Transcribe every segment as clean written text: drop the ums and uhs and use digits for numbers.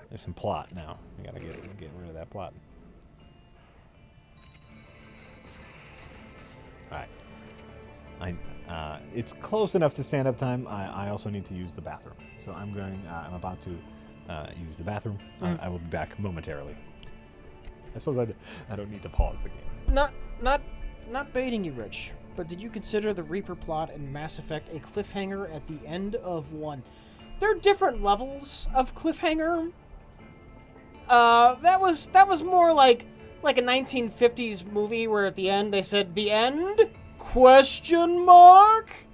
There's some plot now. We gotta get rid of that plot. All right. It's close enough to stand-up time. I also need to use the bathroom, so I'm about to use the bathroom. I will be back momentarily. I suppose I don't need to pause the game. Not baiting you, Rich, but did you consider the Reaper plot in Mass Effect a cliffhanger at the end of 1? There are different levels of cliffhanger. That was more like a 1950s movie where at the end they said the end ? Question mark?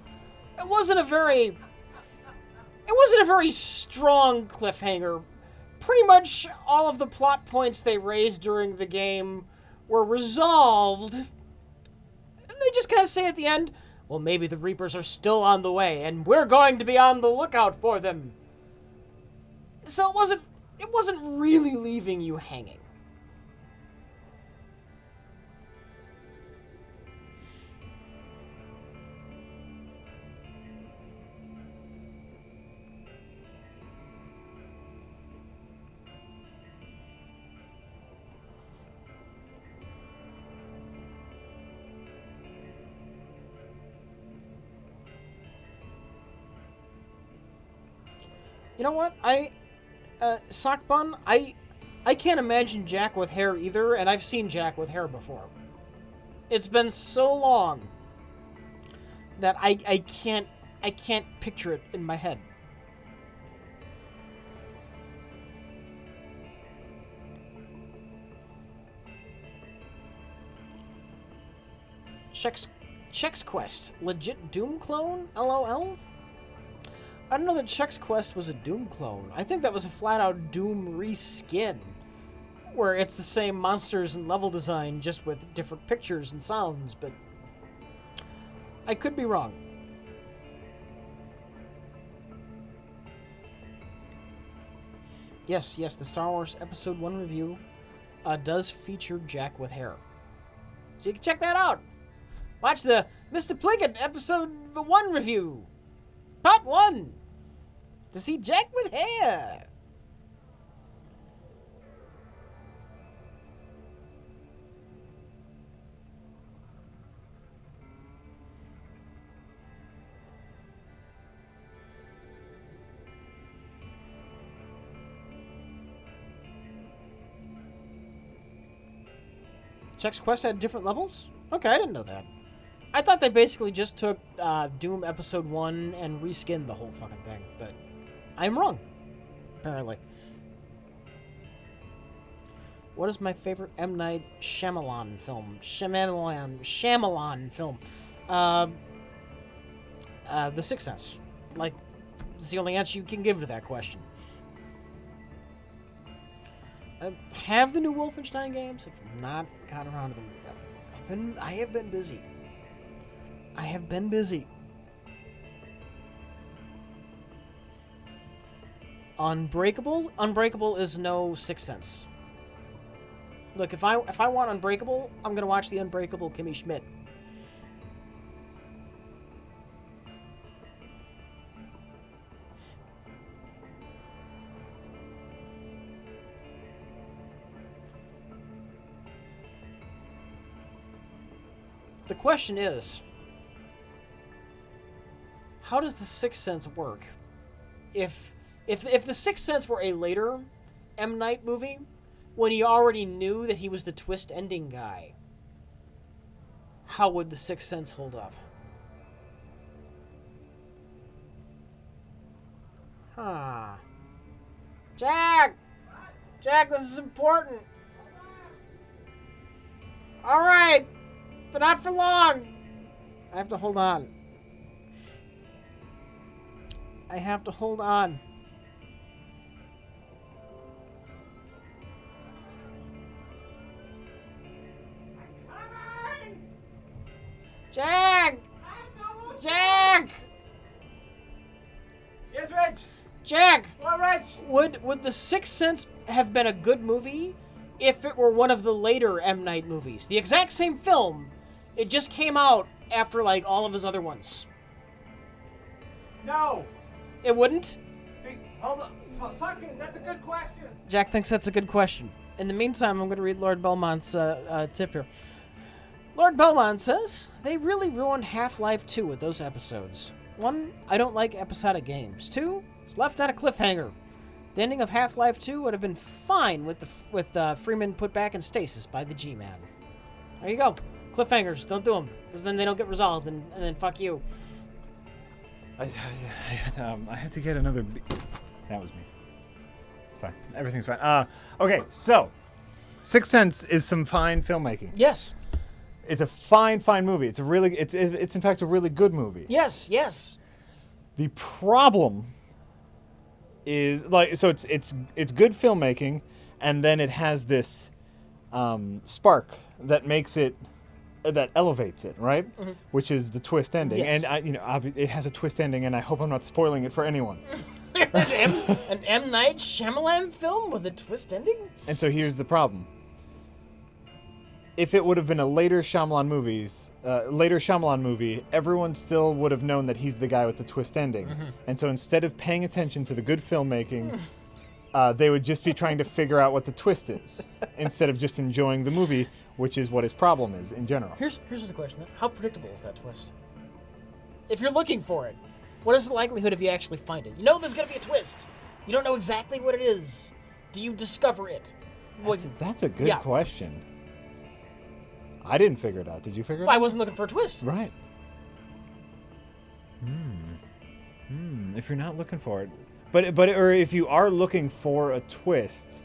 It wasn't a very strong cliffhanger. Pretty much all of the plot points they raised during the game were resolved. And they just kind of say at the end, well, maybe the Reapers are still on the way, and we're going to be on the lookout for them. So it wasn't really leaving you hanging. You know what? Sock Bun, I can't imagine Jack with hair either, and I've seen Jack with hair before. It's been so long that I can't picture it in my head. Chex Quest, legit Doom clone? LOL? I don't know that Chex Quest was a Doom clone. I think that was a flat-out Doom reskin, where it's the same monsters and level design, just with different pictures and sounds, but I could be wrong. Yes, the Star Wars Episode 1 review does feature Jack with hair. So you can check that out. Watch the Mr. Plinkett Episode 1 review. Part 1. To see Jack with hair. Chex Quest had different levels? Okay, I didn't know that. I thought they basically just took Doom Episode 1 and reskinned the whole fucking thing, but I'm wrong, apparently. What is my favorite M. Night Shyamalan film? Shyamalan film. The Sixth Sense. Like, it's the only answer you can give to that question. Have the new Wolfenstein games? Have not gotten around to them yet. I have been busy. Unbreakable? Unbreakable is no Sixth Sense. Look, if I want Unbreakable, I'm gonna watch the Unbreakable Kimmy Schmidt. The question is, how does the Sixth Sense work? If the Sixth Sense were a later M. Night movie, when you already knew that he was the twist ending guy, how would the Sixth Sense hold up? Huh. Jack, this is important. All right. But not for long. I have to hold on. Jack! Yes, Rich? Jack! What, Rich? Would The Sixth Sense have been a good movie if it were one of the later M. Night movies? The exact same film. It just came out after, like, all of his other ones. No. It wouldn't? Hey, hold on. That's a good question. Jack thinks that's a good question. In the meantime, I'm going to read Lord Belmont's tip here. Lord Belmont says, they really ruined Half-Life 2 with those episodes. 1, I don't like episodic games. 2, it's left on a cliffhanger. The ending of Half-Life 2 would have been fine with Freeman put back in stasis by the G-Man. There you go. Cliffhangers, don't do them, because then they don't get resolved, and then fuck you. I had to get another... That was me. It's fine. Everything's fine. Okay, so... Sixth Sense is some fine filmmaking. Yes. It's a fine movie. It's in fact a really good movie. Yes, yes. The problem is it's good filmmaking, and then it has this spark that makes it that elevates it, right? Mm-hmm. Which is the twist ending. Yes. And it has a twist ending, and I hope I'm not spoiling it for anyone. An M. Night Shyamalan film with a twist ending? And so here's the problem. If it would have been a later Shyamalan movie, everyone still would have known that he's the guy with the twist ending. Mm-hmm. And so instead of paying attention to the good filmmaking, they would just be trying to figure out what the twist is, instead of just enjoying the movie, which is what his problem is in general. Here's the question. How predictable is that twist? If you're looking for it, what is the likelihood of you actually find it? You know there's going to be a twist. You don't know exactly what it is. Do you discover it? That's a good question. I didn't figure it out. Did you figure it out? I wasn't looking for a twist. Right. If you're not looking for it, or if you are looking for a twist,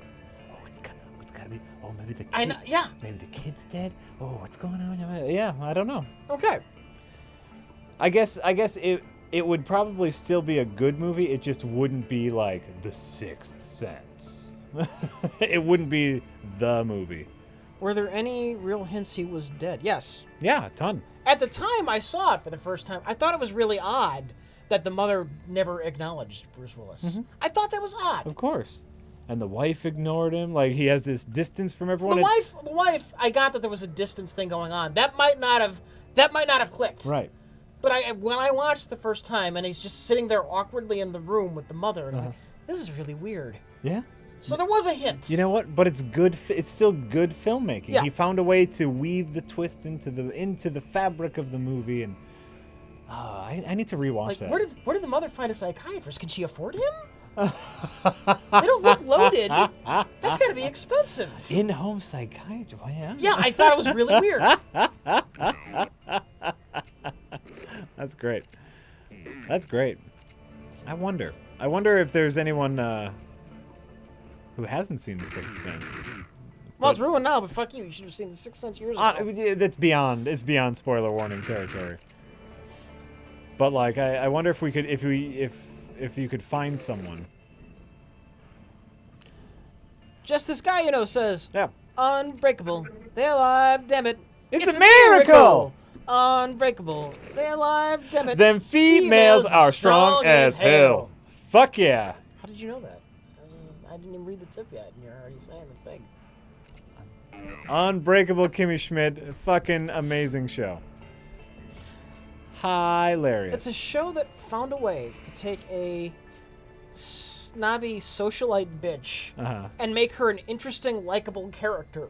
it's gotta be. Oh, maybe the kid. I know. Yeah. Maybe the kid's dead. Oh, what's going on? Yeah, I don't know. Okay. I guess it would probably still be a good movie. It just wouldn't be like The Sixth Sense. It wouldn't be the movie. Were there any real hints he was dead? Yes. Yeah, a ton. At the time I saw it for the first time, I thought it was really odd that the mother never acknowledged Bruce Willis. Mm-hmm. I thought that was odd. Of course. And the wife ignored him. Like, he has this distance from everyone. The wife, I got that there was a distance thing going on. That might not have clicked. Right. But when I watched the first time and he's just sitting there awkwardly in the room with the mother, and I'm like, this is really weird. Yeah. So there was a hint. You know what? But it's good. It's still good filmmaking. Yeah. He found a way to weave the twist into the fabric of the movie, and I need to rewatch that. Where did the mother find a psychiatrist? Can she afford him? They don't look loaded. That's got to be expensive. In-home psychiatry. Oh, yeah. Yeah, I thought it was really weird. That's great. That's great. I wonder if there's anyone who hasn't seen The Sixth Sense. Well, it's ruined now, but fuck you. You should have seen The Sixth Sense years ago. It's beyond spoiler warning territory. But like, I wonder if we could, if you could find someone. Just this guy, says, yeah, Unbreakable, they're alive, damn it. It's a miracle! Unbreakable, they're alive, damn it. Them females are strong as hell. Fuck yeah. How did you know that? I didn't even read the tip yet, and you're already saying the thing. Unbreakable Kimmy Schmidt, fucking amazing show. Hilarious. It's a show that found a way to take a snobby socialite bitch and make her an interesting, likable character.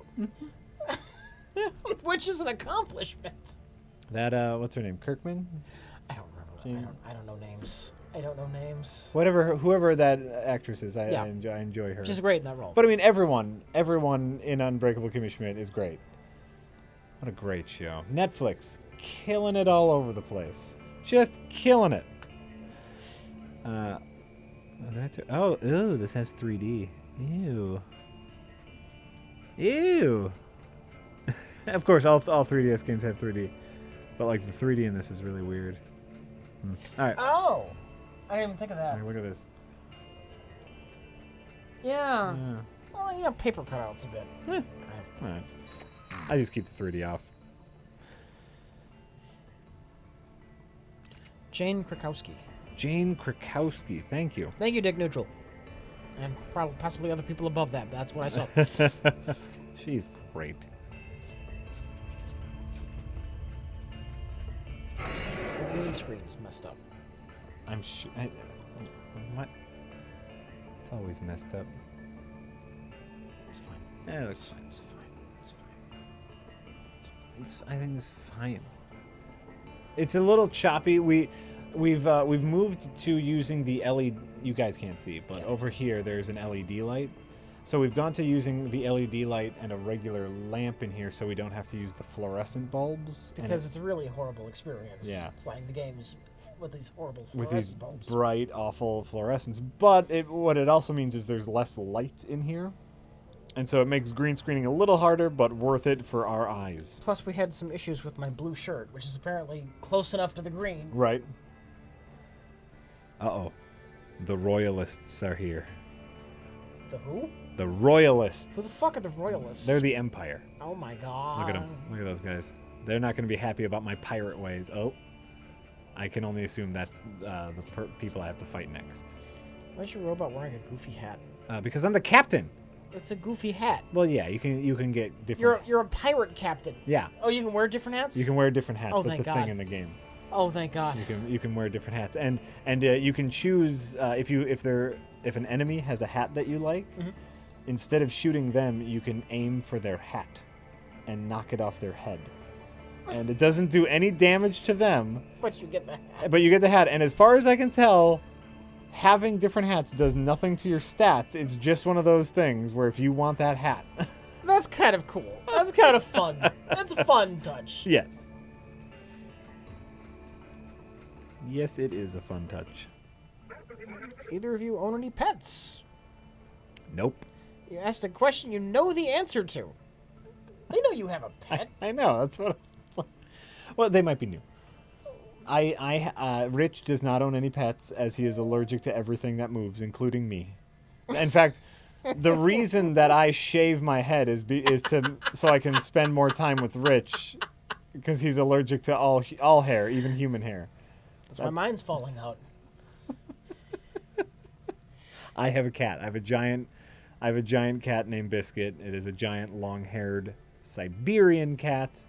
Which is an accomplishment. That, what's her name? Kirkman? I don't remember. I don't know names. Whoever that actress is, I enjoy her. She's great in that role. But I mean, everyone in Unbreakable Kimmy Schmidt is great. What a great show. Netflix, killing it all over the place. Just killing it. This has 3D. Ew. Of course, all 3DS games have 3D. But like the 3D in this is really weird. All right. Oh. I didn't even think of that. Look at this. Yeah. Well, paper cutouts a bit. All right. I just keep the 3D off. Jane Krakowski. Thank you. Thank you, Dick Neutral. And probably possibly other people above that, but that's what I saw. She's great. The green screen is messed up. I'm sure. What? It's always messed up. It's fine. Yeah, it looks It's fine. It's fine. I think it's fine. It's a little choppy. We've moved to using the LED. You guys can't see, but over here there's an LED light. So we've gone to using the LED light and a regular lamp in here, so we don't have to use the fluorescent bulbs. Because it's a really horrible experience. Yeah. Playing the games with these horrible with fluorescent these bulbs. bright, awful fluorescents. But what it also means is there's less light in here. And so it makes green screening a little harder, but worth it for our eyes. Plus, we had some issues with my blue shirt, which is apparently close enough to the green. Right. Uh-oh. The Royalists are here. The who? The Royalists. Who the fuck are the Royalists? They're the Empire. Oh my god. Look at them. Look at those guys. They're not going to be happy about my pirate ways. Oh. I can only assume that's the people I have to fight next. Why is your robot wearing a goofy hat? Because I'm the captain. It's a goofy hat. Well, yeah, you can get different. You're a pirate captain. Yeah. Oh, you can wear different hats? You can wear different hats. Oh, That's thank a God. thing in the game. Oh, thank God. You can wear different hats, and you can choose if an enemy has a hat that you like. Mm-hmm. Instead of shooting them, you can aim for their hat and knock it off their head, and it doesn't do any damage to them. But you get the hat. But you get the hat, and as far as I can tell, having different hats does nothing to your stats. It's just one of those things where if you want that hat. That's kind of cool. That's kind of fun. That's a fun touch. Yes. Yes, it is a fun touch. Either of you own any pets? Nope. You asked a question you know the answer to. They know you have a pet. I know. That's what. Well, they might be new. Rich does not own any pets, as he is allergic to everything that moves, including me. In fact, the reason that I shave my head is so I can spend more time with Rich, because he's allergic to all hair, even human hair. That's why mine's falling out. I have a cat. I have a giant cat named Biscuit. It is a giant, long-haired Siberian cat.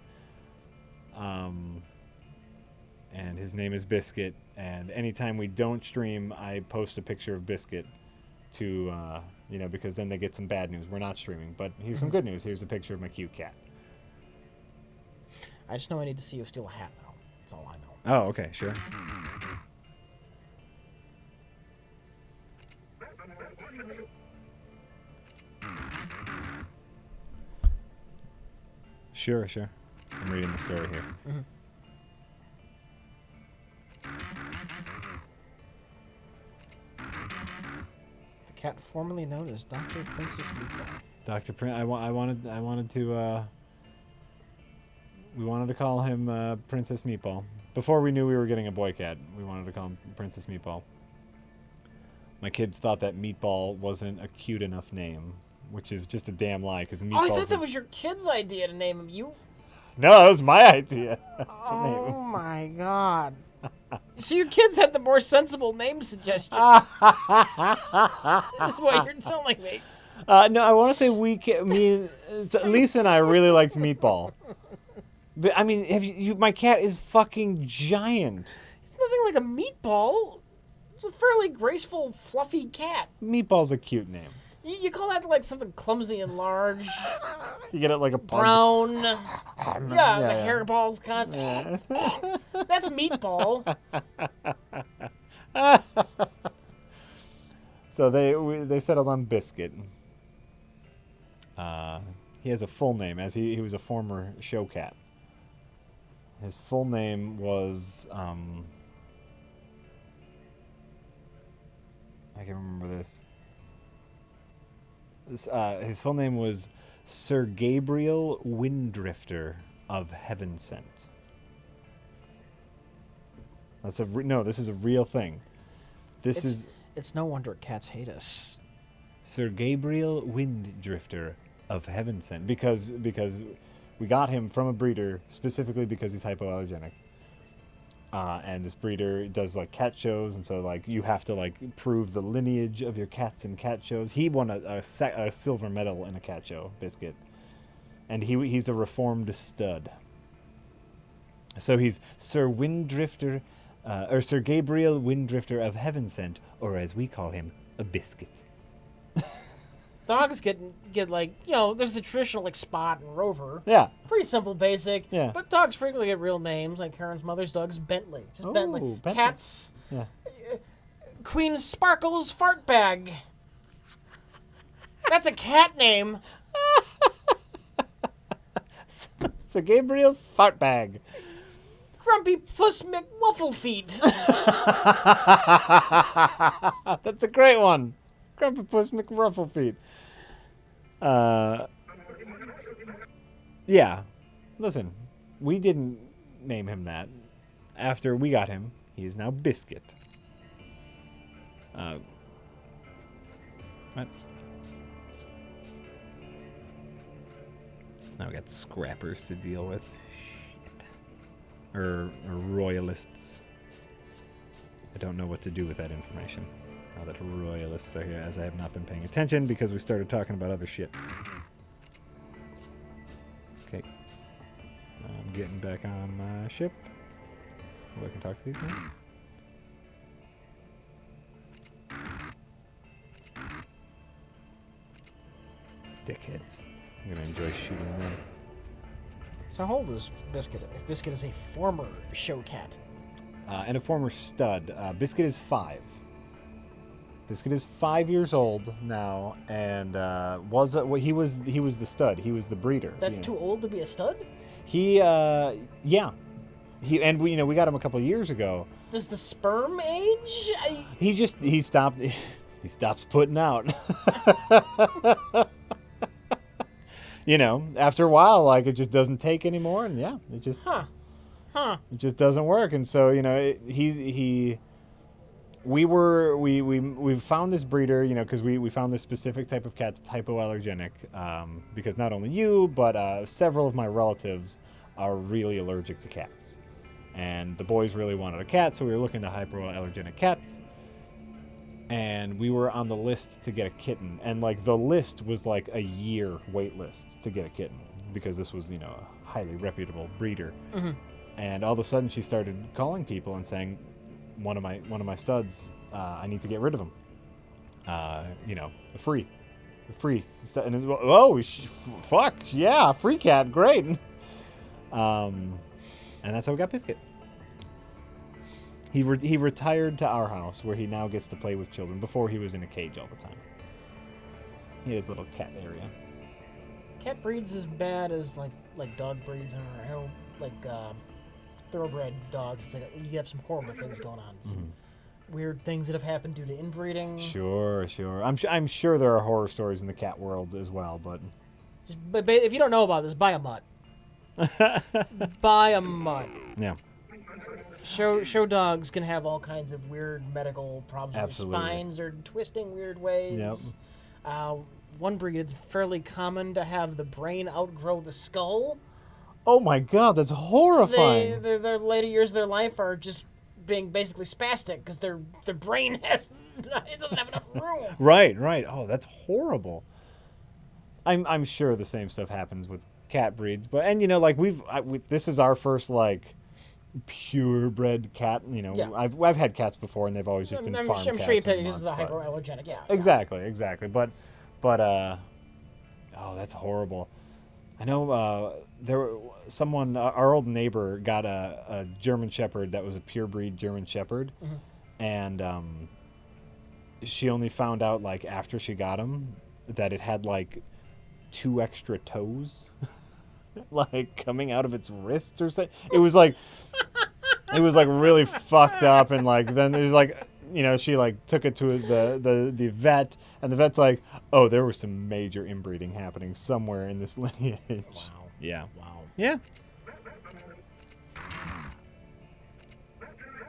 And his name is Biscuit. And anytime we don't stream, I post a picture of Biscuit to, because then they get some bad news. We're not streaming, but here's some good news. Here's a picture of my cute cat. I just know I need to see you steal a hat now. That's all I know. Oh, okay, sure. Sure. I'm reading the story here. Mm-hmm. The cat formerly known as Dr. Princess Meatball. Dr. I wanted to we wanted to call him Princess Meatball. Before we knew we were getting a boy cat, we wanted to call him Princess Meatball. My kids thought that Meatball wasn't a cute enough name, which is just a damn lie, because Meatball. Oh, I thought that was your kid's idea to name him. You. No, that was my idea. Oh my God. So your kids had the more sensible name suggestion. This is what you're telling me. No, I want to say Lisa and I really liked Meatball. But I mean, my cat is fucking giant. It's nothing like a meatball. It's a fairly graceful, fluffy cat. Meatball's a cute name. You call that like something clumsy and large, You get it like a pug. brown. Yeah, yeah. hairballs constant. That's meatball. So they settled on Biscuit. He has a full name, as he was a former show cat. His full name was I can remember this. His full name was Sir Gabriel Windrifter of Heaven Sent. This is a real thing. It's no wonder cats hate us. Sir Gabriel Winddrifter of Heaven Sent, because we got him from a breeder specifically because he's hypoallergenic. And this breeder does like cat shows, and so like you have to like prove the lineage of your cats in cat shows. He won a silver medal in a cat show, Biscuit, and he's a reformed stud. So he's Sir Winddrifter, or Sir Gabriel Winddrifter of Heaven Sent, or as we call him, a Biscuit. Dogs get like, there's the traditional like Spot and Rover. Yeah. Pretty simple, basic. Yeah. But dogs frequently get real names. Like Karen's mother's dog's Bentley. Just Bentley. Bentley. Cats. Yeah. Queen Sparkle's Fart Bag. That's a cat name. So Gabriel Fartbag. Grumpy Puss McWufflefeet. That's a great one. Grumpy Puss McRufflefeet. Yeah. Listen, we didn't name him that. After we got him, he is now Biscuit. What? Now we got scrappers to deal with. Shit. Or royalists. I don't know what to do with that information. Now that royalists are here, as I have not been paying attention because we started talking about other shit. Okay. I'm getting back on my ship. Oh, I can talk to these guys? Dickheads. I'm gonna enjoy shooting them. So how old is Biscuit? If Biscuit is a former show cat. And a former stud. Biscuit is 5. Biscuit is 5 years old now, and he was the stud. He was the breeder. That's too old to be a stud? Yeah. We got him a couple of years ago. Does the sperm age? He stopped putting out. After a while, like, it just doesn't take anymore, and yeah, it just it just doesn't work. And so we found this breeder, because we found this specific type of cat that's hypoallergenic, because not only you but several of my relatives are really allergic to cats, and the boys really wanted a cat, so we were looking to hypoallergenic cats. And we were on the list to get a kitten. And, like, the list was, like, a year wait list to get a kitten. Because this was, a highly reputable breeder. Mm-hmm. And all of a sudden she started calling people and saying, one of my studs, I need to get rid of him. Free. And it was, fuck, yeah, free cat, great. And that's how we got Biscuit. He retired to our house, where he now gets to play with children. Before, he was in a cage all the time. He has a little cat area. Cat breeds as bad as like dog breeds, I know, like thoroughbred dogs. It's like you have some horrible things going on. Some weird things that have happened due to inbreeding. Sure. I'm sure there are horror stories in the cat world as well, but if you don't know about this, buy a mutt. Buy a mutt. Yeah. Show dogs can have all kinds of weird medical problems. Absolutely. Their spines are twisting weird ways. Yep. One breed, it's fairly common to have the brain outgrow the skull. Oh my god, that's horrifying. Their later years of their life are just being basically spastic because their brain doesn't have enough room. Right. Oh, that's horrible. I'm sure the same stuff happens with cat breeds, but this is our first purebred cat. Yeah. I've had cats before, and they've always just been farm cats. I'm sure you pick because of the hypoallergenic. Yeah. Exactly. But that's horrible. I know our old neighbor got a German Shepherd that was a purebred German Shepherd, and she only found out after she got him that it had 2 extra toes. Coming out of its wrists or something. It was really fucked up, and then there's she took it to the vet, and the vet's oh, there was some major inbreeding happening somewhere in this lineage. Wow. Yeah. Wow. Yeah.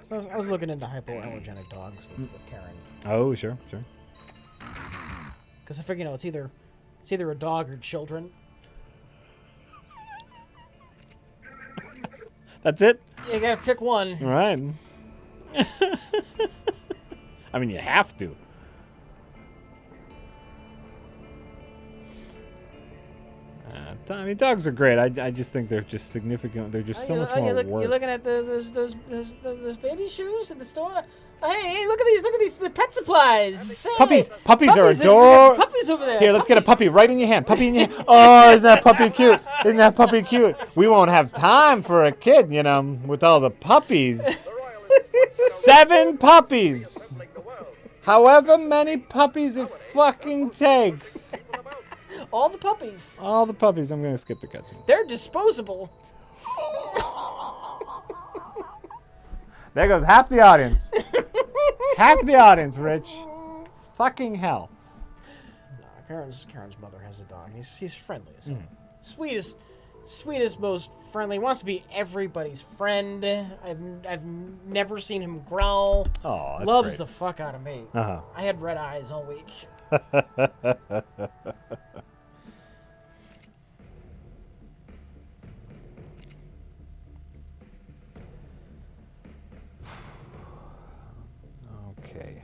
So I was looking into hypoallergenic dogs with Karen. Oh, sure. Because I figure it's either a dog or children. That's it? You gotta pick one. Right. I mean, you have to. I mean, dogs are great. I just think they're just significant. They're just so much more work. You're looking at those baby shoes in the store. Hey, look at these the pet supplies. Hey, Puppies are adorable. Puppies over there. Here, let's get a puppy right in your hand. Puppy in your hand. Oh, isn't that puppy cute? Isn't that puppy cute? We won't have time for a kid, with all the puppies. 7 puppies. However many puppies it fucking takes. All the puppies. All the puppies. I'm going to skip the cutscene. They're disposable. There goes half the audience. Half the audience, Rich. Fucking hell. No, Karen's mother has a dog. He's friendly as hell. Sweetest, most friendly. Wants to be everybody's friend. I've never seen him growl. Oh, that's Loves great. the fuck out of me. Uh-huh. I had red eyes all week. Okay.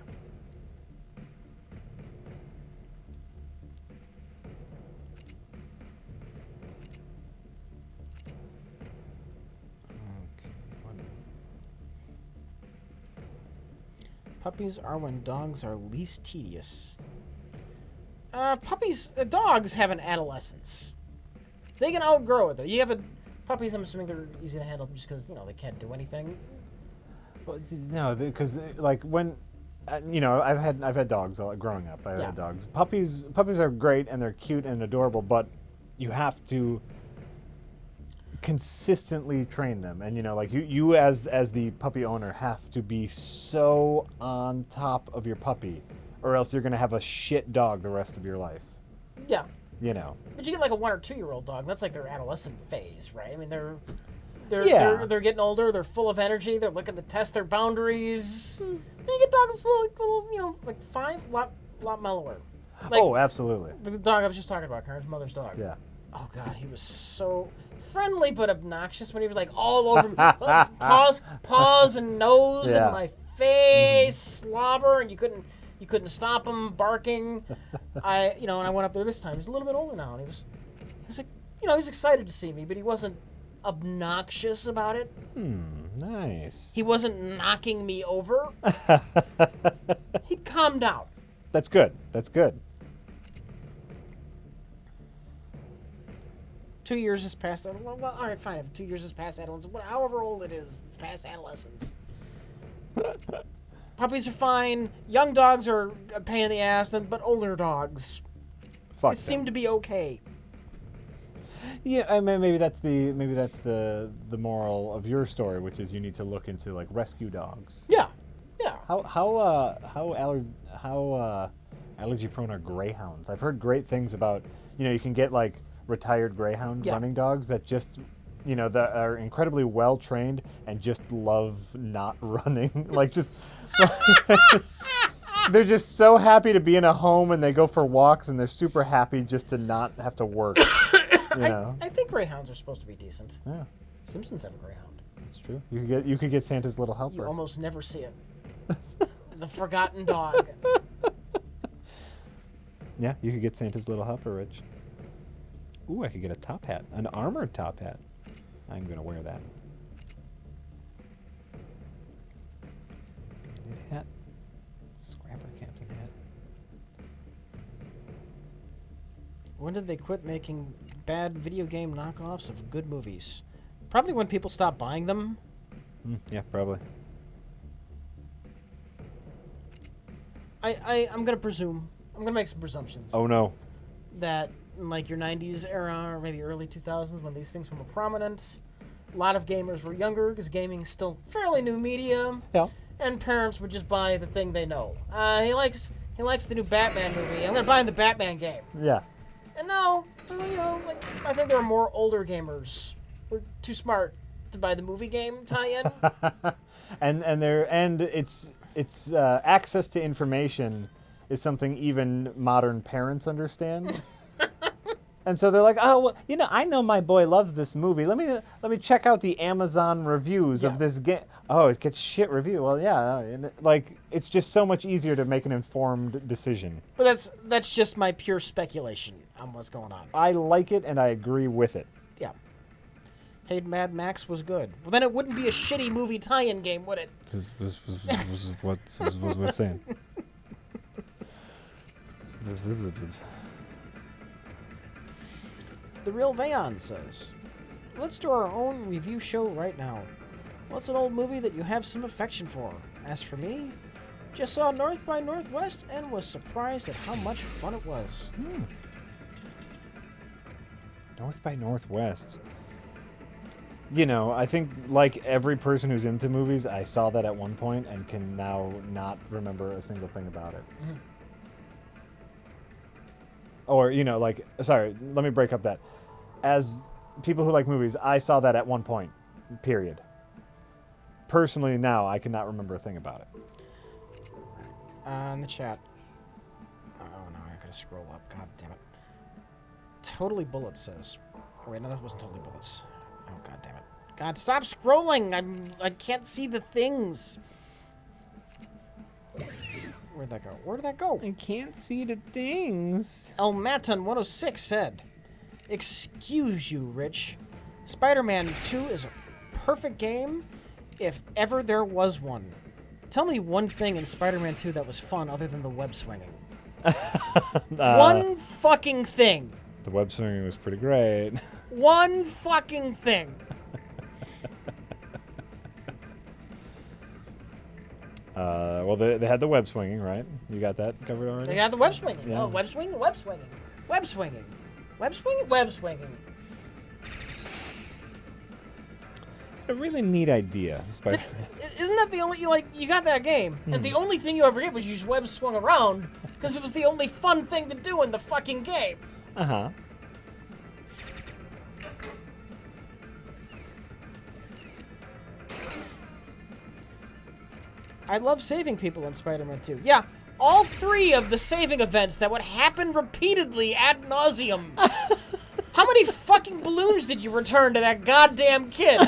Puppies are when dogs are least tedious. Dogs have an adolescence. They can outgrow it, though. Puppies, I'm assuming they're easy to handle just because, they can't do anything. Well, no, because when, I've had dogs growing up. I've had dogs. Puppies are great and they're cute and adorable, but you have to consistently train them, and you as the puppy owner have to be so on top of your puppy, or else you're gonna have a shit dog the rest of your life. Yeah. But you get like a 1 or 2 year old dog. That's like their adolescent phase, right? I mean, they're getting older. They're full of energy. They're looking to test their boundaries. And you get dogs little, like 5, lot mellower. Like, oh, absolutely. The dog I was just talking about, Karen's mother's dog. Yeah. Oh God, he was so friendly but obnoxious when he was like all over me. paws and nose in my face, slobber, and you couldn't stop him barking. And I went up there this time. He's a little bit older now, and he was like, he's excited to see me, but he wasn't obnoxious about it. Nice. He wasn't knocking me over. He calmed down. That's good. 2 years has passed. Well, all right, fine. If 2 years has passed adolescence, however old it is, it's past adolescence. Puppies are fine. Young dogs are a pain in the ass, but older dogs seem to be okay. Yeah, I mean, maybe that's the moral of your story, which is you need to look into like rescue dogs. Yeah. How allergy prone are greyhounds? I've heard great things about. You can get like retired greyhound running dogs that just that are incredibly well trained and just love not running. They're just so happy to be in a home, and they go for walks, and they're super happy just to not have to work. I think greyhounds are supposed to be decent. Yeah. Simpsons have a greyhound. That's true. You could get Santa's Little Helper. You almost never see it. The forgotten dog. Yeah, you could get Santa's Little Helper, Rich. Ooh, I could get a top hat, an armored top hat. I'm gonna wear that. Knit hat, scrapper captain hat. When did they quit making bad video game knockoffs of good movies? Probably when people stopped buying them. Yeah, probably. I'm gonna presume. I'm gonna make some presumptions. Oh no. That in like your 90s era or maybe early 2000s when these things were more prominent, a lot of gamers were younger because gaming is still fairly new media. Yeah. And parents would just buy the thing they know. He likes the new Batman movie. I'm gonna buy him the Batman game. Yeah. And now, I think there are more older gamers who are too smart to buy the movie game tie-in. and it's access to information is something even modern parents understand. And so they're like, oh, well, I know my boy loves this movie. Let me check out the Amazon reviews of this game. Oh, it gets shit review. Well, yeah, it's just so much easier to make an informed decision. But that's just my pure speculation. on what's going on. I like it, and I agree with it. Yeah. Hey, Mad Max was good. Well, then it wouldn't be a shitty movie tie-in game, would it? This is what we're saying. Zip, zip, zip, zip. The Real Vayon says, let's do our own review show right now. What's an old movie that you have some affection for? As for me, just saw North by Northwest and was surprised at how much fun it was. North by Northwest. You know, I think like every person who's into movies, I saw that at one point and can now not remember a single thing about it. Mm-hmm. Or, you know, like, sorry, let me break up that. As people who like movies, I saw that at one point, period. Personally, now, I cannot remember a thing about it. In the chat. Oh, no, I gotta scroll up. God damn it. Totally Bullets says. Oh, wait, no, that wasn't Totally Bullets. Oh, god damn it. God, stop scrolling! I can't see the things. Where'd that go? Where did that go? I can't see the things. El Maton 106 said, excuse you, Rich. Spider-Man 2 is a perfect game if ever there was one. Tell me one thing in Spider-Man 2 that was fun other than the web swinging. One fucking thing. The web swinging was pretty great. One fucking thing. Well, they had the web swinging, right? You got that covered already? They had the web swinging. Yeah. Oh, web swinging, web swinging. Web swinging. Web swinging, web swinging. A really neat idea. Isn't that the only, you got that game, and the only thing you ever did was use web swung around, because it was the only fun thing to do in the fucking game. Uh-huh. I love saving people in Spider-Man 2. Yeah, all three of the saving events that would happen repeatedly ad nauseum. How many fucking balloons did you return to that goddamn kid?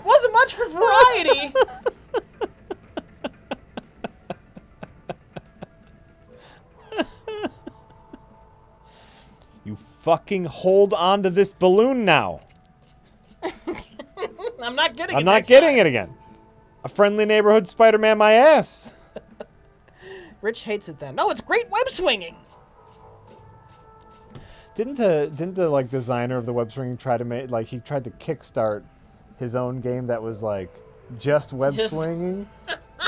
Wasn't much for variety. You fucking hold on to this balloon now. I'm not getting it. I'm not getting it again. A friendly neighborhood Spider-Man my ass. Rich hates it then. No, it's great web swinging. Didn't the like designer of the web swinging try to make he tried to kickstart his own game that was like just web swinging?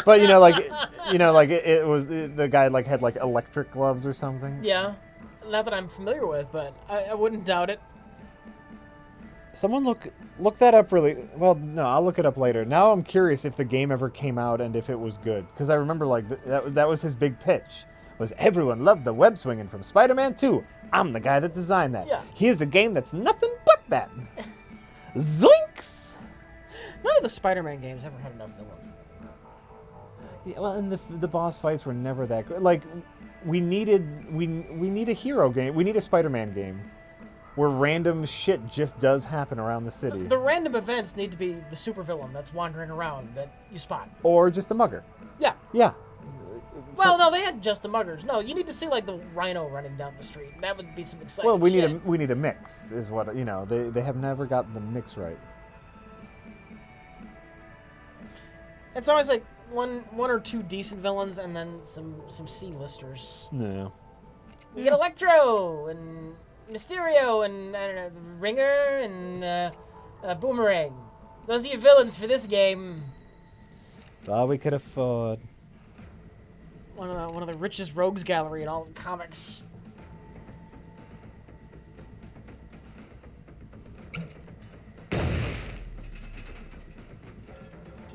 But it was the guy had like electric gloves or something. Yeah. Not that I'm familiar with, but I wouldn't doubt it. Someone look that up really. Well, no, I'll look it up later. Now I'm curious if the game ever came out and if it was good. Because I remember that was his big pitch. Was everyone loved the web swinging from Spider-Man 2. I'm the guy that designed that. Yeah. Here's a game that's nothing but that. Zoinks! None of the Spider-Man games ever had enough villains. Yeah, well, and the boss fights were never that good. Like, we need a hero game. We need a Spider-Man game where random shit just does happen around the city. The random events need to be the supervillain that's wandering around that you spot. Or just a mugger. Yeah. Yeah. Well, no, they had just the muggers. No, you need to see like the rhino running down the street. That would be some exciting Well, shit. we need a mix, is what they have never gotten the mix right. It's always like one or two decent villains and then some C-listers. No. You get Electro and Mysterio and I don't know, Ringer and Boomerang. Those are your villains for this game. It's all we could afford. One of the richest rogues gallery in all of comics.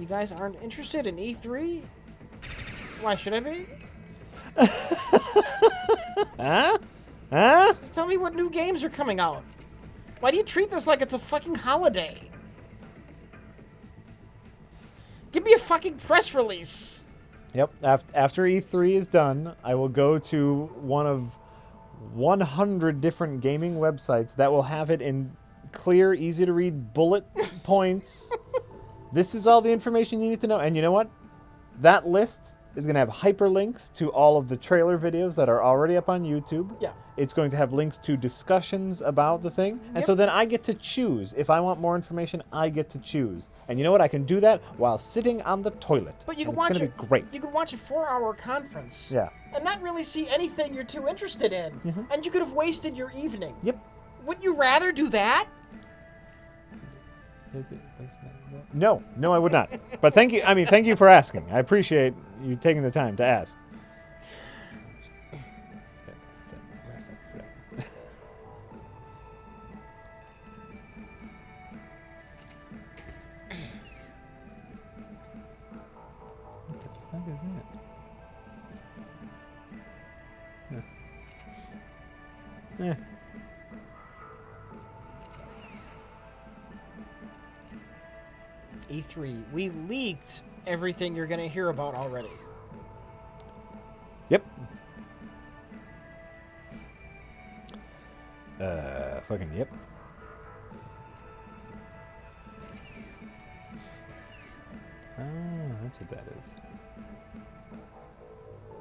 You guys aren't interested in E3? Why should I be? Huh? Huh? Just tell me what new games are coming out. Why do you treat this like it's a fucking holiday? Give me a fucking press release. Yep. After E3 is done, I will go to one of 100 different gaming websites that will have it in clear, easy to read bullet points. This is all the information you need to know. And you know what? That list is going to have hyperlinks to all of the trailer videos that are already up on YouTube. Yeah. It's going to have links to discussions about the thing. And Yep. so then I get to choose. If I want more information, I get to choose. And you know what? I can do that while sitting on the toilet. But you can And watch it's it. going to be great. You can watch a 4-hour conference. Yeah. And not really see anything you're too interested in. And you could have wasted your evening. Yep. Wouldn't you rather do that? No, I would not. But thank you. I mean, thank you for asking. I appreciate you taking the time to ask. What the fuck is that? Yeah. E3, we leaked everything you're going to hear about already. Yep. Fucking yep. Oh, that's what that is.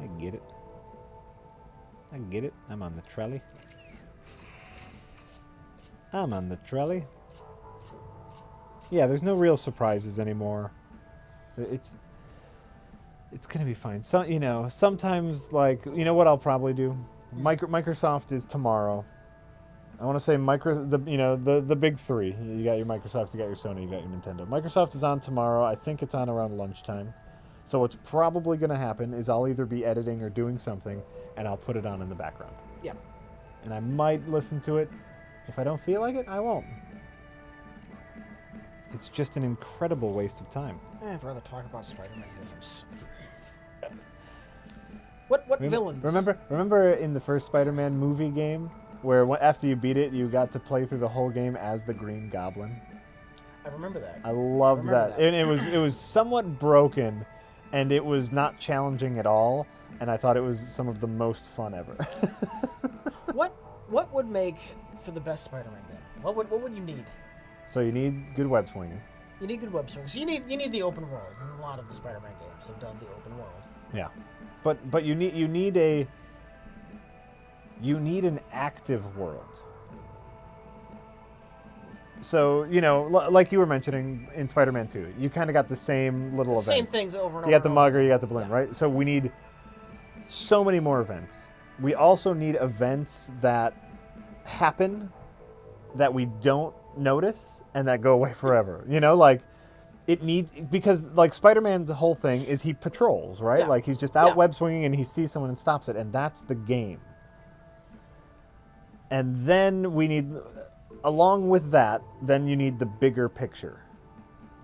I get it. I get it. I'm on the trolley. I'm on the trolley. Yeah, there's no real surprises anymore. It's gonna be fine. So, you know, sometimes, like, you know what I'll probably do? Microsoft is tomorrow. I want to say the big three. You got your Microsoft, you got your Sony, you got your Nintendo. Microsoft is on tomorrow. I think it's on around lunchtime. So what's probably going to happen is I'll either be editing or doing something, and I'll put it on in the background. Yeah. And I might listen to it. If I don't feel like it, I won't. It's just an incredible waste of time. I'd rather talk about Spider-Man games. What villains? Remember in the first Spider-Man movie game, where after you beat it, you got to play through the whole game as the Green Goblin? I remember that. I loved that. And it was somewhat broken, and it was not challenging at all, and I thought it was some of the most fun ever. What would make for the best Spider-Man game? What would you need? So you need good web swinging. You need good web swinging. So you need the open world. And a lot of the Spider-Man games have done the open world. Yeah, but you need an active world. So, you know, like you were mentioning in Spider-Man 2, you kind of got the same little events. Same things over and over. You got the mugger, you got the balloon, right? So we need so many more events. We also need events that happen that we don't notice and that go away forever. You know, like it needs, because like Spider-Man's whole thing is he patrols, right? Yeah. Like he's just out web swinging and he sees someone and stops it, and that's the game. And then we need, along with that, then you need the bigger picture.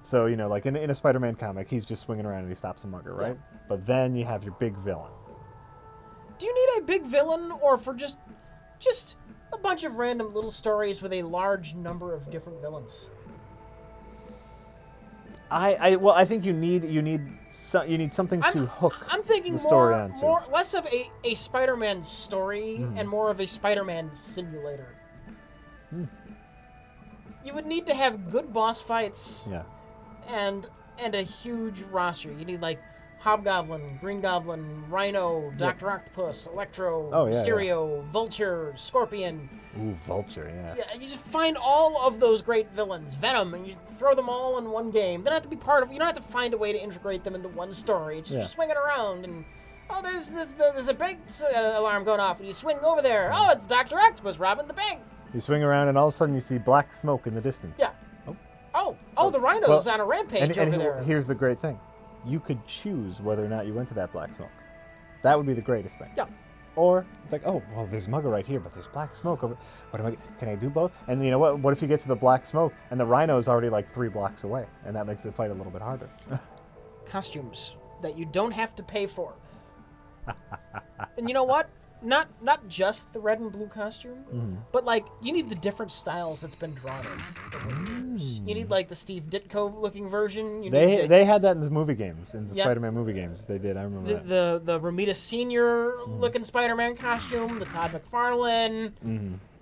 So, you know, like in a Spider-Man comic, he's just swinging around and he stops a mugger, right? Yeah. But then you have your big villain. Do you need a big villain, or for just a bunch of random little stories with a large number of different villains? I think you need something to hook I'm thinking the story onto. less of a Spider-Man story and more of a Spider-Man simulator. You would need to have good boss fights. Yeah. And a huge roster. You need like Hobgoblin, Green Goblin, Rhino, Dr. Octopus, Electro, Mysterio, Vulture, Scorpion. Ooh, Vulture, yeah. Yeah, you just find all of those great villains, Venom, and you throw them all in one game. They don't have to be part of. You don't have to find a way to integrate them into one story. It's just swinging around and there's a big alarm going off, and you swing over there. Oh, it's Dr. Octopus robbing the bank. You swing around, and all of a sudden you see black smoke in the distance. Yeah. Oh, the Rhino's on a rampage over there. Here's the great thing. You could choose whether or not you went to that black smoke. That would be the greatest thing. Yeah. Or it's like, oh, well, there's mugger right here, but there's black smoke over. Can I do both? And you know what? What if you get to the black smoke and the Rhino is already like 3 blocks away, and that makes the fight a little bit harder. Costumes that you don't have to pay for. And you know what? Not just the red and blue costume, but like you need the different styles that's been drawn in over the years. You need like the Steve Ditko looking version. They had that in the movie games, in the Spider-Man movie games. They did. I remember that. The Romita Senior looking Spider-Man costume, the Todd McFarlane.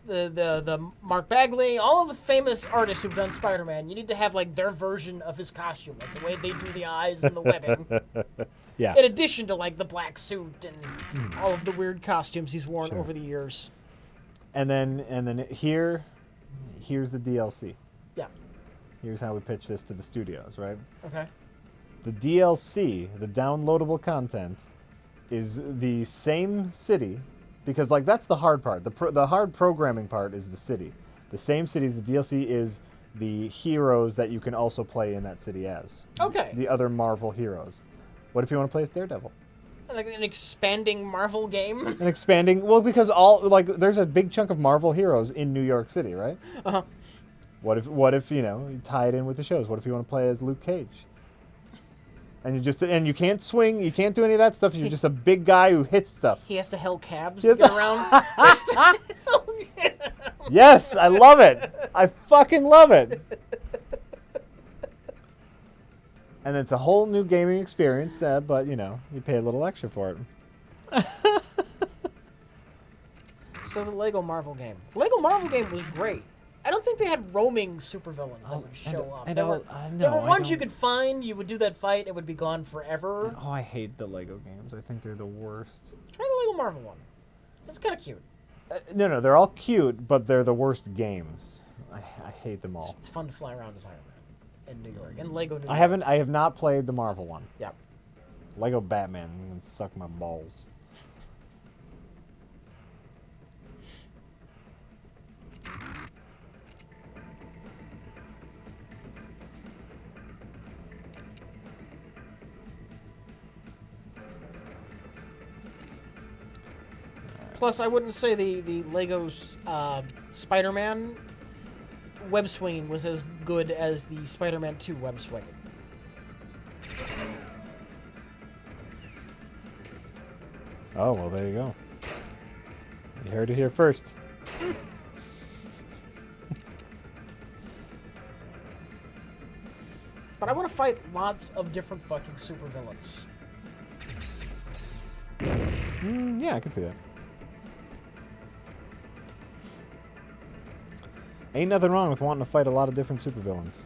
the Mark Bagley, all of the famous artists who've done Spider-Man, you need to have like their version of his costume, like the way they drew the eyes and the webbing. Yeah. In addition to like the black suit and all of the weird costumes he's worn over the years. And then here's the DLC. Yeah. Here's how we pitch this to the studios, right? Okay. The DLC, the downloadable content, is the same city, because like that's the hard part. The hard programming part is the city. The same city as the DLC is the heroes that you can also play in that city as. Okay. The other Marvel heroes. What if you want to play as Daredevil? Like an expanding Marvel game. An expanding, because there's a big chunk of Marvel heroes in New York City, right? Uh-huh. What if you tie it in with the shows? What if you want to play as Luke Cage? And you can't swing, you can't do any of that stuff. You're just a big guy who hits stuff. He has to hail cabs to get around. Yes, I love it. I fucking love it. And it's a whole new gaming experience, but you pay a little extra for it. So the Lego Marvel game. The Lego Marvel game was great. I don't think they had roaming supervillains that would show up. There were ones you could find, you would do that fight, it would be gone forever. Oh, I hate the Lego games. I think they're the worst. Try the Lego Marvel one. It's kind of cute. No, they're all cute, but they're the worst games. I hate them all. It's fun to fly around as Iron Man in New York, in Lego New York. I have not played the Marvel one. Yeah. Lego Batman can suck my balls. Plus, I wouldn't say the Lego's Spider-Man web swinging was as good as the Spider-Man 2 web swinging. Oh, well, there you go. You heard it here first. But I want to fight lots of different fucking supervillains. Yeah, I can see that. Ain't nothing wrong with wanting to fight a lot of different supervillains.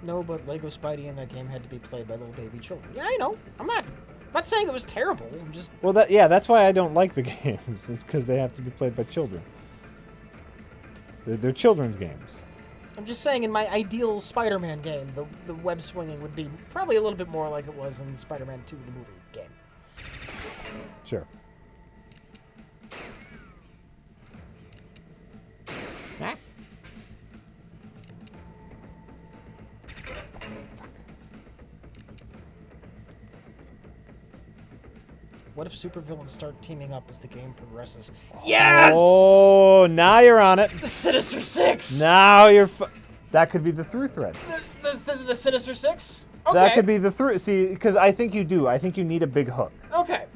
No, but Lego Spidey in that game had to be played by little baby children. Yeah, I know. I'm not saying it was terrible. I'm just... Well, that's why I don't like the games. It's because they have to be played by children. They're children's games. I'm just saying, in my ideal Spider-Man game, the web swinging would be probably a little bit more like it was in Spider-Man 2, the movie game. Sure. Ah. What if supervillains start teaming up as the game progresses? Yes! Oh, now you're on it. The Sinister Six! Now you're... That could be the through thread. The Sinister Six? Okay. That could be the through... See, because I think you do. I think you need a big hook. Okay.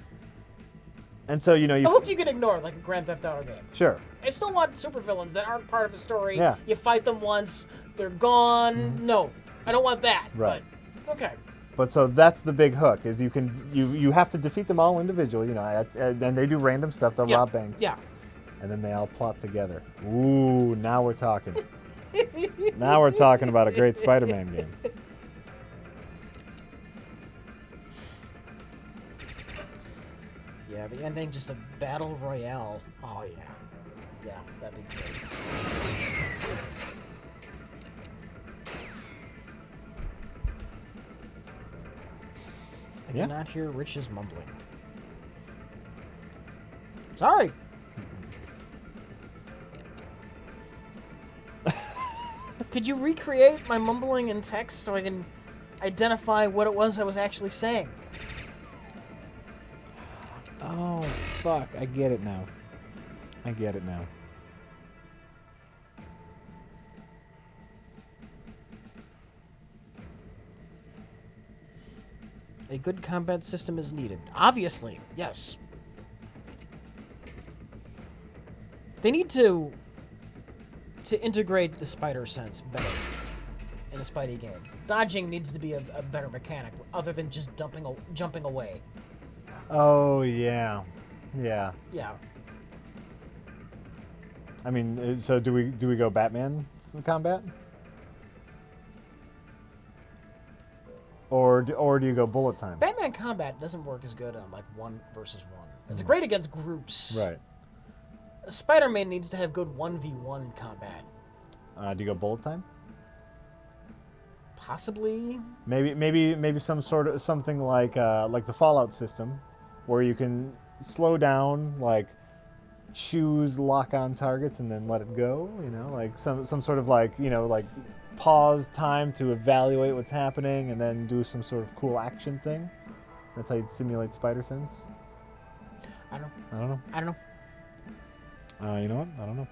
And so, you... A hook you could ignore, like a Grand Theft Auto game. Sure. I still want supervillains that aren't part of a story. Yeah. You fight them once, they're gone. No, I don't want that. Right. But, okay. But so that's the big hook, is you have to defeat them all individually, and they do random stuff. They'll rob banks. Yeah. And then they all plot together. Ooh, now we're talking. Now we're talking about a great Spider-Man game. Yeah, the ending, just a battle royale. Oh, yeah. Yeah, that'd be great. I cannot hear Rich's mumbling. Sorry. Could you recreate my mumbling in text so I can identify what it was I was actually saying? Oh, fuck. I get it now. I get it now. A good combat system is needed. Obviously, yes. They need to integrate the spider sense better in a Spidey game. Dodging needs to be a better mechanic, other than just jumping away. Oh, yeah. Yeah. Yeah. I mean, so do we go Batman for combat? Or do you go bullet time? Batman combat doesn't work as good on like 1 versus 1. It's great against groups. Right. Spider-Man needs to have good 1v1 combat. Do you go bullet time? Possibly. Maybe something like the Fallout system, where you can slow down, like choose lock on targets and then let it go. You know, like some sort of like pause time to evaluate what's happening and then do some sort of cool action thing. That's how you'd simulate spider sense. I don't know. You know what? I don't know.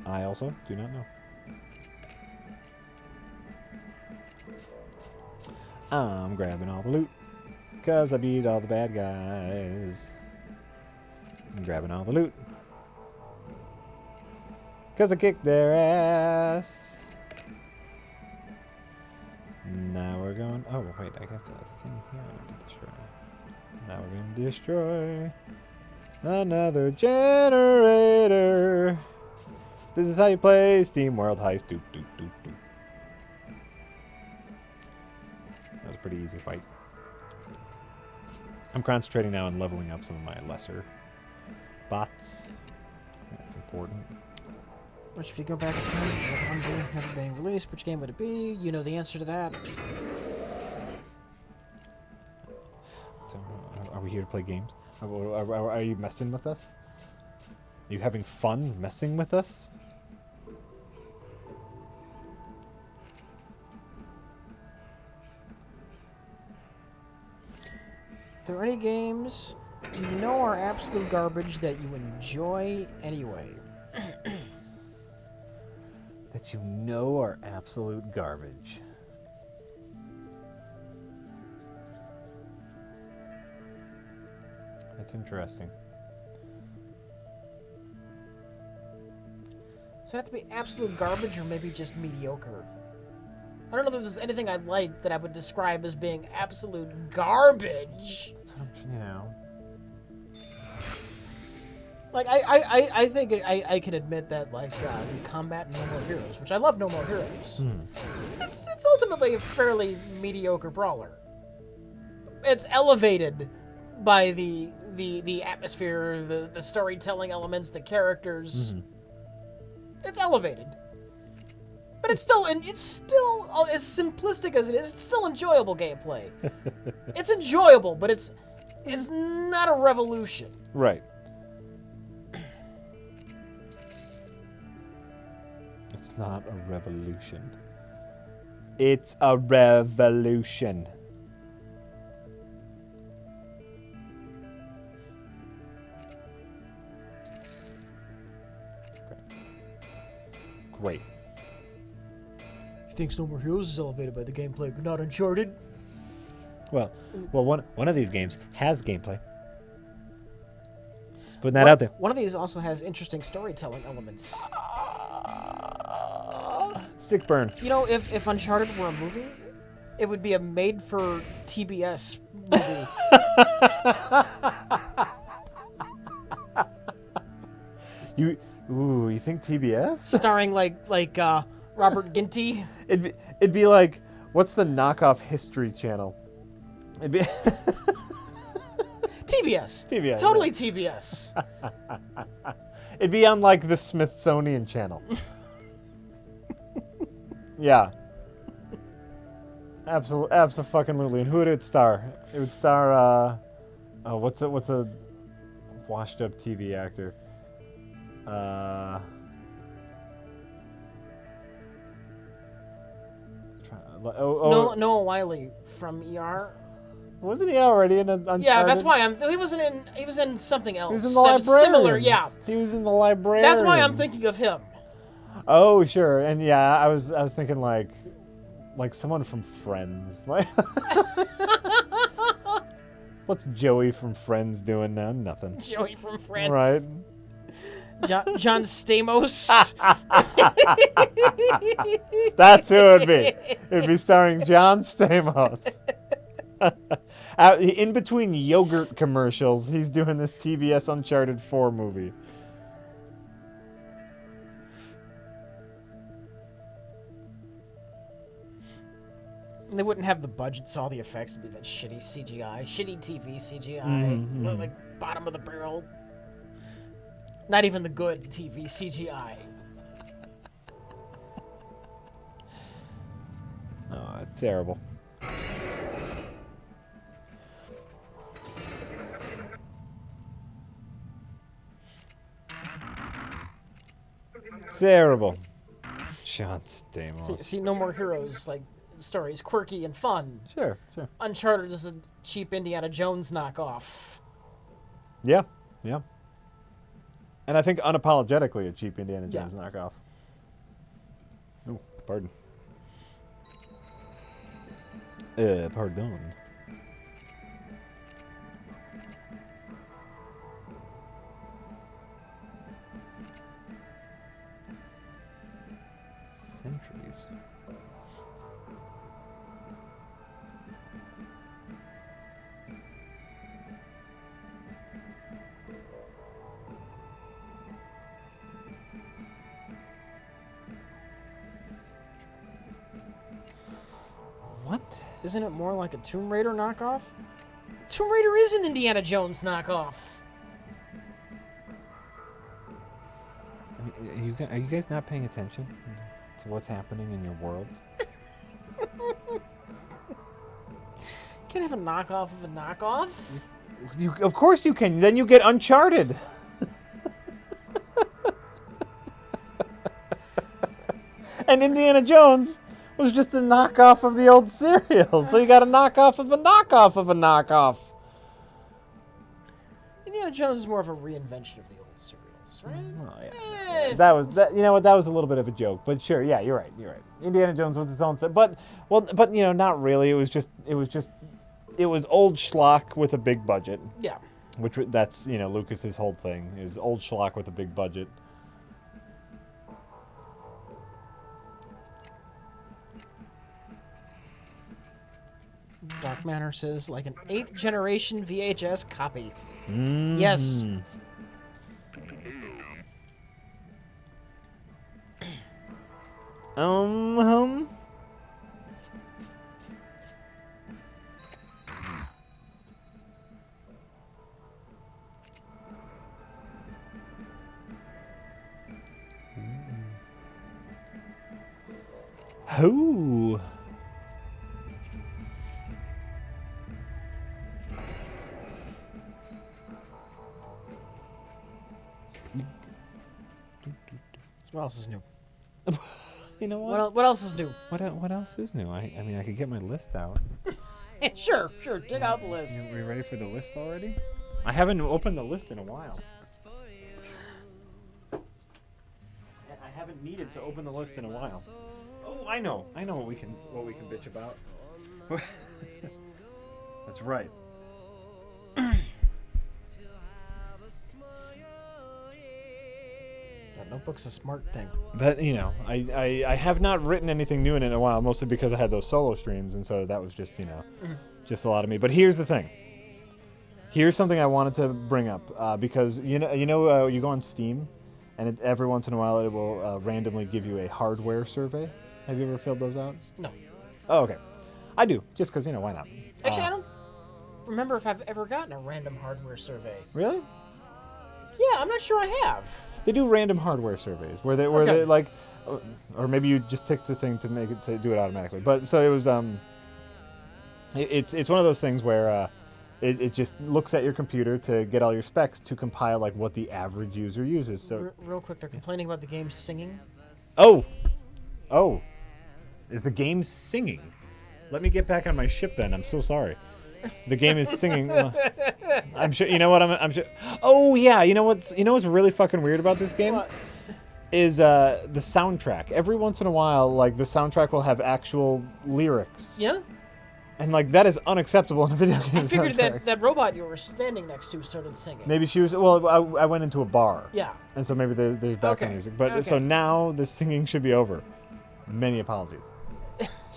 I also do not know. I'm grabbing all the loot, 'cause I beat all the bad guys. I'm grabbing all the loot, 'cause I kicked their ass. Now we're going... Oh, wait, I got that thing here I have to destroy. Now we're going to destroy another generator. This is how you play SteamWorld Heist. Doop, doop, doop, doop. That was a pretty easy fight. I'm concentrating now on leveling up some of my lesser bots. That's important. Which, if you go back in time, if one game never being released, which game would it be? You know the answer to that. So, are we here to play games? Are you messing with us? Are you having fun messing with us? Are there any games you know are absolute garbage that you enjoy anyway? That you know are absolute garbage. That's interesting. Does it have to be absolute garbage or maybe just mediocre? I don't know if there's anything I like that I would describe as being absolute garbage. That's what I'm, Like, I think I can admit that, like, the combat in No More Heroes, which I love No More Heroes, it's ultimately a fairly mediocre brawler. It's elevated by the atmosphere, the storytelling elements, the characters. It's elevated. But it's still as simplistic as it is, it's still enjoyable gameplay. It's enjoyable, but it's not a revolution. Right. It's not a revolution. It's a revolution. Great. He thinks No More Heroes is elevated by the gameplay, but not Uncharted. Well, one of these games has gameplay. Just putting that out there. One of these also has interesting storytelling elements. Sick burn. You know, if Uncharted were a movie, it would be a made-for-TBS movie. You think TBS? Starring like Robert Ginty. It'd be like, what's the knockoff History Channel? It'd be TBS. TBS. Totally TBS. It'd be on like the Smithsonian Channel. Yeah. Absolutely. And who would it star? It would star what's a washed up TV actor? Noah Wiley from ER. Wasn't he already in Uncharted? Yeah, that's why he was in something else. He was in the that was similar, yeah. He was in the librarian. That's why I'm thinking of him. Oh, sure. And yeah, I was thinking like someone from Friends. Like what's Joey from Friends doing now? Nothing. Joey from Friends. Right. John Stamos. That's who it would be. It'd be starring John Stamos. In between yogurt commercials, he's doing this TBS Uncharted 4 movie. They wouldn't have the budget, so all the effects would be that shitty CGI, shitty TV CGI, like bottom of the barrel. Not even the good TV CGI. Oh, terrible. Terrible. John Stamos. See, No More Heroes, like, stories, quirky and fun. Sure. Uncharted is a cheap Indiana Jones knockoff. Yeah. And I think unapologetically a cheap Indiana Jones knockoff. Oh, pardon. Pardon. Centuries. What? Isn't it more like a Tomb Raider knockoff? Tomb Raider is an Indiana Jones knockoff. I mean, are you guys not paying attention to what's happening in your world? Can't have a knockoff of a knockoff. Of course you can. Then you get Uncharted. And Indiana Jones was just a knockoff of the old cereal. So you got a knockoff of a knockoff of a knockoff. Indiana Jones is more of a reinvention of the old cereals, right? Oh, yeah. You know what? That was a little bit of a joke, but sure, yeah, you're right. Indiana Jones was its own thing, but you know, not really. It was old schlock with a big budget. Yeah. That's, you know, Lucas's whole thing is old schlock with a big budget. Dark Manor says, like an 8th generation VHS copy. Yes. Who? What else is new? You know what? What else is new? What else is new? I mean, I could get my list out. Sure. Dig out the list. Are we ready for the list already? I haven't opened the list in a while. I haven't needed to open the list in a while. Oh, I know what we can bitch about. That's right. That notebook's a smart thing. That, you know, I have not written anything new in it in a while, mostly because I had those solo streams, and so that was just, you know, just a lot of me. But here's the thing. Here's something I wanted to bring up, because you go on Steam, and every once in a while it will randomly give you a hardware survey. Have you ever filled those out? No. Oh, okay. I do, just because, you know, why not? Actually, I don't remember if I've ever gotten a random hardware survey. Really? Yeah, I'm not sure I have. They do random hardware surveys where they like, or maybe you just tick the thing to make it do it automatically. But so it was it's one of those things where it just looks at your computer to get all your specs to compile like what the average user uses. So real quick, they're complaining about the game singing. Oh, is the game singing? Let me get back on my ship then. I'm so sorry. The game is singing. I'm sure. You know what? I'm sure. Oh yeah. You know what's really fucking weird about this game? What? Is the soundtrack. Every once in a while, like the soundtrack will have actual lyrics. Yeah. And like that is unacceptable in a video game. I figured soundtrack. that robot you were standing next to started singing. Maybe she was. Well, I went into a bar. Yeah. And so maybe there's background music. But so now the singing should be over. Many apologies.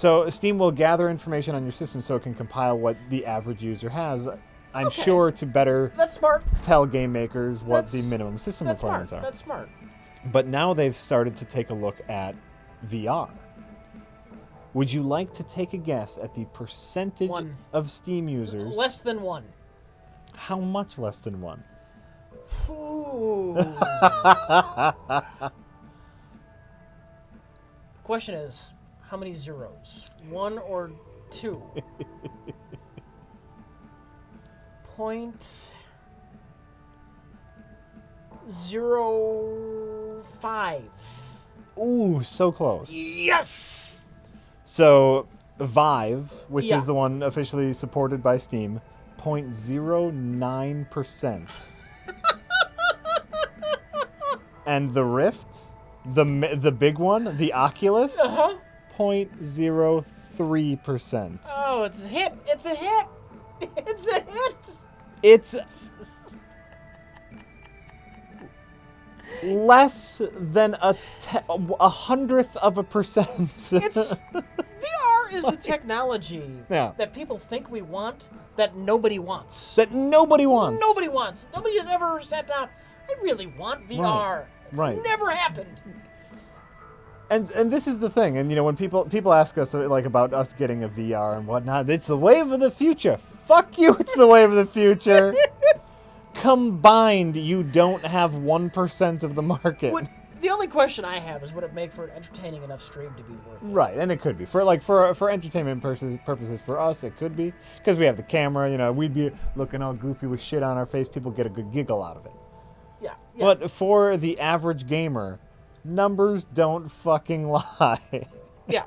So Steam will gather information on your system so it can compile what the average user has. I'm sure to better That's smart. tell game makers what the minimum system requirements are. That's smart. But now they've started to take a look at VR. Would you like to take a guess at the percentage of Steam users? Less than 1. How much less than 1? Ooh. The question is, how many zeros? 1 or 2? 0.05. Ooh, so close. Yes! So, Vive, which is the one officially supported by Steam, 0.09%. And the Rift, the big one, the Oculus, 0.03%. Oh, it's a hit. It's a hit. It's a hit. It's less than a 100th of a percent. VR is the technology that people think we want that nobody wants. That nobody wants. Nobody wants. Nobody has ever sat down. I really want VR. Right. It's never happened. And this is the thing, and when people ask us like about us getting a VR and whatnot, it's the wave of the future. Fuck you, it's the wave of the future. Combined, you don't have 1% of the market. The only question I have is, would it make for an entertaining enough stream to be worth it? Right, and it could be for entertainment purposes. For us, it could be because we have the camera. We'd be looking all goofy with shit on our face. People get a good giggle out of it. Yeah. But for the average gamer, numbers don't fucking lie. Yeah.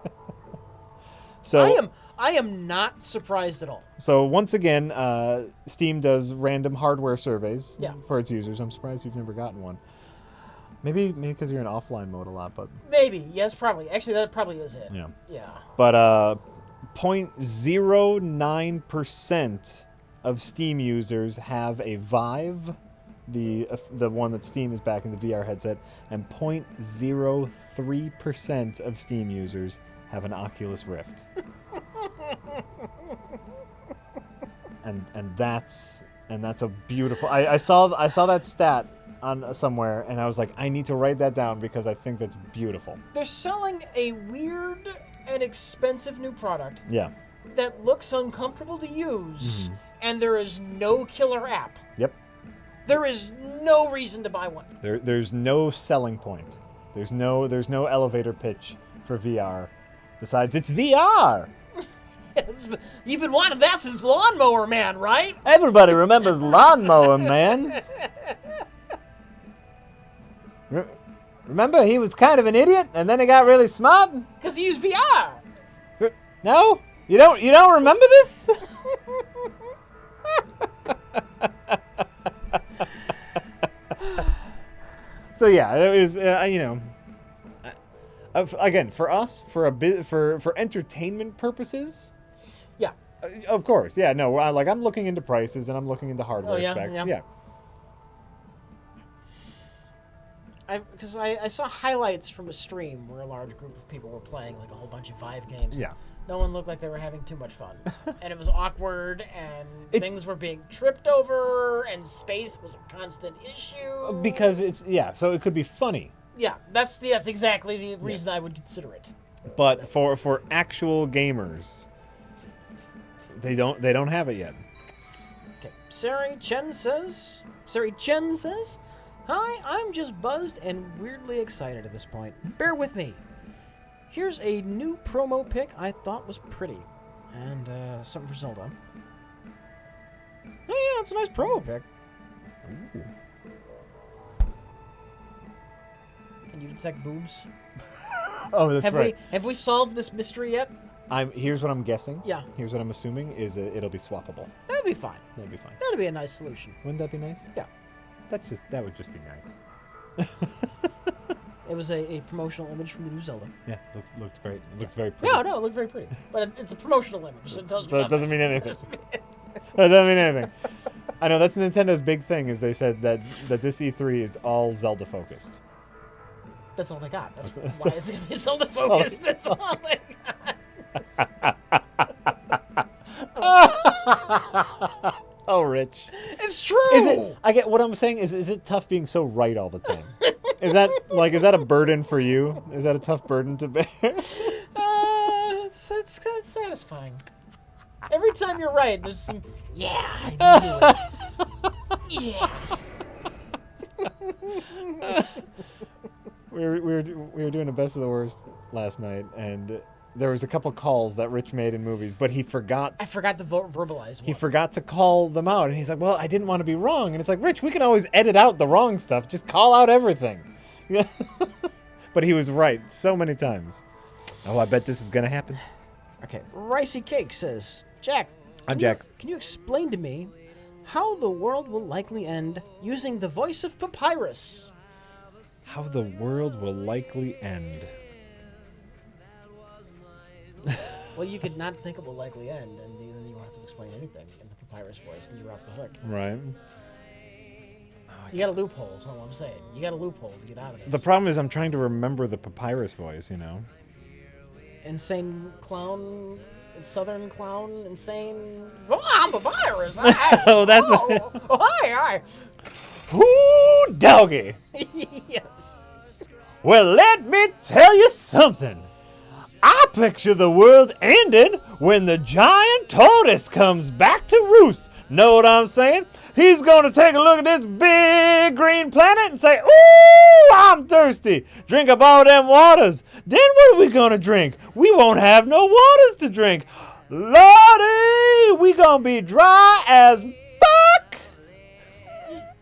So I am not surprised at all. So once again, Steam does random hardware surveys for its users. I'm surprised you've never gotten one. Maybe because you're in offline mode a lot, but maybe. Yes, probably. Actually, that probably is it. Yeah. Yeah. But 0.09% of Steam users have a Vive, the one that Steam is backing, the VR headset, and 0.03% of Steam users have an Oculus Rift. and that's a beautiful. I saw that stat on somewhere, and I was like, I need to write that down because I think that's beautiful. They're selling a weird and expensive new product. Yeah. That looks uncomfortable to use, and there is no killer app. Yep. There is no reason to buy one. There's no selling point. There's no elevator pitch for VR. Besides, it's VR. You've been wanting that since Lawnmower Man, right? Everybody remembers Lawnmower Man. Remember, he was kind of an idiot, and then he got really smart. Because he used VR. No, you don't remember this? So yeah, it was again for us for entertainment purposes. Yeah. Of course, yeah. No, I'm looking into prices and I'm looking into hardware specs. Yeah. Because I saw highlights from a stream where a large group of people were playing like a whole bunch of Vive games. Yeah. No one looked like they were having too much fun. And it was awkward, and things were being tripped over, and space was a constant issue. Because so it could be funny. Yeah, that's exactly the reason I would consider it. But for actual gamers, they don't have it yet. Okay, Sari Chen says, "Hi, I'm just buzzed and weirdly excited at this point. Bear with me. Here's a new promo pic I thought was pretty. And something for Zelda. Oh yeah, it's a nice promo pic. Ooh. Can you detect boobs? Oh, that's right. Have we solved this mystery yet? Here's what I'm guessing. Yeah. Here's what I'm assuming is it'll be swappable. That'd be fine. That'd be fine. That'd be a nice solution. Wouldn't that be nice? Yeah. That would just be nice. It was a promotional image from the new Zelda. Yeah, looked great. It looked very pretty. No, it looked very pretty. But it's a promotional image, so it doesn't mean anything. It doesn't mean anything. I know that's Nintendo's big thing is they said that this E3 is all Zelda focused. That's all they got. That's why it's going to be Zelda focused. That's all they got. Oh, Rich. It's true. Is it? I get what I'm saying. Is it tough being so right all the time? Is that a burden for you? Is that a tough burden to bear? It's satisfying. Every time you're right, there's some. Yeah, I knew it. Yeah. We were doing a best of the worst last night, and there was a couple calls that Rich made in movies, but he forgot. I forgot to verbalize one. He forgot to call them out, and he's like, "Well, I didn't want to be wrong." And it's like, Rich, we can always edit out the wrong stuff. Just call out everything. But he was right so many times. Oh, I bet this is gonna happen. Okay, Ricey Cake says, Jack. I'm Jack. Can you explain to me how the world will likely end using the voice of Papyrus? How the world will likely end. Well, you could not think of a likely end, and then you won't have to explain anything in the Papyrus voice, and you're off the hook. Right. You got a loophole, is all I'm saying. You got a loophole to get out of this. The problem is I'm trying to remember the Papyrus voice, you know. Insane clown, southern clown, insane. Oh, I'm Papyrus. Oh, that's what. Oh, hi. Ooh, doggy. Yes. Well, let me tell you something. I picture the world ending when the giant tortoise comes back to roost. Know what I'm saying? He's going to take a look at this big green planet and say, ooh, I'm thirsty. Drink up all them waters. Then what are we going to drink? We won't have no waters to drink. Lordy, we going to be dry as fuck.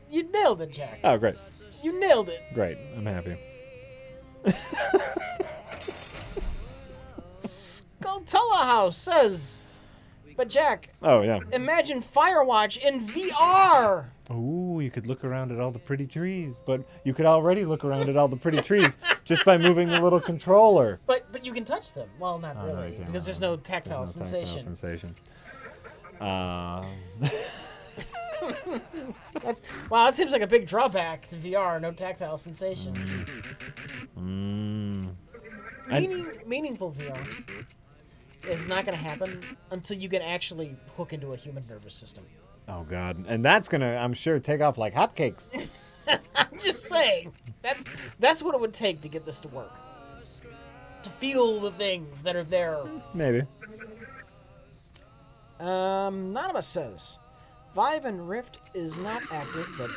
You nailed it, Jack. Oh, great. You nailed it. Great. I'm happy. Skulltella House says, but Jack, Oh, yeah. imagine Firewatch in VR. Ooh, you could look around at all the pretty trees, but you could already look around at all the pretty trees just by moving the little controller. But you can touch them. Well, not Oh, really, no, you can't. because there's no tactile There's no sensation. tactile sensation. Wow, that seems like a big drawback to VR. No tactile sensation. Meaningful VR is not going to happen until you can actually hook into a human nervous system. Oh, God. And that's going to, I'm sure, take off like hotcakes. I'm just saying. That's what it would take to get this to work. To feel the things that are there. Maybe. Anonymous says, Vive and Rift is not active, but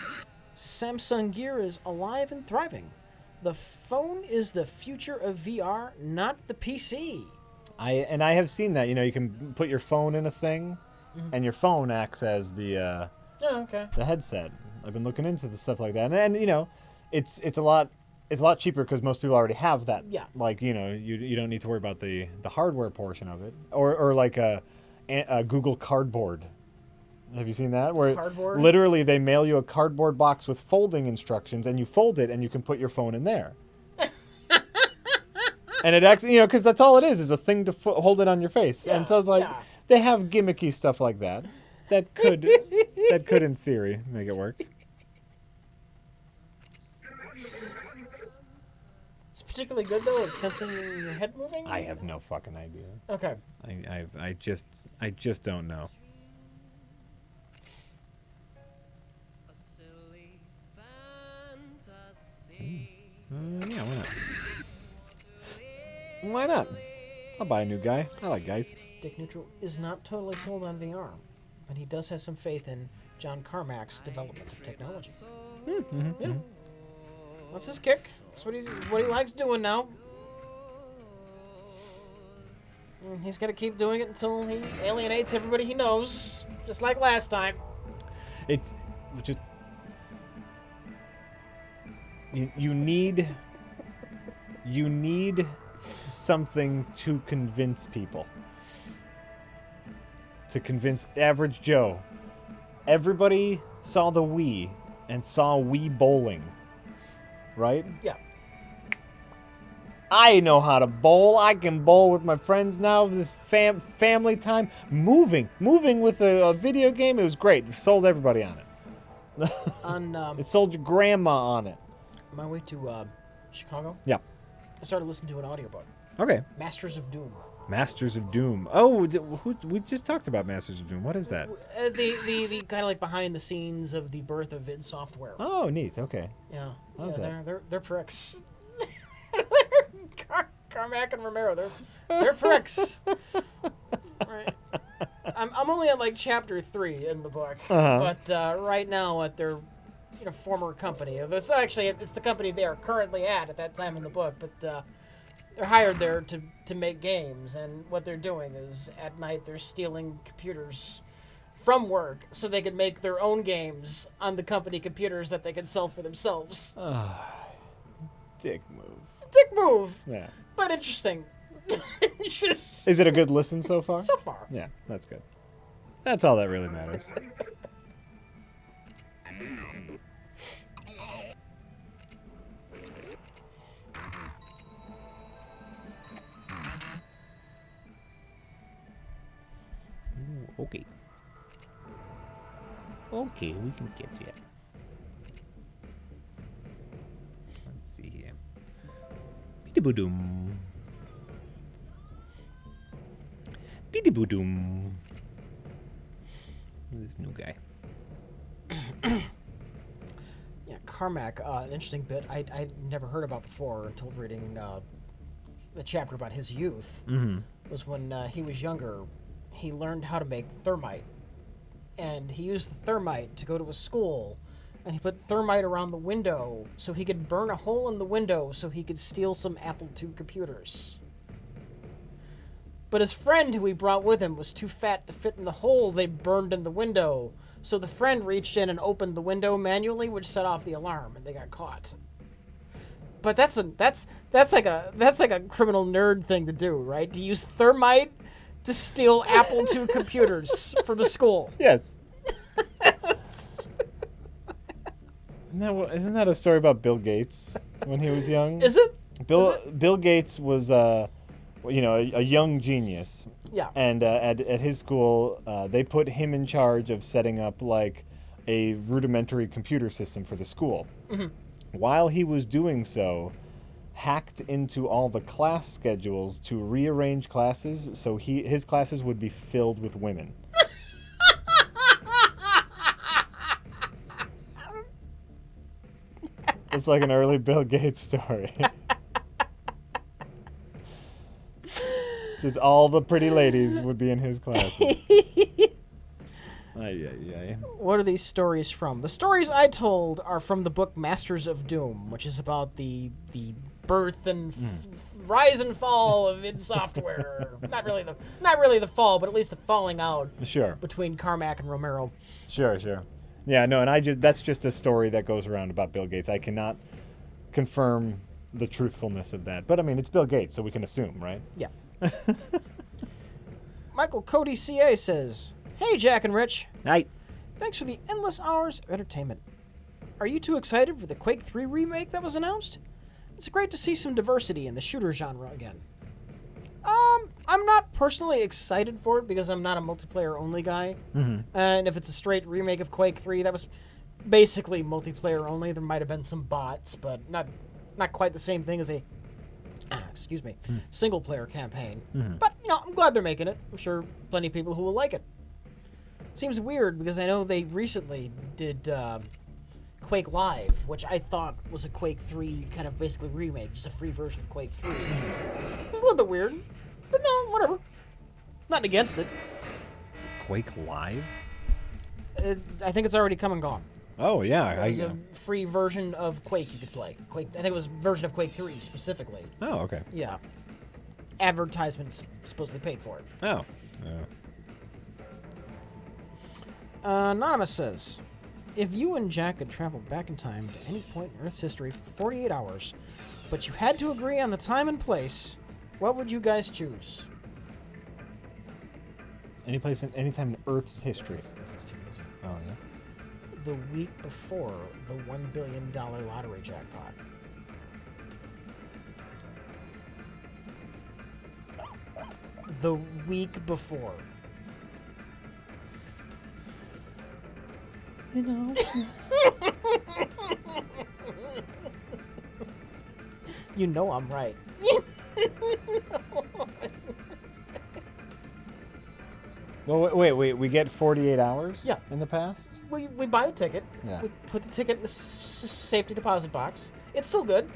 Samsung Gear is alive and thriving. The phone is the future of VR, not the PC. I have seen that. You know, you can put your phone in a thing, and your phone acts as the the headset. I've been looking into the stuff like that, and you know, it's a lot cheaper because most people already have that. Yeah. Like, you know, you don't need to worry about the hardware portion of it, or like a Google Cardboard. Have you seen that? Where Cardboard? Literally they mail you a cardboard box with folding instructions, and you fold it, and you can put your phone in there. And it actually, you know, because that's all it is a thing to hold it on your face. Yeah, and so it's like, they have gimmicky stuff like that. That could, in theory, make it work. It's particularly good, though, at sensing your head moving? I have no fucking idea. Okay. I just don't know. Yeah, why not? Why not? I'll buy a new guy. I like guys. Dick Neutral is not totally sold on VR, but he does have some faith in John Carmack's development of technology. Yeah. What's his kick? That's what he likes doing now. And he's gonna keep doing it until he alienates everybody he knows, just like last time. It's just you need something to convince people. To convince average Joe. Everybody saw the Wii and saw Wii bowling. Right? Yeah. I know how to bowl. I can bowl with my friends now. This family time. Moving with a video game. It was great. It sold everybody on it. It sold your grandma on it. On my way to Chicago, Yeah. I started listening to an audiobook. Okay. Masters of Doom. Masters of Doom. Oh, we just talked about Masters of Doom. What is that? The kind of like behind the scenes of the birth of id Software. Oh, neat. Okay. Yeah. How's that? They're pricks. Carmack and Romero, they're pricks. Right. I'm only on like chapter 3 in the book, but right now at their former company. It's the company they are currently at that time in the book, but they're hired there to make games, and what they're doing is at night they're stealing computers from work so they can make their own games on the company computers that they can sell for themselves. Dick move. Dick move. Yeah. But interesting. Is it a good listen so far? So far. Yeah, that's good. That's all that really matters. Ooh, okay. Okay, we can get you. Let's see here. Bidi-boom. Bidi-boom. This new guy. Yeah, Carmack, an interesting bit I'd never heard about before until reading the chapter about his youth. Was when he was younger, he learned how to make thermite. And he used the thermite to go to a school, and he put thermite around the window so he could burn a hole in the window so he could steal some Apple II computers. But his friend who he brought with him was too fat to fit in the hole they burned in the window, so the friend reached in and opened the window manually, which set off the alarm, and they got caught. But that's like a criminal nerd thing to do, right? To use thermite to steal Apple II computers from a school. Yes. Isn't that a story about Bill Gates when he was young? Is it? Bill Gates was a young genius. Yeah. And at his school, they put him in charge of setting up like a rudimentary computer system for the school. While he was doing so, hacked into all the class schedules to rearrange classes so his classes would be filled with women. It's like an early Bill Gates story. Just all the pretty ladies would be in his classes. What are these stories from? The stories I told are from the book Masters of Doom, which is about the birth and rise and fall of id Software. not really the fall, but at least the falling out. Sure. Between Carmack and Romero. Sure. Yeah, no, and that's just a story that goes around about Bill Gates. I cannot confirm the truthfulness of that. But I mean, it's Bill Gates, so we can assume, right? Yeah. Michael Cody CA says, "Hey, Jack and Rich. Hi. Thanks for the endless hours of entertainment. Are you too excited for the Quake 3 remake that was announced? It's great to see some diversity in the shooter genre again. I'm not personally excited for it because I'm not a multiplayer-only guy. And if it's a straight remake of Quake 3, that was basically multiplayer-only. There might have been some bots, but not quite the same thing as a single-player campaign. But, I'm glad they're making it. I'm sure plenty of people who will like it. Seems weird because I know they recently did Quake Live, which I thought was a Quake 3 kind of basically remake, just a free version of Quake 3. It's a little bit weird, but no, whatever. Nothing against it. Quake Live? I think it's already come and gone. Oh, yeah. It was a free version of Quake you could play. Quake. I think it was a version of Quake 3 specifically. Oh, okay. Yeah. Advertisements supposedly paid for it. Oh. Anonymous says, if you and Jack could travel back in time to any point in Earth's history for 48 hours, but you had to agree on the time and place, what would you guys choose? Any time in Earth's history. This is too easy. Oh, yeah? The week before the $1 billion lottery jackpot. The week before. You know I'm right. Well, wait. We get 48 hours. Yeah. In the past. We buy the ticket. Yeah. We put the ticket in the safety deposit box. It's still good.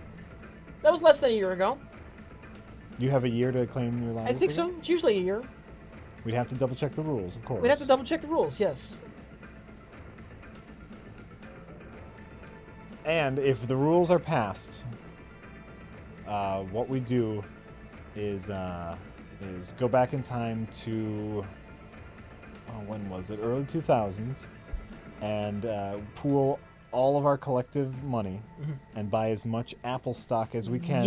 That was less than a year ago. You have a year to claim your lottery I think ticket? so. It's usually a year. We'd have to double check the rules, of course. We'd have to double check the rules. Yes. And if the rules are passed, what we do is go back in time to when was it? Early 2000s, and pool all of our collective money and buy as much Apple stock as we can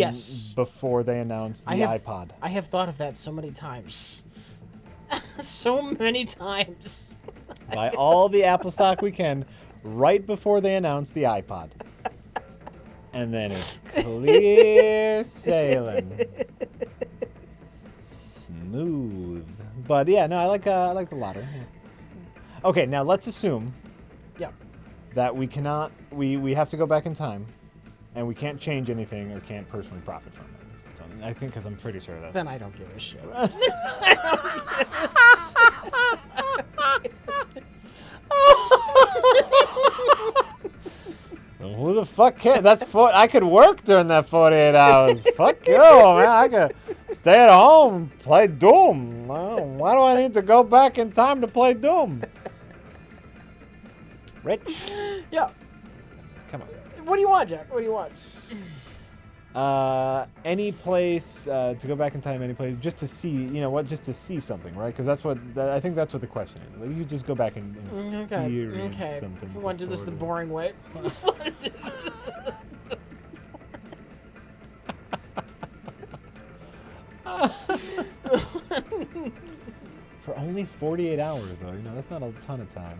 before they announce the iPod. I have thought of that so many times. So many times. Buy all the Apple stock we can right before they announce the iPod. And then it's clear sailing. Smooth. But yeah, no, I like the lottery. Yeah. Okay, now let's assume that we cannot we have to go back in time and we can't change anything or can't personally profit from it. So I think because I'm pretty sure that's... Then I don't give a shit. Who the fuck cares? I could work during that 48 hours. Fuck you, man. I could stay at home and play Doom. Why do I need to go back in time to play Doom? Rich? Yeah. Come on. What do you want, Jack? What do you want? Any place to go back in time, any place just to see, just to see something, right? Because I think that's what the question is. Like, you just go back and experience something. We want to do this the boring way. For only 48 hours, though, that's not a ton of time.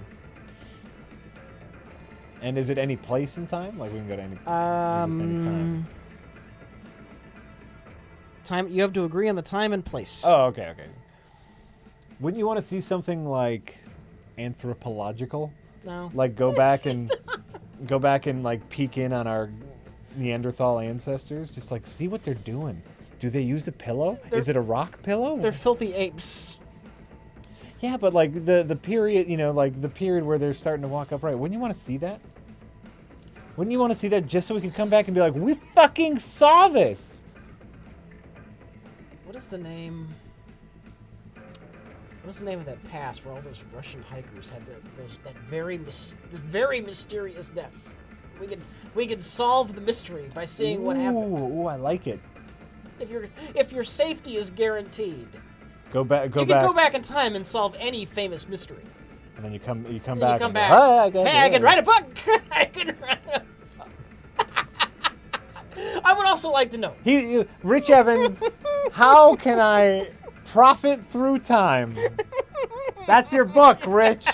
And is it any place in time? Like we can go to any just any time. Time. You have to agree on the time and place. Oh, okay. Wouldn't you want to see something like anthropological? No. Like go back and like peek in on our Neanderthal ancestors, just like see what they're doing. Do they use a pillow? Is it a rock pillow? They're filthy apes. Yeah, but like the period, like the period where they're starting to walk upright. Wouldn't you want to see that? Wouldn't you want to see that just so we could come back and be like, we fucking saw this? What is the name? What's the name of that pass where all those Russian hikers had that very mysterious deaths? We could solve the mystery by seeing what happened. Ooh, I like it. If your safety is guaranteed, you can go back in time and solve any famous mystery. And then you come back. Go, hey, I can write a book. I can write a book. I would also like to know. Rich Evans, how can I profit through time? That's your book, Rich.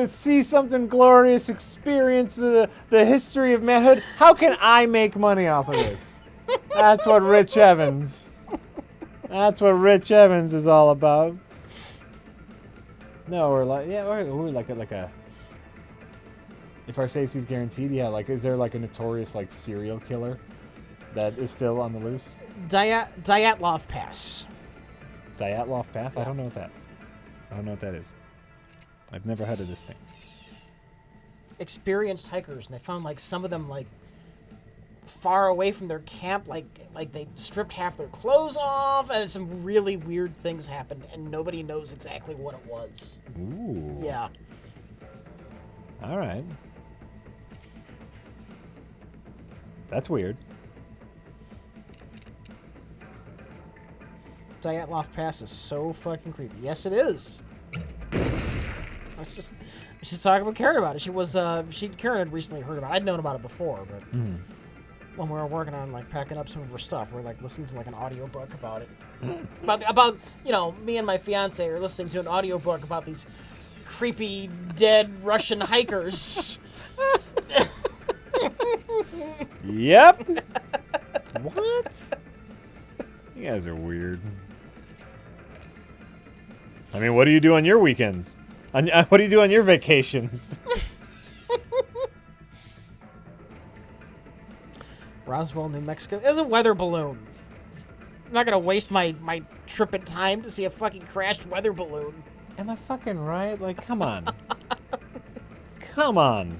See something glorious, experience the history of manhood. How can I make money off of this? That's what Rich Evans. That's what Rich Evans is all about. No, or like a. If our safety's guaranteed, is there like a notorious like serial killer that is still on the loose? Dyatlov Pass. Dyatlov Pass? Yeah. I don't know what that is. I've never heard of this thing. Experienced hikers, and they found like some of them like far away from their camp, like they stripped half their clothes off, and some really weird things happened, and nobody knows exactly what it was. Ooh. Yeah. All right. That's weird. Dyatlov Pass is so fucking creepy. Yes, it is. I was just talking with Karen about it. Karen had recently heard about it. I'd known about it before, but when we were working on like packing up some of her stuff, we're like listening to like an audiobook about it. about me and my fiance are listening to an audiobook about these creepy dead Russian hikers. Yep. What? You guys are weird. I mean, what do you do on your weekends? What do you do on your vacations? Roswell, New Mexico. There's a weather balloon. I'm not gonna waste my trip in time to see a fucking crashed weather balloon. Am I fucking right? Like, come on. Come on.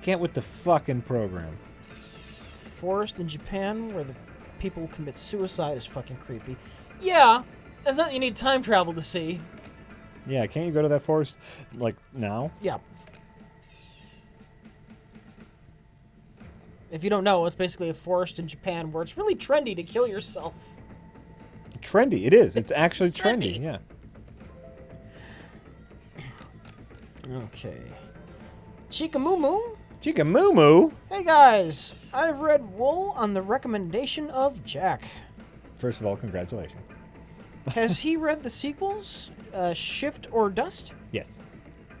Get with the fucking program. Forest in Japan where the people commit suicide is fucking creepy. Yeah, that's not you need time travel to see. Yeah, can't you go to that forest, like, now? Yeah. If you don't know, it's basically a forest in Japan where it's really trendy to kill yourself. Trendy, it is. It's actually trendy, yeah. Okay. Chikamumu? Chikamumu? Hey guys, I've read Wool on the recommendation of Jack. First of all, congratulations. Has he read the sequels, Shift or Dust? Yes.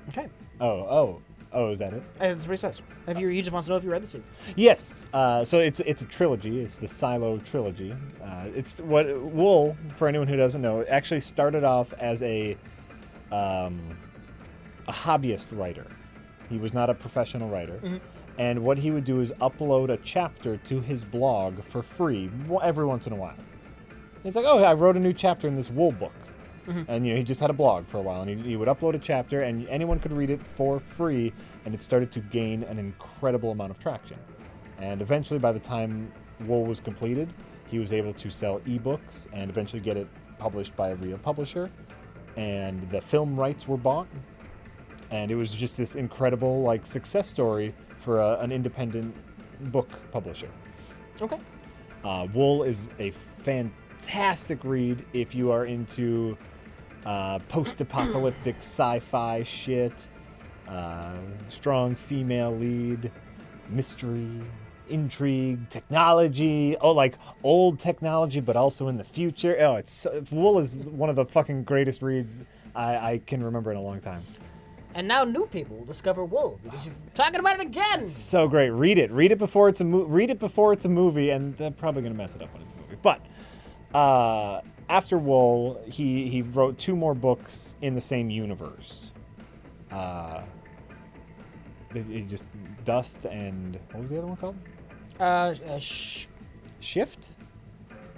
Okay. Oh, is that it? That's what he says. He just wants to know if you read the sequel. Yes. So it's a trilogy. It's the Silo trilogy. It's what Wool, for anyone who doesn't know, actually started off as a hobbyist writer. He was not a professional writer. Mm-hmm. And what he would do is upload a chapter to his blog for free every once in a while. He's like, oh, I wrote a new chapter in this Wool book. Mm-hmm. And he just had a blog for a while, and he would upload a chapter, and anyone could read it for free, and it started to gain an incredible amount of traction. And eventually, by the time Wool was completed, he was able to sell ebooks and eventually get it published by a real publisher, and the film rights were bought, and it was just this incredible success story for an independent book publisher. Okay. Wool is a fantastic read if you are into post-apocalyptic sci-fi shit, strong female lead, mystery, intrigue, technology, old technology but also in the future. Wool is one of the fucking greatest reads I can remember in a long time. And now new people will discover Wool because you're talking about it again. It's so great. Read it before it's a movie, and they're probably gonna mess it up when it's a movie. But after Wool, he wrote 2 more books in the same universe. Just Dust and what was the other one called? Shift.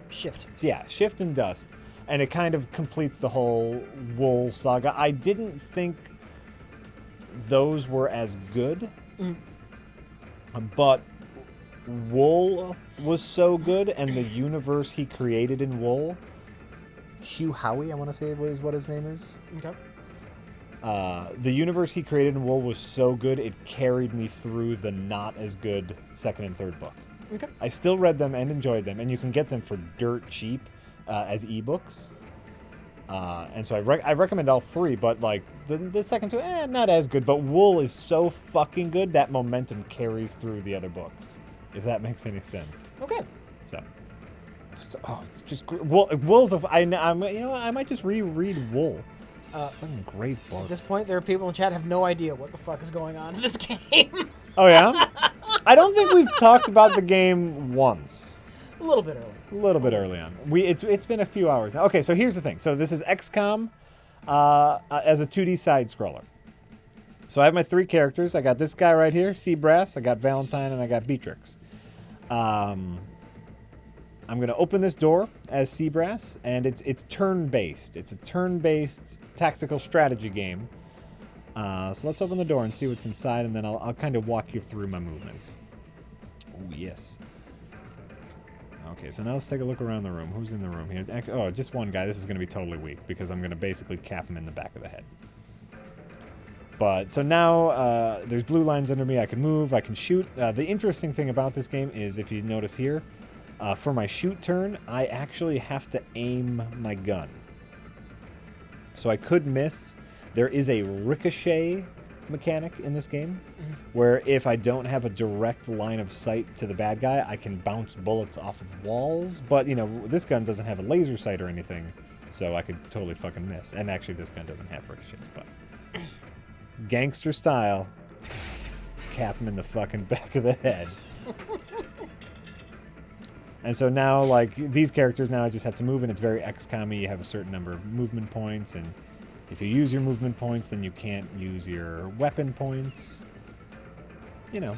Shift. Yeah, Shift and Dust, and it kind of completes the whole Wool saga. I didn't think those were as good, but Wool was so good, and the universe he created in Wool, Hugh Howey, I want to say is what his name is. Okay. The universe he created in Wool was so good, it carried me through the not as good second and third book. Okay. I still read them and enjoyed them, and you can get them for dirt cheap as ebooks. And so I recommend all 3, but the second 2, not as good. But Wool is so fucking good that momentum carries through the other books, if that makes any sense. Okay. So it's just Wool's I might just reread Wool. It's a fucking great book. At this point, there are people in chat who have no idea what the fuck is going on in this game. Oh yeah, I don't think we've talked about the game once. A little bit early. A little bit early on. It's been a few hours now. Okay, so here's the thing. So this is XCOM as a 2D side scroller. So I have my 3 characters. I got this guy right here, Seabrass. I got Valentine, and I got Beatrix. I'm gonna open this door as Seabrass, and it's turn-based. It's a turn-based tactical strategy game. So let's open the door and see what's inside, and then I'll kind of walk you through my movements. Oh yes. Okay, so now let's take a look around the room. Who's in the room here? Oh, just one guy. This is going to be totally weak because I'm going to basically cap him in the back of the head. But, so now there's blue lines under me. I can move. I can shoot. The interesting thing about this game is, if you notice here, for my shoot turn, I actually have to aim my gun. So I could miss. There is a ricochet mechanic in this game, where if I don't have a direct line of sight to the bad guy, I can bounce bullets off of walls. But, this gun doesn't have a laser sight or anything, so I could totally fucking miss. And actually, this gun doesn't have ricochets, but gangster style, cap him in the fucking back of the head. And so now, these characters now I just have to move, and it's very XCOM-y. You have a certain number of movement points, and if you use your movement points, then you can't use your weapon points. you know,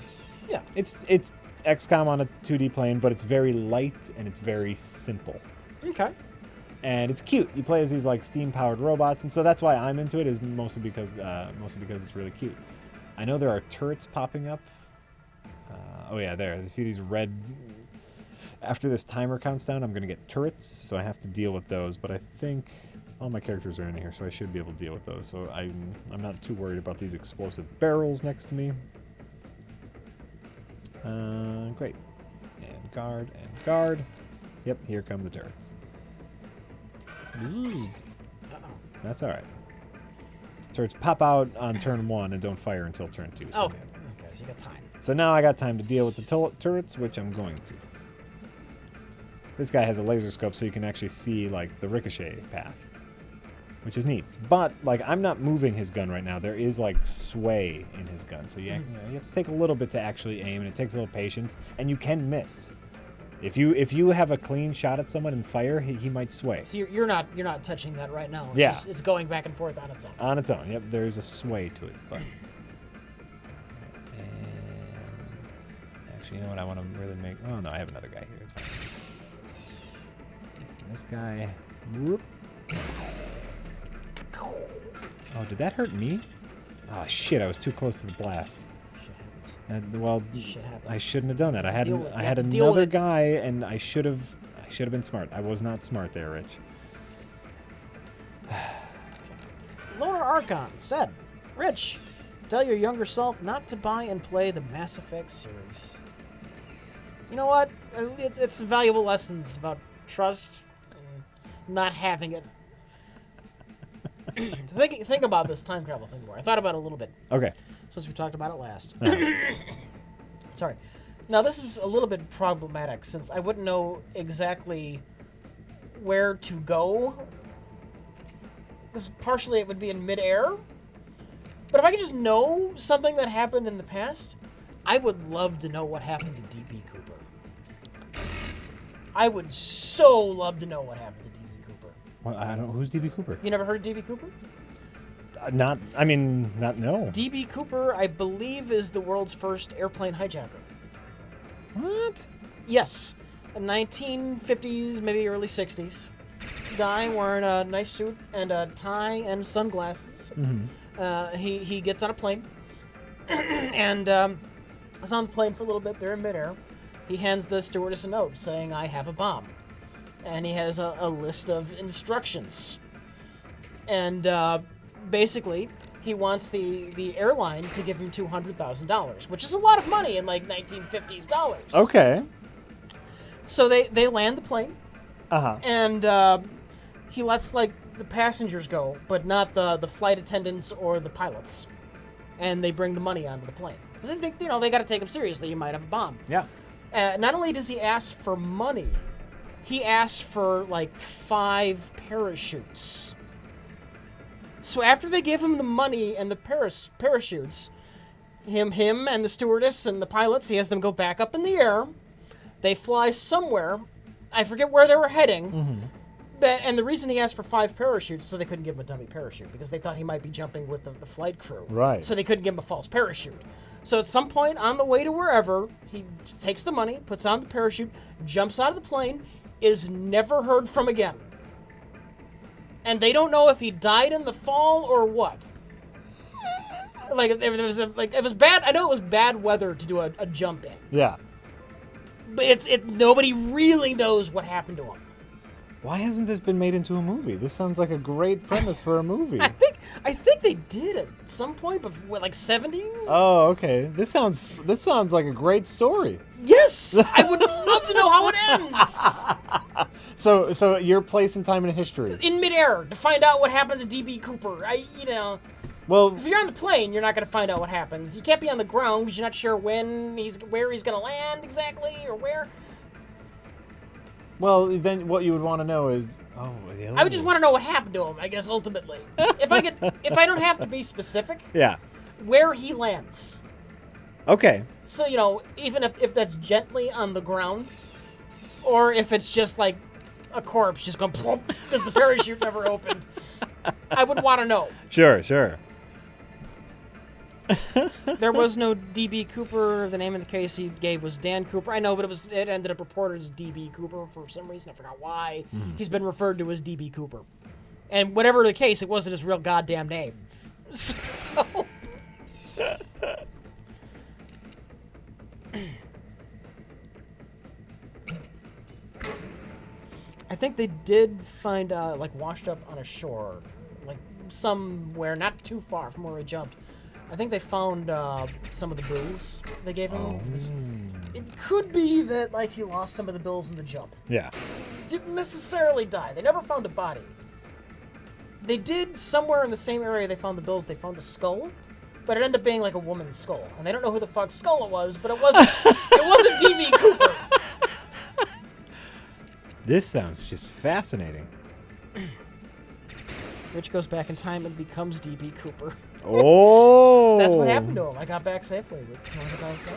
Yeah. it's XCOM on a 2D plane, but it's very light and it's very simple. Okay. And it's cute. You play as these like steam-powered robots, and so that's why I'm into it. Is mostly because it's really cute. I know there are turrets popping up. Oh yeah, there. You see these red. After this timer counts down, I'm gonna get turrets, so I have to deal with those. But I think all my characters are in here, so I should be able to deal with those. So I'm not too worried about these explosive barrels next to me. Great. And guard and guard. Yep, here come the turrets. Ooh. That's all right. Turrets pop out on turn 1 and don't fire until turn 2. So Okay, so you got time. So now I got time to deal with the turrets, which I'm going to. This guy has a laser scope, so you can actually see like the ricochet path, which is neat. But like I'm not moving his gun right now. There is like sway in his gun, so you have to take a little bit to actually aim, and it takes a little patience, and you can miss. If you have a clean shot at someone and fire, he might sway. So you're not touching that right now. It's going back and forth on its own. On its own, yep. There's a sway to it, but. Actually, you know what? I want to really make. Oh no, I have another guy here. It's fine. This guy. Whoop. Oh, did that hurt me? Oh shit! I was too close to the blast. Well, I shouldn't have done that. I had another guy, and I should have been smart. I was not smart there, Rich. Loner Archon said, "Rich, tell your younger self not to buy and play the Mass Effect series." You know what? It's valuable lessons about trust and not having it. Think about this time travel thing more. I thought about it a little bit. Okay. Since we talked about it last. Sorry. Now, this is a little bit problematic since I wouldn't know exactly where to go. Because partially it would be in midair. But if I could just know something that happened in the past, I would love to know what happened to D.B. Cooper. I would so love to know what happened to D.B. Cooper. Well, I don't know. Who's D.B. Cooper? You never heard of D.B. Cooper? No. D.B. Cooper, I believe, is the world's first airplane hijacker. What? Yes. In 1950s, maybe early 60s. Guy wearing a nice suit and a tie and sunglasses. Mm-hmm. He gets on a plane and is on the plane for a little bit. They're in midair. He hands the stewardess a note saying, "I have a bomb." And he has a list of instructions. And basically, he wants the airline to give him $200,000, which is a lot of money in like 1950s dollars. Okay. So they land the plane. Uh-huh. And he lets like the passengers go, but not the flight attendants or the pilots. And they bring the money onto the plane. Because they think, they got to take him seriously. He might have a bomb. Yeah. Not only does he ask for money, he asks for like 5 parachutes. So after they give him the money and the parachutes, him and the stewardess and the pilots, he has them go back up in the air. They fly somewhere. I forget where they were heading. Mm-hmm. And the reason he asked for 5 parachutes, so they couldn't give him a dummy parachute, because they thought he might be jumping with the flight crew. Right. So they couldn't give him a false parachute. So at some point on the way to wherever, he takes the money, puts on the parachute, jumps out of the plane, is never heard from again. And they don't know if he died in the fall or what. Like it was bad. I know it was bad weather to do a jump in. Yeah. But nobody really knows what happened to him. Why hasn't this been made into a movie? This sounds like a great premise for a movie. I think they did at some point, but like 70s. Oh, okay. This sounds like a great story. Yes, I would love to know how it ends. So your place in time in history. In midair to find out what happened to D.B. Cooper. Well, if you're on the plane, you're not going to find out what happens. You can't be on the ground because you're not sure where he's going to land exactly or where. Well, then what you would want to know is, I would just want to know what happened to him, I guess, ultimately. If I don't have to be specific, yeah, where he lands. Okay. So, even if that's gently on the ground, or if it's just like a corpse just going plump because the parachute never opened, I would want to know. Sure. There was no DB Cooper. The name of the case he gave was Dan Cooper. I know, but it ended up reported as DB Cooper for some reason. I forgot why. He's been referred to as DB Cooper. And whatever the case, it wasn't his real goddamn name. So... I think they did find, like, washed up on a shore, like, somewhere not too far from where we jumped. I think they found some of the bills they gave him. Oh. It could be that, like, he lost some of the bills in the jump. Yeah. Didn't necessarily die. They never found a body. They did, somewhere in the same area they found the bills, they found a skull, but it ended up being, like, a woman's skull. And they don't know who the fuck's skull it was, but it wasn't, it wasn't D.B. Cooper. This sounds just fascinating. Rich goes back in time and becomes D.B. Cooper. Oh! That's what happened to him. I got back safely with $200.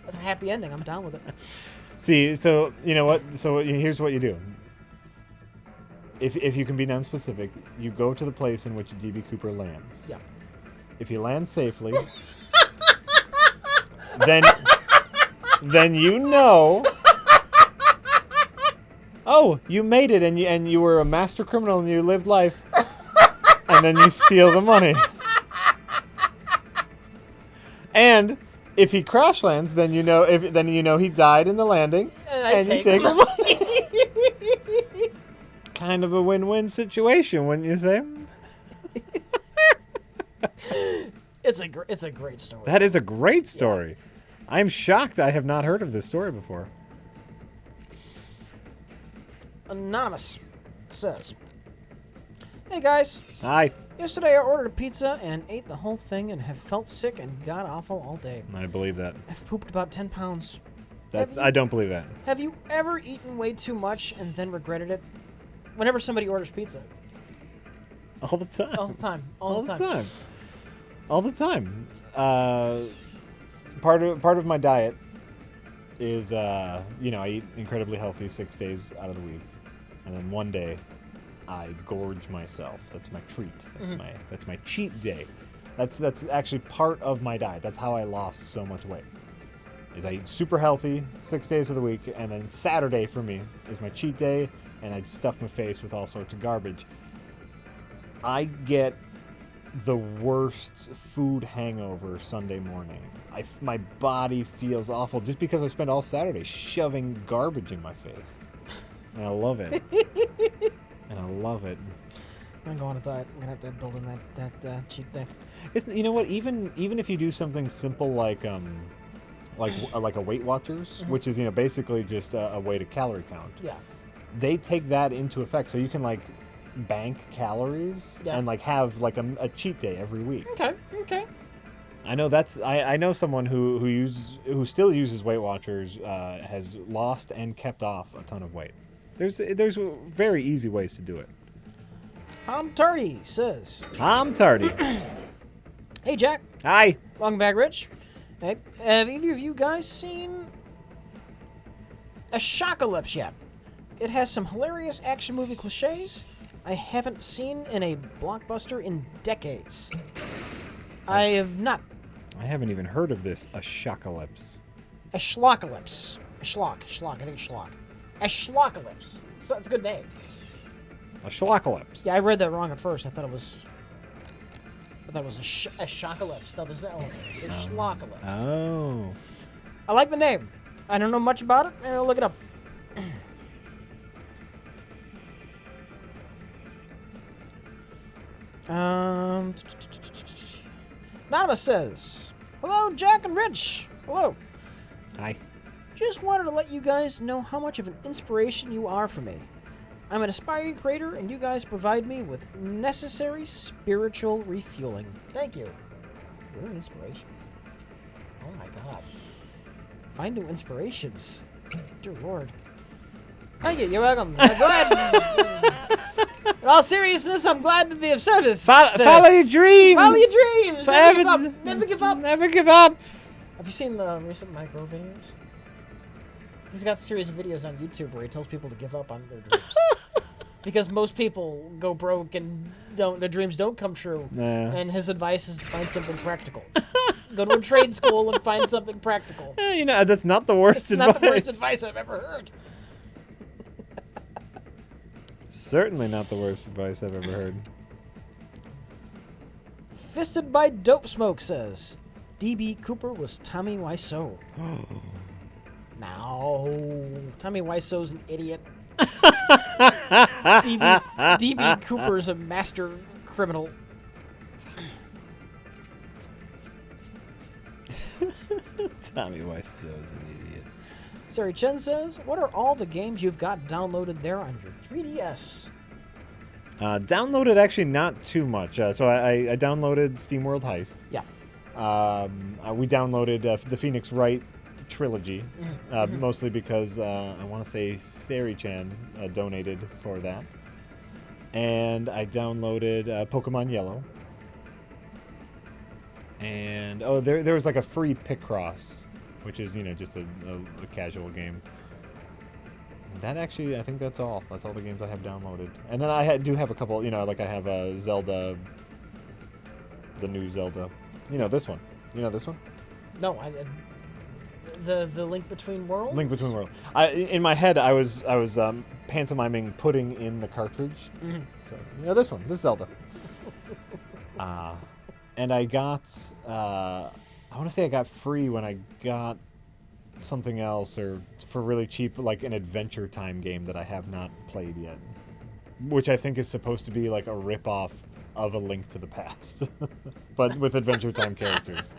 That's a happy ending. I'm down with it. See, so, you know what? So here's what you do. If you can be non-specific, you go to the place in which D.B. Cooper lands. Yeah. If he lands safely, then you know... Oh, you made it, and you were a master criminal, and you lived life, and then you steal the money. And if he crash lands, then you know he died in the landing, and you take the money. Kind of a win-win situation, wouldn't you say? It's a great story. That is a great story. Yeah. I'm shocked I have not heard of this story before. Anonymous says, "Hey guys. Hi. Yesterday I ordered a pizza and ate the whole thing and have felt sick and god awful all day. I believe that. I've pooped about 10 pounds. I don't believe that. Have you ever eaten way too much and then regretted it? Whenever somebody orders pizza. All the time. All the time. All the time. All the time. Part of my diet is, I eat incredibly healthy 6 days out of the week. And then one day, I gorge myself. That's my treat. That's my cheat day. That's actually part of my diet. That's how I lost so much weight. Is I eat super healthy 6 days of the week, and then Saturday for me is my cheat day, and I stuff my face with all sorts of garbage. I get the worst food hangover Sunday morning. My body feels awful just because I spend all Saturday shoving garbage in my face. And I love it. And I love it. I'm going to go on a diet. I'm going to have to build in that cheat day. You know what? Even if you do something simple like a Weight Watchers, which is basically just a way to calorie count. Yeah. They take that into effect, so you can bank calories and have a cheat day every week. Okay. I know I know someone who still uses Weight Watchers has lost and kept off a ton of weight. There's very easy ways to do it. I'm Tardy says. I'm Tardy. Hey Jack. Hi. Welcome back, Rich. Hey, have either of you guys seen Ahockalypse yet? It has some hilarious action movie cliches I haven't seen in a blockbuster in decades. I have not. I haven't even heard of this Ahockalypse. Ahockalypse. I think it's schlock. Ahockalypse. That's a good name. Ahockalypse. Yeah, I read that wrong at first. I thought it was Ahockalypse. No, there's that one. It's Ahockalypse. Oh. I like the name. I don't know much about it, and I'll look it up. Anonymous says, "Hello, Jack and Rich. Hello. Hi. Just wanted to let you guys know how much of an inspiration you are for me. I'm an aspiring creator, and you guys provide me with necessary spiritual refueling. Thank you. You're an inspiration. Oh my god. Find new inspirations. Dear Lord. Thank you. You're welcome. I'm glad. In all seriousness, I'm glad to be of service. Follow your dreams. Follow your dreams. Never give up. Never give up. Never give up. Have you seen the recent micro videos? He's got a series of videos on YouTube where he tells people to give up on their dreams. Because most people go broke and their dreams don't come true. Yeah. And his advice is to find something practical. Go to a trade school and find something practical. That's not the worst advice. Not the worst advice I've ever heard. Certainly not the worst advice I've ever heard. Fisted by Dope Smoke says, D.B. Cooper was Tommy Wiseau. No, Tommy Wiseau's an idiot. D.B. Cooper's a master criminal. Tommy Wiseau's an idiot. Sari Chen says, what are all the games you've got downloaded there on your 3DS? Downloaded actually not too much. So I downloaded SteamWorld Heist. Yeah. We downloaded the Phoenix Wright trilogy, mostly because I want to say Sari Chan donated for that. And I downloaded Pokemon Yellow. And there was like a free Picross, which is just a casual game. That actually, I think that's all. That's all the games I have downloaded. And then I do have a couple. Like I have a Zelda, the new Zelda. This one. This one. No, the Link Between Worlds. Link Between Worlds. In my head, I was pantomiming putting in the cartridge. Mm-hmm. So this one, this Zelda. And I got, I want to say I got free when I got something else, or for really cheap, like an Adventure Time game that I have not played yet, which I think is supposed to be like a rip-off of A Link to the Past, but with Adventure Time characters.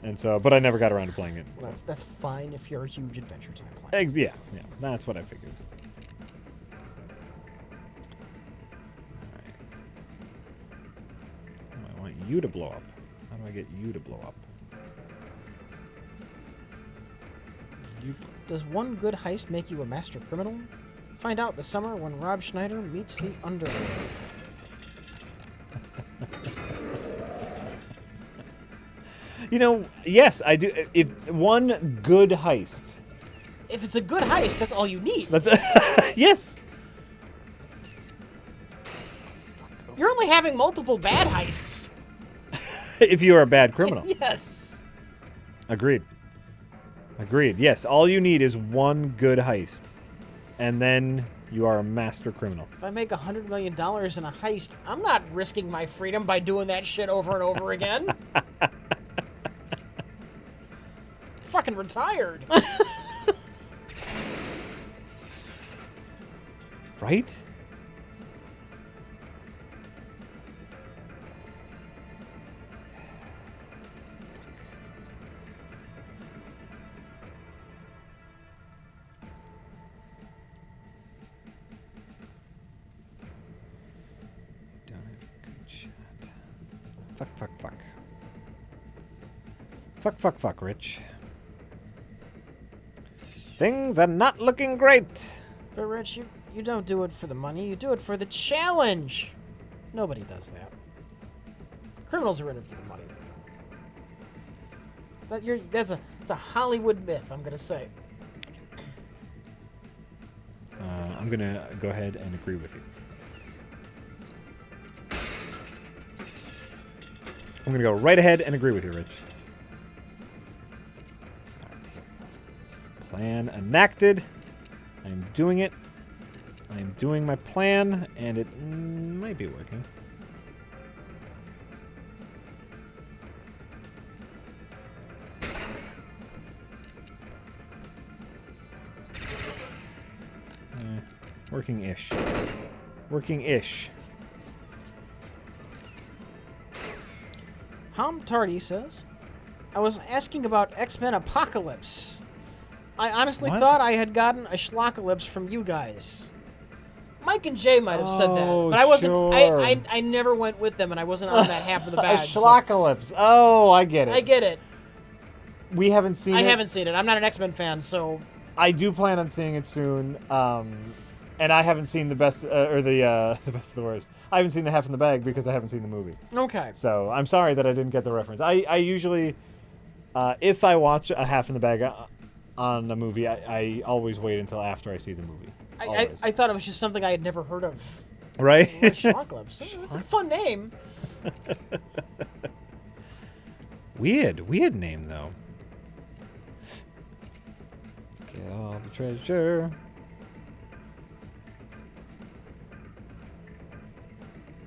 And so, but I never got around to playing it. Well, so. that's fine if you're a huge Adventure Time player. Yeah, that's what I figured. I want you to blow up. How do I get you to blow up? Does one good heist make you a master criminal? Find out this summer when Rob Schneider meets the underworld. Yes, I do. If one good heist. If it's a good heist, that's all you need. Yes. You're only having multiple bad heists. If you are a bad criminal. Yes. Agreed. Yes, all you need is one good heist, and then you are a master criminal. If I make $100 million in a heist, I'm not risking my freedom by doing that shit over and over again. Fucking retired. Right? Fuck, Rich. Things are not looking great. But Rich, you don't do it for the money. You do it for the challenge. Nobody does that. Criminals are in it for the money. It's a Hollywood myth, I'm gonna say. I'm gonna go ahead and agree with you. I'm gonna go right ahead and agree with you, Rich. Plan enacted. I'm doing it. I'm doing my plan, and it might be working. Working-ish. Working-ish. Ham Tardy says, I was asking about X-Men Ahockalypse. I honestly thought I had gotten a Schlocalypse from you guys. Mike and Jay might have said that, but I wasn't. Sure. I never went with them, and I wasn't on that half of the badge. A Schlocalypse. Oh, I get it. I get it. We haven't seen it. I haven't seen it. I'm not an X-Men fan, so. I do plan on seeing it soon. And I haven't seen the best the best of the worst. I haven't seen the half in the bag because I haven't seen the movie. Okay. So I'm sorry that I didn't get the reference. I usually, if I watch a half in the bag on a movie, I always wait until after I see the movie. I thought it was just something I had never heard of. Right? Ahockalypse. It's a fun name. Weird name, though. Get all the treasure.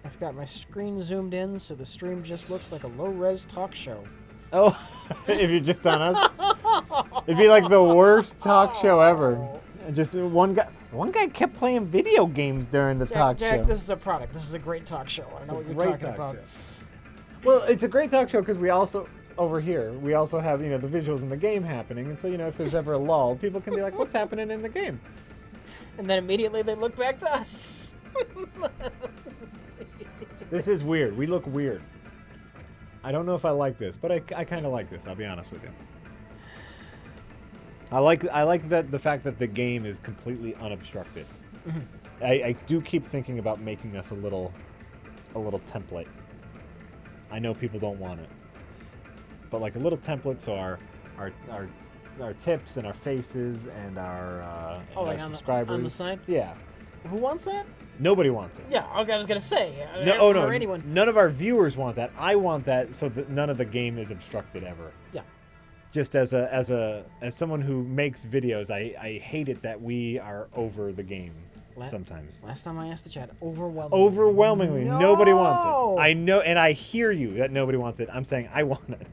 I've got my screen zoomed in, so the stream just looks like a low-res talk show. Oh, if you're just on us? It'd be like the worst talk show ever. And just one guy kept playing video games during the talk Jack, show. this is a product. This is a great talk show. I know what you're talking about. Show. Well, it's a great talk show because we also, over here, we also have, the visuals in the game happening. And so, if there's ever a lull, people can be like, what's happening in the game? And then immediately they look back to us. This is weird. We look weird. I don't know if I like this, but I kind of like this. I'll be honest with you. I like that the fact that the game is completely unobstructed. Mm-hmm. I do keep thinking about making us a little template. I know people don't want it, but like a little template so our tips and our faces and our subscribers on the side. Yeah. Who wants that? Nobody wants it. Yeah, okay, I was gonna say. No, or anyone. None of our viewers want that. I want that so that none of the game is obstructed ever. Yeah. Just as someone who makes videos, I hate it that we are over the game sometimes. Last time I asked the chat, overwhelmingly. Overwhelmingly, no! Nobody wants it. I know, and I hear you that nobody wants it. I'm saying I want it.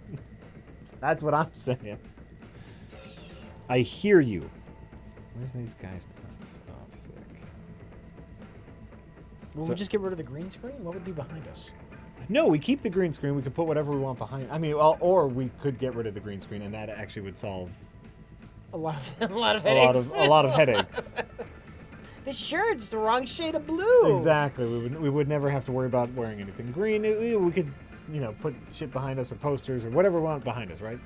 That's what I'm saying. I hear you. Where's these guys? Will we just get rid of the green screen? What would be behind us? No, we keep the green screen. We could put whatever we want behind. I mean, or we could get rid of the green screen, and that actually would solve a lot of headaches. A lot of headaches. This shirt's the wrong shade of blue. Exactly. We would never have to worry about wearing anything green. We could, put shit behind us or posters or whatever we want behind us, right?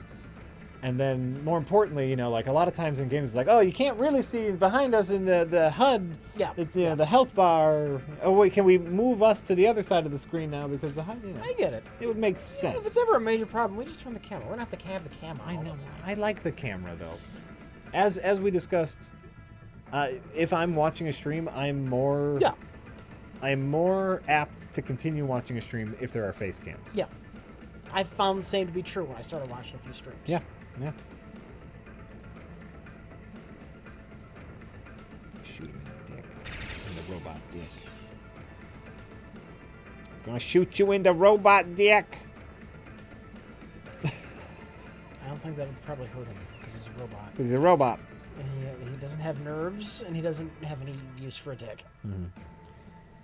And then, more importantly, like a lot of times in games, it's like, oh, you can't really see behind us in the HUD. Yeah. It's the health bar. Oh wait, can we move us to the other side of the screen now because the HUD? I get it. It would make sense. If it's ever a major problem, we just turn the camera. We don't have to have the camera. I know. I like the camera though. As we discussed, if I'm watching a stream, I'm more apt to continue watching a stream if there are face cams. Yeah. I found the same to be true when I started watching a few streams. Yeah. Yeah. Shoot him in the dick. In the robot dick. Gonna shoot you in the robot dick. I don't think that would probably hurt him because he's a robot. Because he's a robot. And he doesn't have nerves, and he doesn't have any use for a dick. Mm-hmm.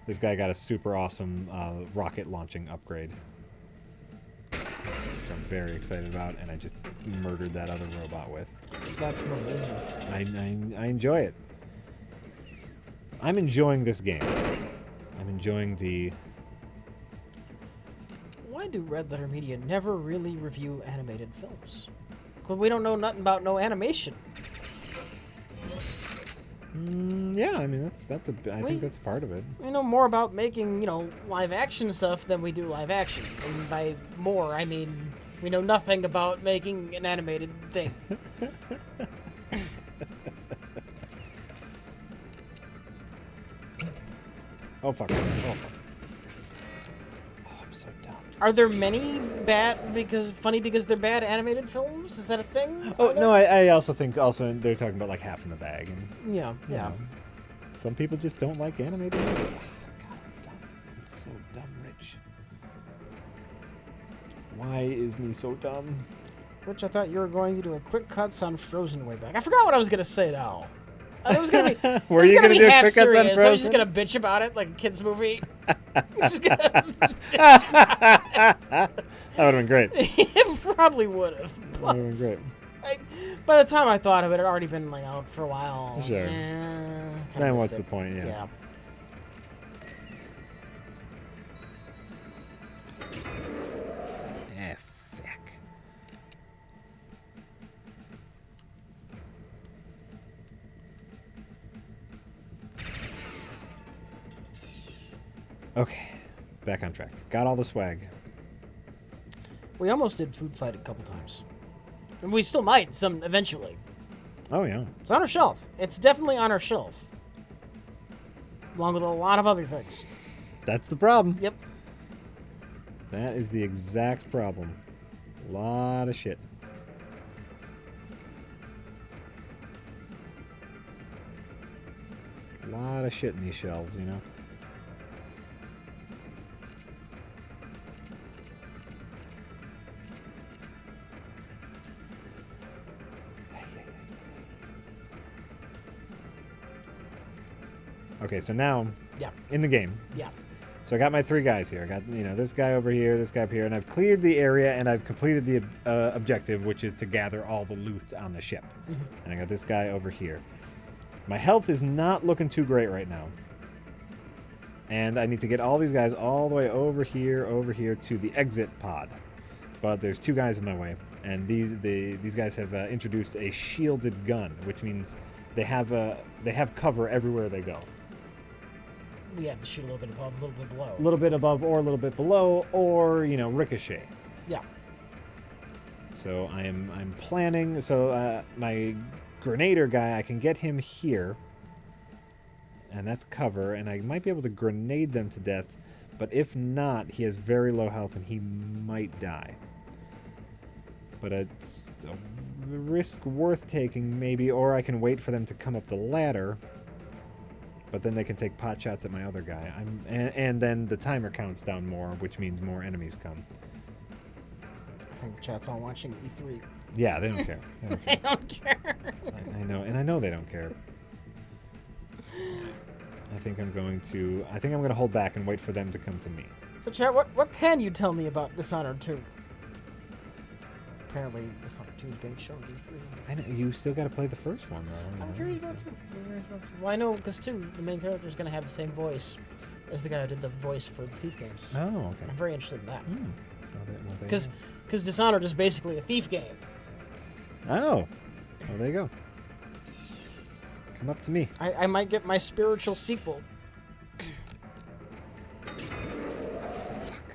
This guy got a super awesome rocket launching upgrade. I'm very excited about, and I just murdered that other robot with. That's amazing. I enjoy it. I'm enjoying this game. I'm enjoying the... Why do Red Letter Media never really review animated films? Because we don't know nothing about no animation. Yeah, I mean I think that's a part of it. We know more about making, live action stuff than we do live action. And by more, I mean we know nothing about making an animated thing. Oh fuck. Oh fuck. Oh, I'm so dumb. Are there many funny because they're bad animated films? Is that a thing? Oh no, I also think they're talking about like half in the bag. And, yeah. Some people just don't like animated movies. Oh, God, I'm dumb. I'm so dumb, Rich. Why is me so dumb? Rich, I thought you were going to do a quick cuts on Frozen way back. I forgot what I was going to say now. It was going to be. Were you going to do quick cuts on Frozen? I was just going to bitch about it like a kid's movie. That would have been great. It probably would have. That would have been great. By the time I thought of it, it had already been out for a while. Sure. Then what's the point? Yeah. Fuck. Okay, back on track. Got all the swag. We almost did Food Fight a couple times. And we still might, eventually. Oh, yeah. It's on our shelf. It's definitely on our shelf. along with a lot of other things. That's the problem. Yep. That is the exact problem. A lot of shit. A lot of shit in these shelves, you know? Okay, so now, Yeah. in the game, Yeah. so I got my 3 guys here. I got, this guy over here, this guy up here, and I've cleared the area, and I've completed the objective, which is to gather all the loot on the ship. Mm-hmm. And I got this guy over here. My health is not looking too great right now. And I need to get all these guys all the way over here to the exit pod. But there's 2 guys in my way, and these guys have introduced a shielded gun, which means they have cover everywhere they go. We have to shoot a little bit above, a little bit below. A little bit above or a little bit below, or ricochet. Yeah. So I'm planning. So my grenader guy, I can get him here, and that's cover, and I might be able to grenade them to death. But if not, he has very low health, and he might die. But it's a risk worth taking, maybe, or I can wait for them to come up the ladder. But then they can take pot shots at my other guy. And then the timer counts down more, which means more enemies come. I think the chat's all watching E3. Yeah, they don't care. They don't care. They don't care. I know, and I know they don't care. I think I'm going to hold back and wait for them to come to me. So, chat, what can you tell me about Dishonored 2? Apparently, Dishonored 2 is being shown at E3. I know, you still got to play the first one, though. I'm curious about 2. Well, I know, because 2, the main character is going to have the same voice as the guy who did the voice for the Thief games. Oh, okay. I'm very interested in that. Because Because Dishonored is basically a Thief game. Oh, well, there you go. Come up to me. I might get my spiritual sequel. Fuck.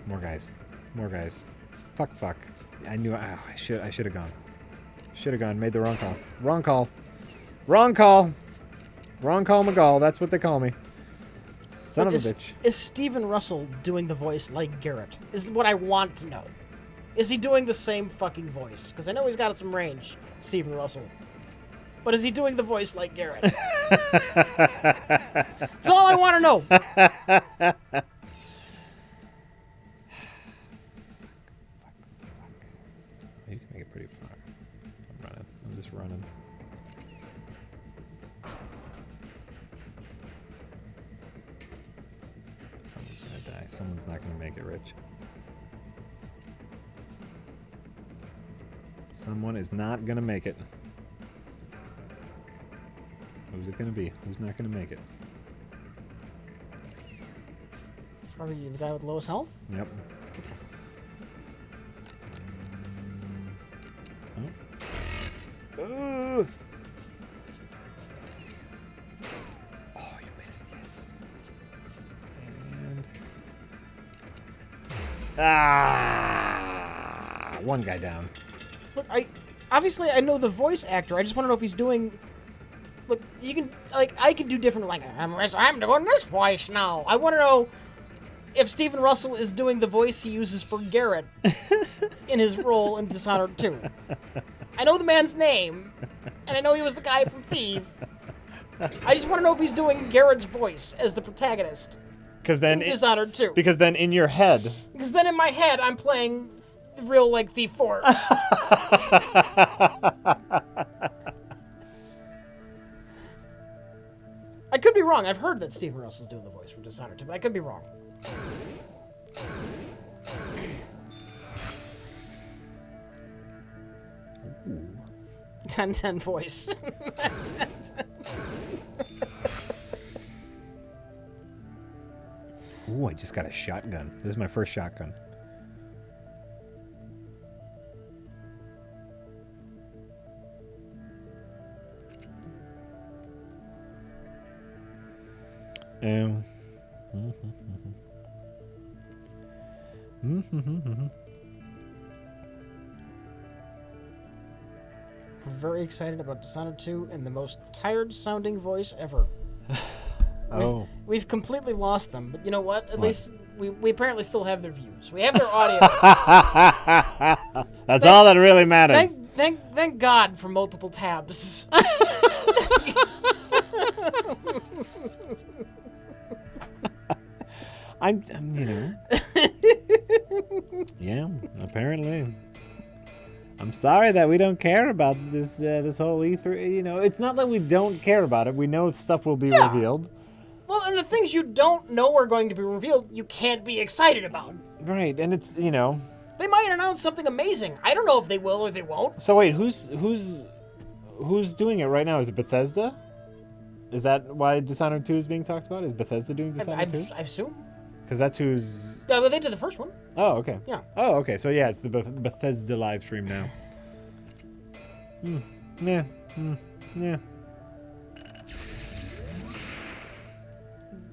More guys. Fuck. I knew. I should have gone. Should have gone. Made the wrong call. Wrong call, McGall. That's what they call me. Son of a bitch. Is Stephen Russell doing the voice like Garrett? Is what I want to know. Is he doing the same fucking voice? Because I know he's got some range, Stephen Russell. But is he doing the voice like Garrett? That's all I want to know. You can make it pretty far. I'm just running. Someone's gonna die. Someone's not gonna make it, Rich. Someone is not gonna make it. Who's it gonna be? Who's not gonna make it? Probably the guy with the lowest health? Yep. Oh, you missed, yes. And one guy down. Look, obviously I know the voice actor. I just want to know if he's doing. Look, you can I can do different. Like I'm doing this voice now. I want to know if Stephen Russell is doing the voice he uses for Garrett in his role in Dishonored 2. I know the man's name, and I know he was the guy from Thief. I just want to know if he's doing Garrett's voice as the protagonist. Because then in Dishonored 2. Because then in your head. Because then in my head I'm playing the real Thief 4. I could be wrong. I've heard that Stephen Russell's doing the voice for Dishonored 2, but I could be wrong. Ooh. 10-10 voice. Ooh, I just got a shotgun. This is my first shotgun. We're very excited about Dishonored 2 and the most tired-sounding voice ever. Oh. We've completely lost them, but you know what? At least we apparently still have their views. We have their audio. That's all that really matters. Thank God for multiple tabs. I'm yeah, apparently. I'm sorry that we don't care about this this whole E3. You know, it's not that we don't care about it. We know stuff will be revealed. Well, and the things you don't know are going to be revealed, you can't be excited about. Right, and it's, you know. They might announce something amazing. I don't know if they will or they won't. So wait, who's doing it right now? Is it Bethesda? Is that why Dishonored 2 is being talked about? Is Bethesda doing Dishonored 2? I assume. Because that's who's... Yeah, well, they did the first one. Oh, okay. Yeah. Oh, okay. So yeah, it's the Bethesda live stream now. Yeah. Yeah.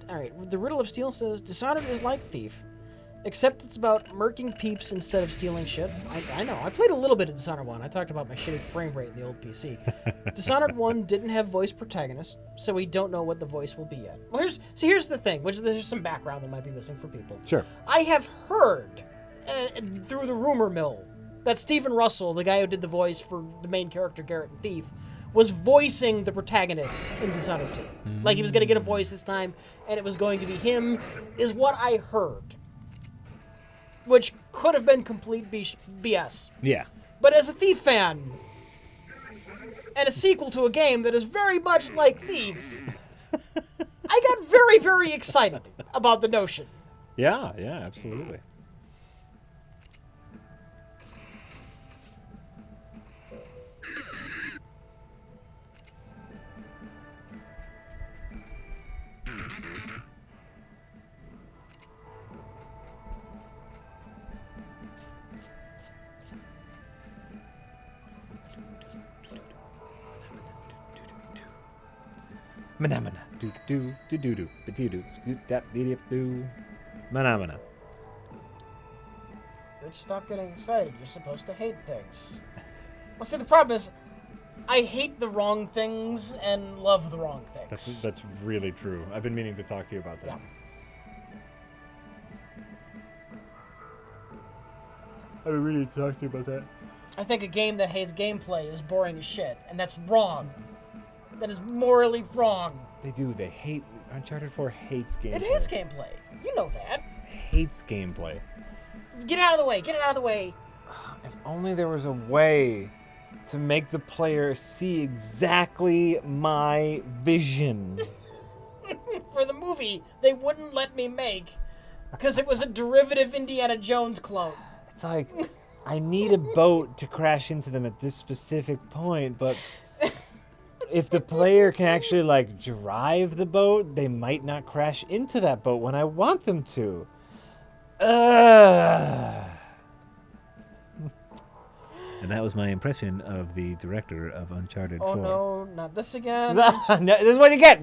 All right. The Riddle of Steel says, Dishonored is like Thief, except it's about murking peeps instead of stealing shit. I know. I played a little bit of Dishonored 1. I talked about my shitty frame rate in the old PC. Dishonored 1 didn't have voice protagonist, so we don't know what the voice will be yet. Well, here's the thing, which there's some background that might be missing for people. Sure. I have heard through the rumor mill that Stephen Russell, the guy who did the voice for the main character Garrett in Thief, was voicing the protagonist in Dishonored 2. Like he was going to get a voice this time, and it was going to be him, is what I heard. Which could have been complete BS. Yeah. But as a Thief fan, and a sequel to a game that is very much like Thief, I got very, very excited about the notion. Yeah, absolutely. Manamana, do do do do do do do scoot that dee do manamana. Rich, stop getting excited. You're supposed to hate things. Well, see, the problem is, I hate the wrong things and love the wrong things. That's really true. I've been meaning to talk to you about that. Yeah. I've been meaning to talk to you about that. I think a game that hates gameplay is boring as shit, and that's wrong. That is morally wrong. They do. They hate... Uncharted 4 hates gameplay. It hates gameplay. You know that. Hates gameplay. Get out of the way. Get it out of the way. If only there was a way to make the player see exactly my vision. For the movie, they wouldn't let me make, because it was a derivative Indiana Jones clone. It's like, I need a boat to crash into them at this specific point, but... if the player can actually, like, drive the boat, they might not crash into that boat when I want them to. And that was my impression of the director of Uncharted 4. Oh no, not this again. No, this is what you get!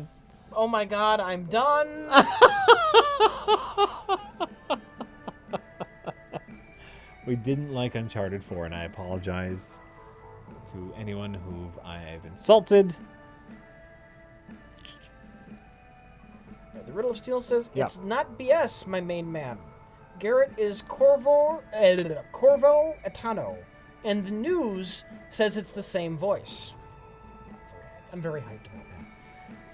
Oh my god, I'm done. We didn't like Uncharted 4, and I apologize to anyone who I've insulted. The Riddle of Steel says, It's not BS, my main man. Garrett is Corvo Etano, and the news says it's the same voice. I'm very hyped about that.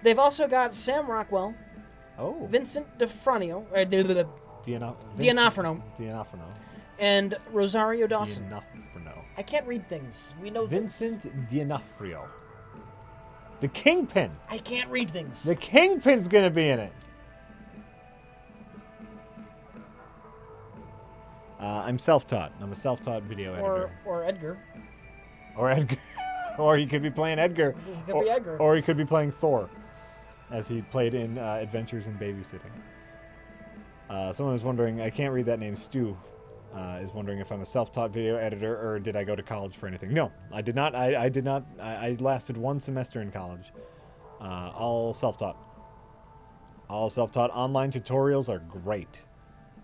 They've also got Sam Rockwell, Vincent D'Onofrio, and Rosario Dawson. I can't read things. We know Vincent D'Onofrio. The Kingpin. I can't read things. The Kingpin's gonna be in it. I'm self-taught. I'm a self-taught video editor. Or Edgar. Or Edgar. Or he could be playing Edgar. He could be Edgar. Or he could be playing Thor, as he played in Adventures in Babysitting. Someone was wondering, I can't read that name, Stu, is wondering if I'm a self-taught video editor or did I go to college for anything. No, I did not. I did not. I lasted one semester in college. All self-taught. All self-taught. Online tutorials are great.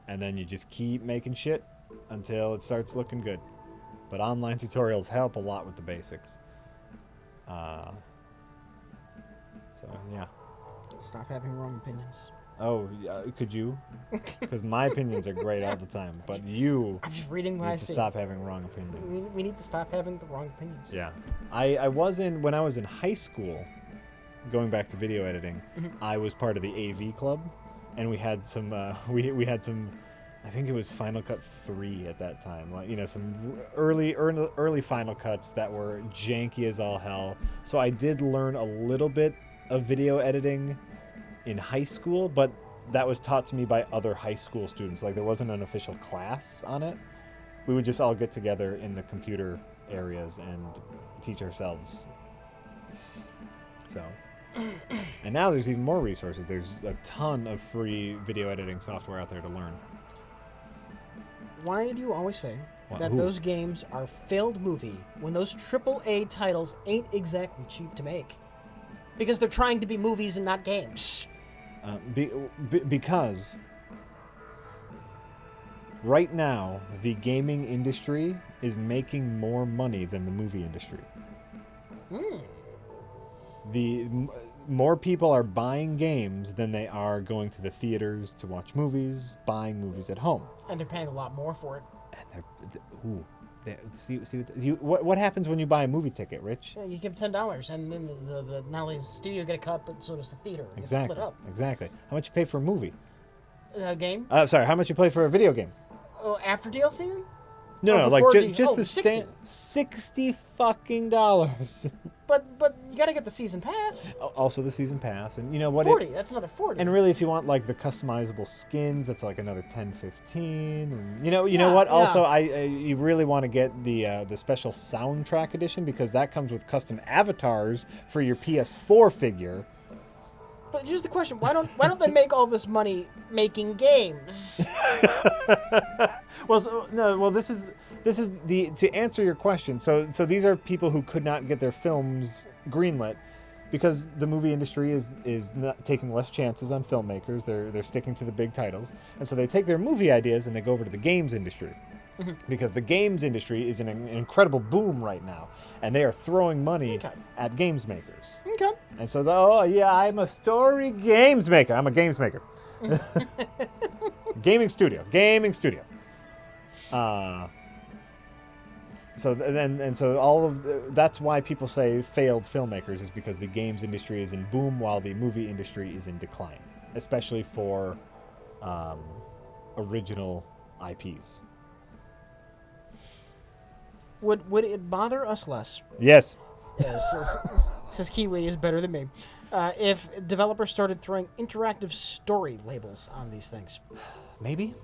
And then you just keep making shit until it starts looking good. But online tutorials help a lot with the basics. So, yeah. Stop having wrong opinions. Oh, could you? Because my opinions are great all the time, but you I'm just reading what need I to see. stop having wrong opinions. We need to stop having the wrong opinions. Yeah. When I was in high school, going back to video editing, I was part of the AV club, and we had some, we had some, I think it was Final Cut 3 at that time, like, some early Final Cuts that were janky as all hell. So I did learn a little bit of video editing in high school, but that was taught to me by other high school students. Like, there wasn't an official class on it. We would just all get together in the computer areas and teach ourselves. So, and now there's even more resources. There's a ton of free video editing software out there to learn. Why do you always say that Who? those games are failed movie when those AAA titles ain't exactly cheap to make? Because they're trying to be movies and not games. Because right now the gaming industry is making more money than the movie industry. More people are buying games than they are going to the theaters to watch movies, buying movies at home. And they're paying a lot more for it. And what happens when you buy a movie ticket, Rich? Yeah, you give $10, and then the not only does the studio get a cut, but so does the theater. It gets Exactly. split up. Exactly. How much you pay for a movie? Game? Sorry, how much you pay for a video game? Oh, after DLC? No, Oh, like before just the 60. $60 fucking dollars. But you gotta get the season pass. Also the season pass, and you know what? 40. That's another 40. And really, if you want like the customizable skins, that's like another 10, 15. And you know Yeah, what? yeah. Also, you really want to get the special soundtrack edition, because that comes with custom avatars for your PS4 figure. But here's the question: Why don't they make all this money making games? This is to answer your question. So these are people who could not get their films greenlit because the movie industry is not taking less chances on filmmakers. They're sticking to the big titles, and so they take their movie ideas and they go over to the games industry. Because the games industry is in an incredible boom right now, and they are throwing money at games makers. Okay. And so, I'm a story games maker. I'm a games maker. Gaming studio. That's why people say failed filmmakers, is because the games industry is in boom while the movie industry is in decline, especially for original IPs. Would it bother us less? Yes. Says Kiwi is better than me. If developers started throwing interactive story labels on these things, Maybe.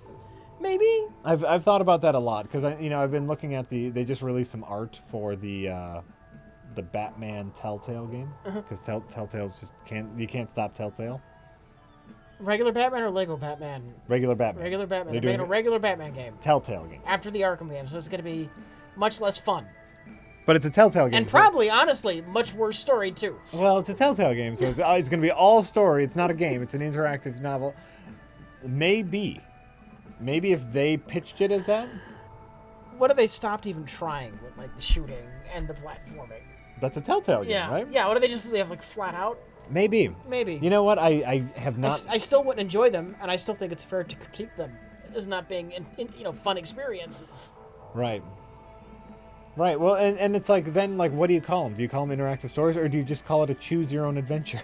I've thought about that a lot, because I've been looking at they just released some art for the Batman Telltale game, because Telltale's just you can't stop Telltale. Regular Batman or Lego Batman? Regular Batman. Regular Batman. They're They made doing a regular Batman game Telltale game, after the Arkham game, so it's going to be much less fun. but it's a Telltale game. And probably, honestly, much worse story, too. Well, it's a Telltale game, so it's going to be all story. It's not a game. It's an interactive novel. Maybe if they pitched it as that. What if they stopped even trying with, like, the shooting and the platforming? That's a Telltale game, right? Yeah, what if they just have, like, flat out? Maybe. Maybe. You know what? I have not. I still wouldn't enjoy them, and I still think it's fair to critique them as not being, fun experiences. Right. Well, and it's like, then, like, what do you call them? Do you call them interactive stories, or do you just call it a choose your own adventure?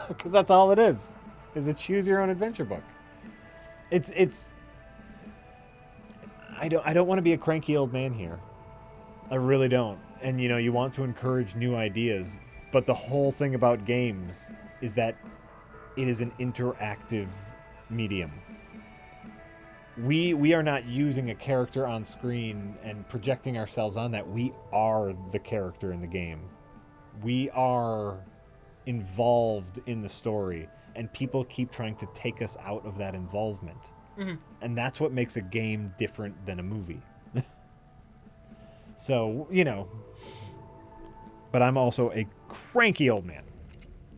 Because that's all it is a choose your own adventure book. It's. I don't want to be a cranky old man here. I really don't. And you want to encourage new ideas, but the whole thing about games is that it is an interactive medium. We are not using a character on screen and projecting ourselves on that. We are the character in the game. We are involved in the story, and people keep trying to take us out of that involvement. Mm-hmm. And that's what makes a game different than a movie. So, but I'm also a cranky old man.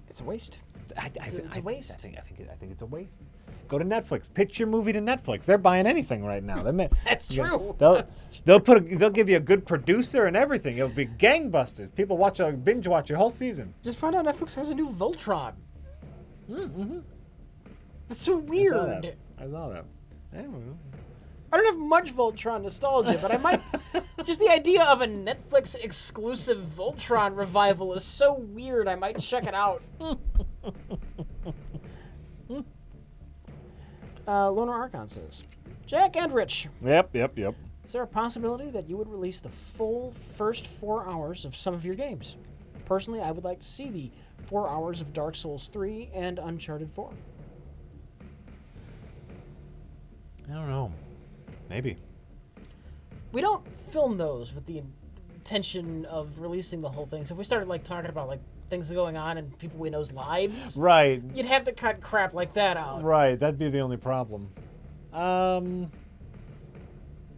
It's a waste. It's a waste. I think it's a waste. Go to Netflix. Pitch your movie to Netflix. They're buying anything right now. That's true. They'll give you a good producer and everything. It'll be gangbusters. People binge watch your whole season. Just found out Netflix has a new Voltron. Mm-hmm. That's so weird. I saw that. I don't know. I don't have much Voltron nostalgia, but I might. Just the idea of a Netflix exclusive Voltron revival is so weird. I might check it out. Loner Archon says, Jack and Rich. Yep. Is there a possibility that you would release the full first 4 hours of some of your games? Personally, I would like to see the 4 hours of Dark Souls 3 and Uncharted 4. I don't know. Maybe. We don't film those with the intention of releasing the whole thing. So if we started like talking about like things going on and people we know's lives, Right. you'd have to cut crap like that out. Right. That'd be the only problem.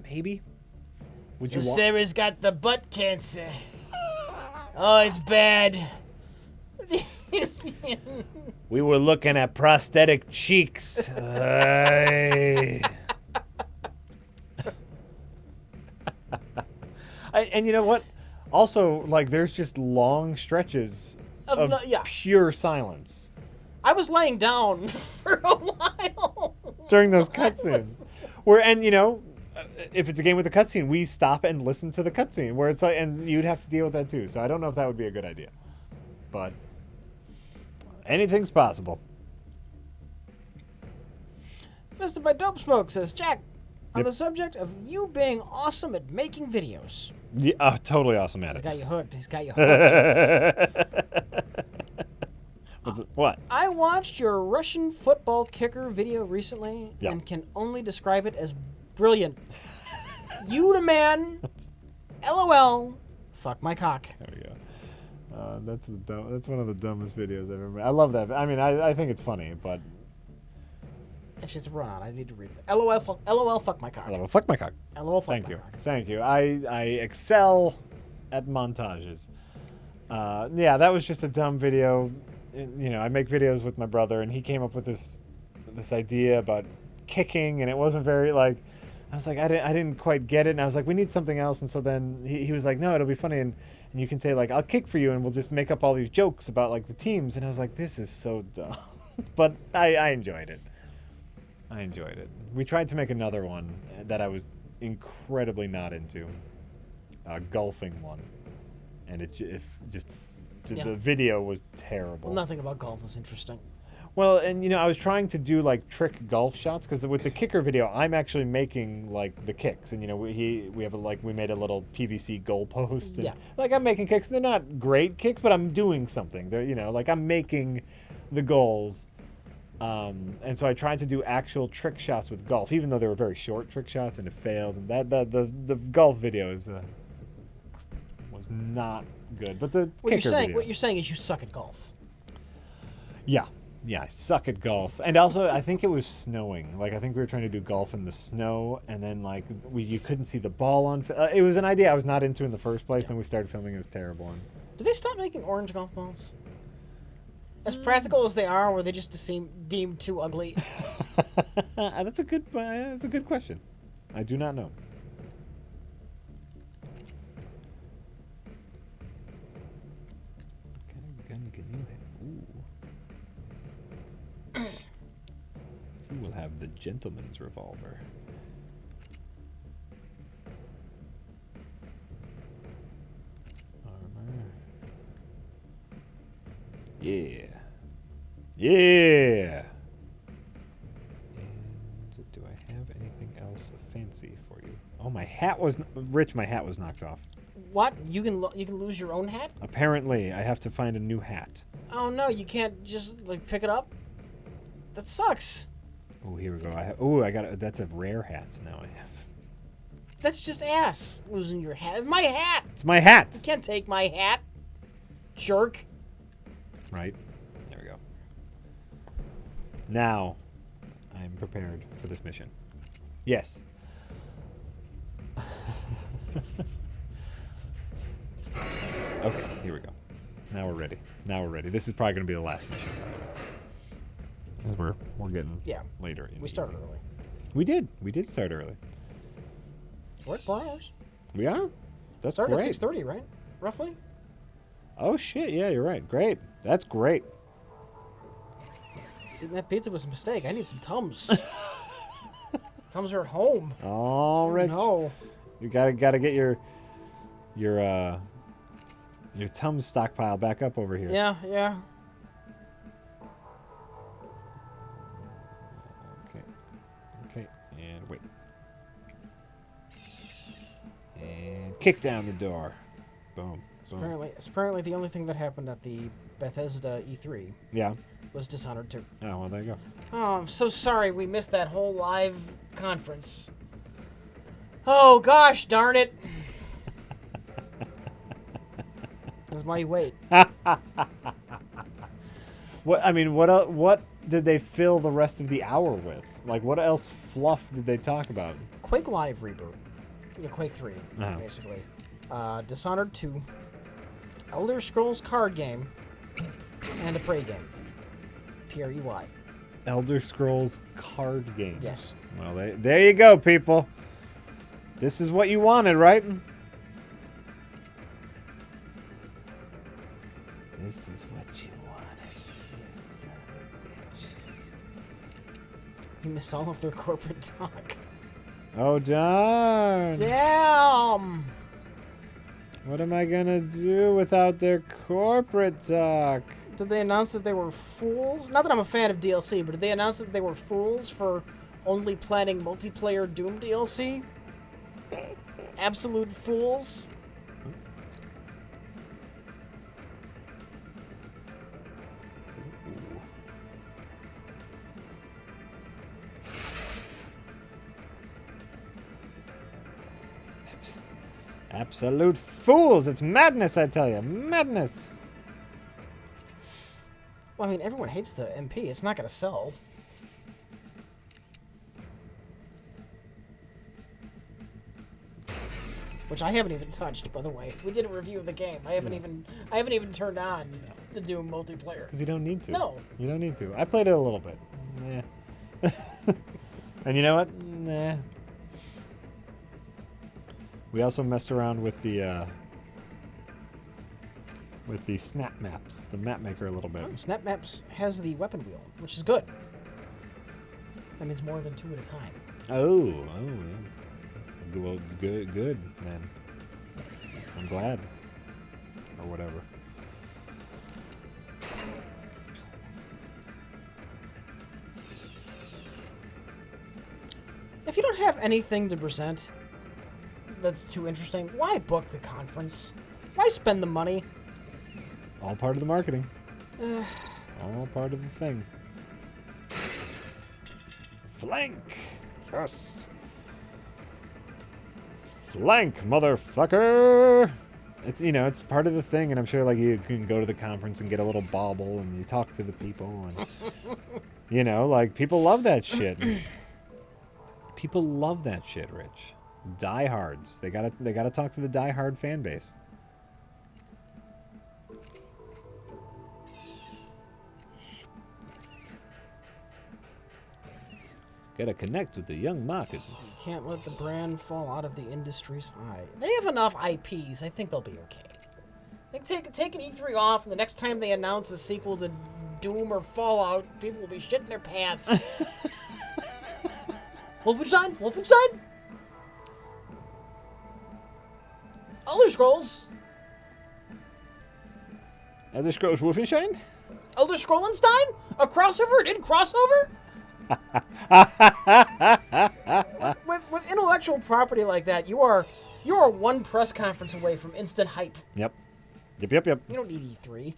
Maybe. Would you want? Sarah's got the butt cancer. Oh, it's bad. We were looking at prosthetic cheeks. And you know what? Also, like, there's just long stretches of pure silence I was laying down for a while during those cutscenes. And you know, if it's a game with a cutscene, we stop and listen to the cutscene. Where it's like, and you'd have to deal with that too. So I don't know if that would be a good idea, but anything's possible. Mr. by Dope Smoke says, Jack, on the subject of you being awesome at making videos. Yeah, totally awesome at it. He's got you hooked. What? I watched your Russian football kicker video recently Yeah. and can only describe it as brilliant. You the man. LOL. Fuck my cock. There we go. That's one of the dumbest videos I've ever made. I love that. I mean, I think it's funny, but Actually, it's a run on. I need to read it. LOL. Fuck my cock. LOL, fuck my cock. LOL. Fuck Thank my you. cock. Thank you. I excel at montages. Yeah, that was just a dumb video. You know, I make videos with my brother, and he came up with this idea about kicking, and it wasn't very like. I was like, I didn't quite get it, and I was like, we need something else, and so then he was like, no, it'll be funny, and you can say like, I'll kick for you, and we'll just make up all these jokes about like the teams, and I was like, this is so dumb, but I enjoyed it. I enjoyed it. We tried to make another one that I was incredibly not into, a golfing one, and the video was terrible. Well, nothing about golf is interesting. Well, and you know, I was trying to do like trick golf shots because with the kicker video, I'm actually making like the kicks, and you know, we made a little PVC goal post, and, like I'm making kicks. They're not great kicks, but I'm doing something. They're, you know, like I'm making the goals. And so I tried to do actual trick shots with golf, even though they were very short trick shots, and it failed. And the golf video was not good. But the what kicker video. What you're saying is you suck at golf. Yeah, I suck at golf. And also, I think it was snowing. Like, I think we were trying to do golf in the snow, and then, like, you couldn't see the ball on... it was an idea I was not into in the first place, then we started filming. It was terrible. And did they stop making orange golf balls? As practical as they are, were they just deemed too ugly? That's a good question. I do not know. What kind of gun can you have? Ooh. You will have the gentleman's revolver. Armor. Yeah. Yeah. And do I have anything else fancy for you? Oh, my hat was knocked off. What? You can lose your own hat? Apparently, I have to find a new hat. Oh no, you can't just like pick it up. That sucks. Oh, here we go. That's a rare hat now I have. That's just ass, losing your hat. It's my hat! It's my hat! You can't take my hat. Jerk. Right. There we go. Now, I'm prepared for this mission. Yes. Okay, here we go. Now we're ready. This is probably going to be the last mission. Because we're getting later. We started early. We did start early. We're at 4 hours. We are? That's started great. At 6:30, right? Roughly? Oh, shit. Yeah, you're right. Great. That's great. Eating that pizza was a mistake. I need some Tums. Tums are at home. Oh, Rich. No. You gotta get your Tums stockpile back up over here. Yeah, yeah. Okay, and wait. And kick down the door. Boom. It's apparently the only thing that happened at the Bethesda E3 Yeah. was Dishonored 2. Oh, well, there you go. Oh, I'm so sorry we missed that whole live conference. Oh, gosh darn it. That's why you wait. What did they fill the rest of the hour with? Like, what else fluff did they talk about? Quake Live reboot. The Quake 3, basically. Dishonored 2. Elder Scrolls card game. And a Prey game. Prey. Elder Scrolls card game. Yes. Well, there you go, people. This is what you wanted, right? This is what you wanted, you son of a bitch. You missed all of their corporate talk. Oh, darn. Damn! What am I gonna do without their corporate talk? Did they announce that they were fools? Not that I'm a fan of DLC, but did they announce that they were fools for only planning multiplayer Doom DLC? Absolute fools? Absolute fools. It's madness, I tell you. Madness. Well, I mean, everyone hates the MP. It's not going to sell. Which I haven't even touched, by the way. We did a review of the game. I haven't even turned on the Doom multiplayer. Because you don't need to. No. You don't need to. I played it a little bit. Nah. And you know what? Nah. We also messed around with the snap maps, the map maker a little bit. Oh, Snap Maps has the weapon wheel, which is good. That means more than 2 at a time. Oh, yeah. Well, good, man. I'm glad. Or whatever. If you don't have anything to present that's too interesting, why book the conference? Why spend the money? All part of the marketing. All part of the thing. Flank! Yes! Flank, motherfucker! It's part of the thing, and I'm sure, like, you can go to the conference and get a little bauble, and you talk to the people, and, like, people love that shit. People love that shit, Rich. Diehards. They gotta talk to the diehard fan base. Gotta connect with the young market. You can't let the brand fall out of the industry's eye. They have enough IPs. I think they'll be okay. Like, take an E3 off, and the next time they announce a sequel to Doom or Fallout, people will be shitting their pants. Wolfenstein? Elder Scrolls Wolfenstein? Elder Scrollenstein? A crossover? It did crossover? with intellectual property like that, you are one press conference away from instant hype. Yep. You don't need E3.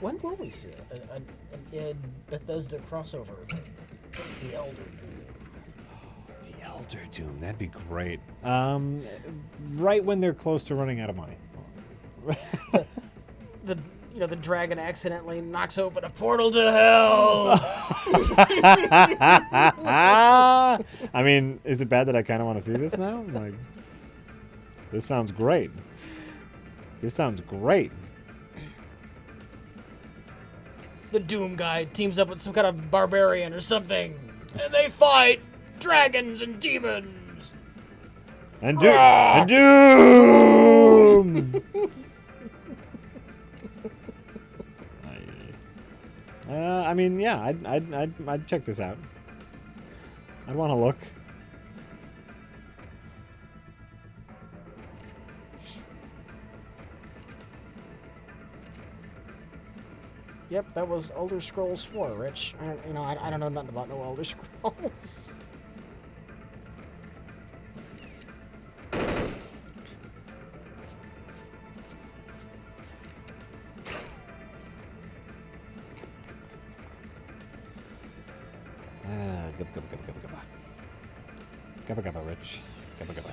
When will we see a Bethesda crossover? The Elder Doom. The Elder Doom, that'd be great. Right when they're close to running out of money. The dragon accidentally knocks open a portal to hell. I mean, is it bad that I kind of want to see this now? Like, this sounds great. The Doom guy teams up with some kind of barbarian or something, and they fight dragons and demons. And Doom! I mean, yeah, I'd check this out. I'd want to look. Yep, that was Elder Scrolls 4, Rich. I don't know nothing about no Elder Scrolls. Gubba gubba, Rich. Gubba gubba.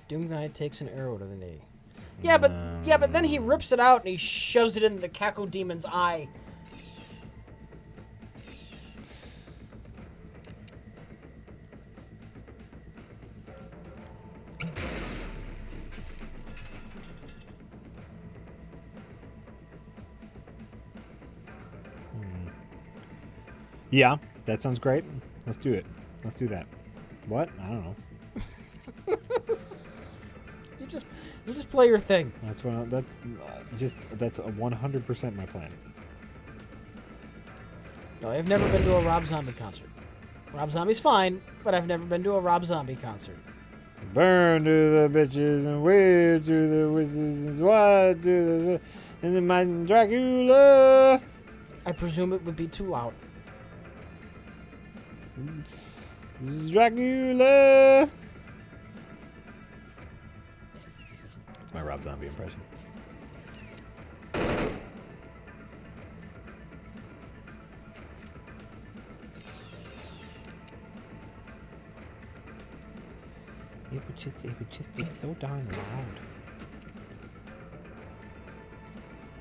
Doom guy takes an arrow to the knee. Yeah, but then he rips it out and he shoves it in the Kako demon's eye. Yeah, that sounds great. Let's do it. Let's do that. What? I don't know. You just play your thing. That's 100% my plan. No, I've never been to a Rob Zombie concert. Rob Zombie's fine, but I've never been to a Rob Zombie concert. Burn to the bitches and weird to the wizards and swat to the and the mighty Dracula. I presume it would be too loud. Dracula. That's my Rob Zombie impression. It would just be so darn loud.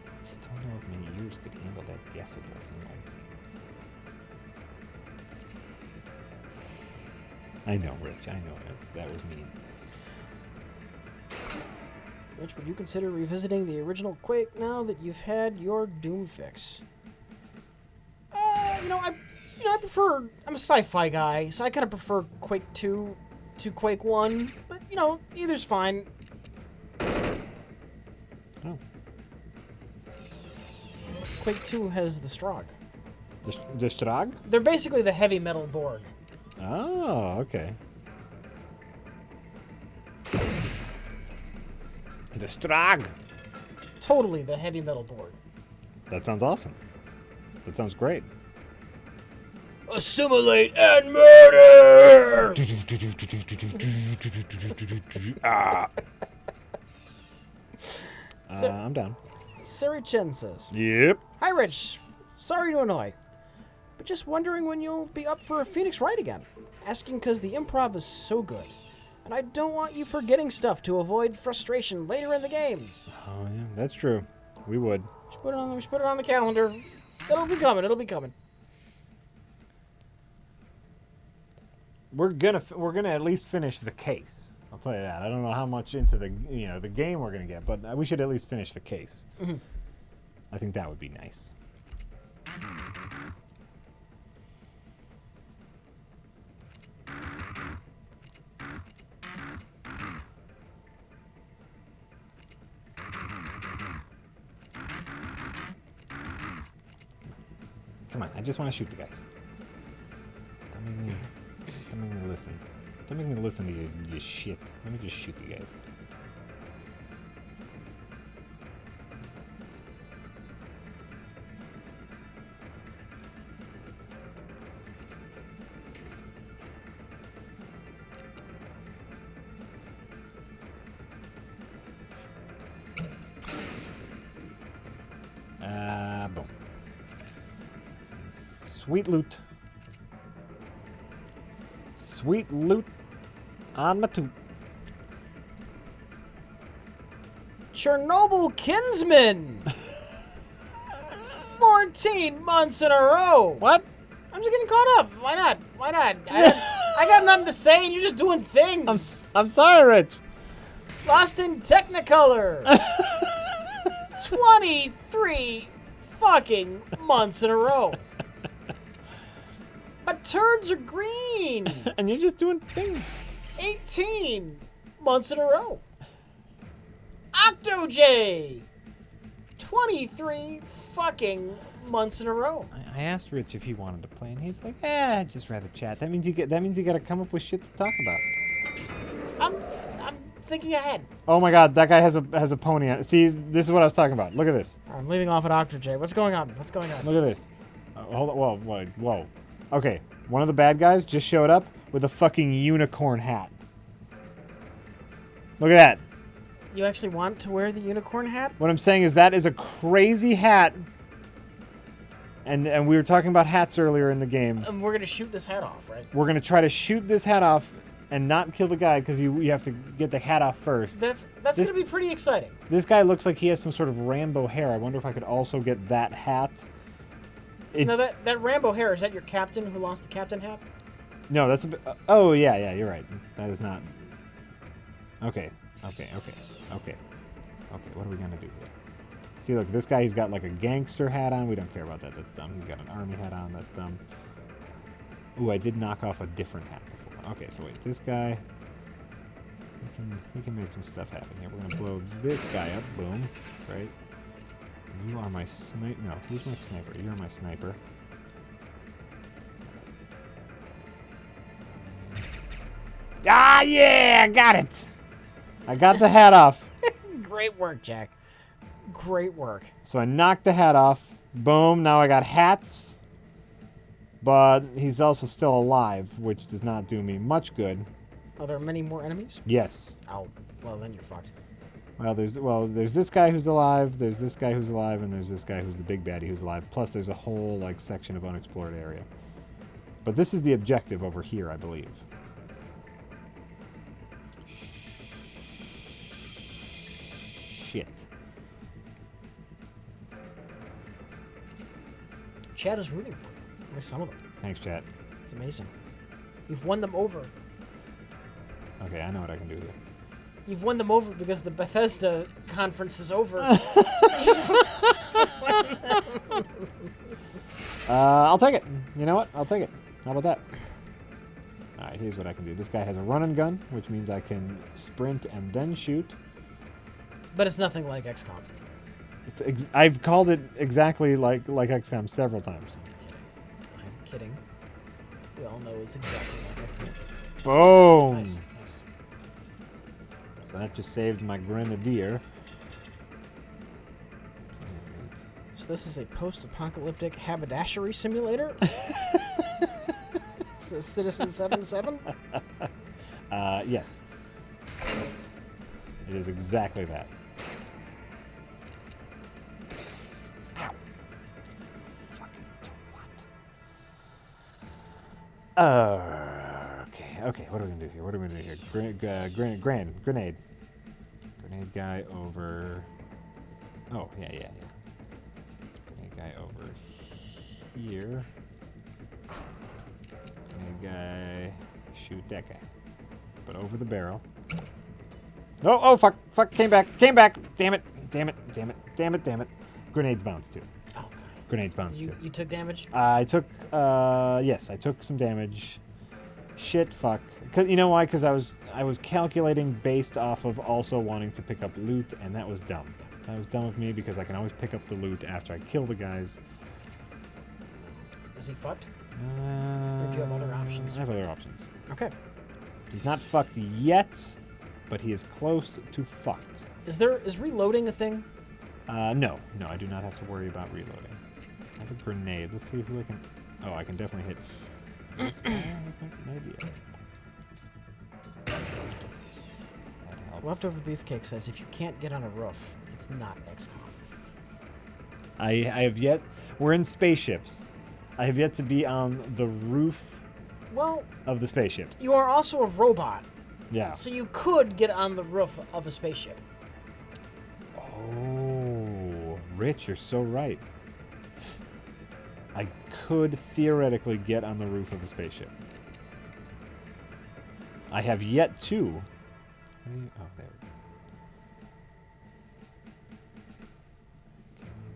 I just don't know if my ears could handle that decibels, you know what I'm saying? I know, Rich. I know. That was mean. Rich, would you consider revisiting the original Quake now that you've had your Doom fix? I prefer. I'm a sci-fi guy, so I kind of prefer Quake 2 to Quake 1. But either's fine. Oh. Quake 2 has the Strogg. The Strogg? They're basically the heavy metal Borg. Oh, okay. The Strogg. Totally the heavy metal Borg. That sounds awesome. That sounds great. Assimilate and murder! I'm down. Siri Chen says, Yep. Hi, Rich. Sorry to annoy, but just wondering when you'll be up for a Phoenix Wright again. Asking because the improv is so good, and I don't want you forgetting stuff to avoid frustration later in the game. Oh, yeah, that's true. We would. We should put it on the calendar. It'll be coming. We're gonna at least finish the case. I'll tell you that. I don't know how much into the game we're gonna get, but we should at least finish the case. Mm-hmm. I think that would be nice. Come on, I just want to shoot the guys. Don't make me listen. Don't make me listen to your shit. Let me just shoot the guys. Boom. Some sweet loot. Sweet loot on my toot. Chernobyl Kinsman! 14 months in a row! What? I'm just getting caught up. Why not? I got nothing to say and you're just doing things. I'm sorry, Rich. Lost in Technicolor. 23 fucking months in a row. My turds are green. And you're just doing things. 18 months in a row. OctoJ! 23 fucking months in a row. I asked Rich if he wanted to play, and he's like, I'd just rather chat. That means you got to come up with shit to talk about. I'm thinking ahead. Oh my god, that guy has a pony on. See, this is what I was talking about. Look at this. I'm leaving off at OctoJ. What's going on? What's going on? Look at this. Hold on. Whoa. Okay, one of the bad guys just showed up with a fucking unicorn hat. Look at that. You actually want to wear the unicorn hat? What I'm saying is that is a crazy hat. And we were talking about hats earlier in the game. And we're going to shoot this hat off, right? We're going to try to shoot this hat off and not kill the guy because you have to get the hat off first. That's going to be pretty exciting. This guy looks like he has some sort of Rambo hair. I wonder if I could also get that hat. No, that Rambo hair, is that your captain who lost the captain hat? No, that's a bit... oh, yeah, you're right. That is not... Okay, what are we going to do here? See, look, this guy, he's got like a gangster hat on. We don't care about that. That's dumb. He's got an army hat on. That's dumb. Ooh, I did knock off a different hat before. Okay, so wait, this guy... We can make some stuff happen here. We're going to blow this guy up. Boom. Right? You are my sniper. No, who's my sniper? You're my sniper. Ah, yeah! Got it! I got the hat off. Great work, Jack. Great work. So I knocked the hat off. Boom. Now I got hats. But he's also still alive, which does not do me much good. Are there many more enemies? Yes. Oh, well, then you're fucked. Well, there's this guy who's alive, there's this guy who's alive, and there's this guy who's the big baddie who's alive. Plus, there's a whole like section of unexplored area. But this is the objective over here, I believe. Shit. Chad is rooting for you. At least some of them. Thanks, chat. It's amazing. You've won them over. Okay, I know what I can do here. You've won them over because the Bethesda conference is over. I'll take it. You know what? I'll take it. How about that? Alright, here's what I can do. This guy has a run and gun, which means I can sprint and then shoot. But it's nothing like XCOM. I've called it exactly like XCOM several times. I'm kidding. We all know it's exactly like XCOM. Boom! Nice. So that just saved my grenadier. So this is a post-apocalyptic haberdashery simulator? Is this Citizen 7-7? Yes. It is exactly that. Ow. Fucking twat. Okay, what are we gonna do here? Grenade. Grenade guy over... Oh, yeah. Grenade guy over here. Grenade guy... Shoot that guy. But over the barrel. Oh, fuck, came back. Damn it. Grenades bounce too. Oh, God. Grenades bounce too. You took damage? I took some damage. Shit, fuck. You know why? Because I was calculating based off of also wanting to pick up loot, and that was dumb. That was dumb of me because I can always pick up the loot after I kill the guys. Is he fucked? Or do you have other options? I have other options. Okay. He's not fucked yet, but he is close to fucked. Is reloading a thing? No, I do not have to worry about reloading. I have a grenade. Let's see who I can... Oh, I can definitely hit this guy with my grenade. Leftover Beefcake says, if you can't get on a roof, it's not XCOM. I have yet... We're in spaceships. I have yet to be on the roof of the spaceship. You are also a robot. Yeah. So you could get on the roof of a spaceship. Oh, Rich, you're so right. I could theoretically get on the roof of a spaceship. I have yet to... Oh, there we go.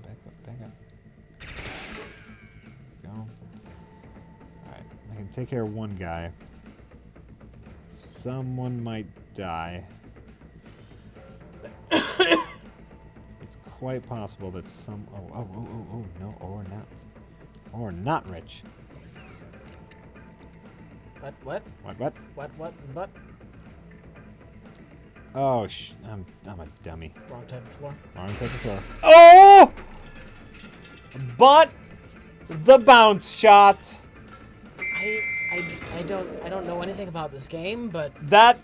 Okay, back up. There we go. Alright, I can take care of one guy. Someone might die. quite possible that some... Oh, no, or not. Or not rich. What? What? Oh, I'm a dummy. Wrong type of floor. Wrong type of floor. Oh! But the bounce shot. I don't know anything about this game, but That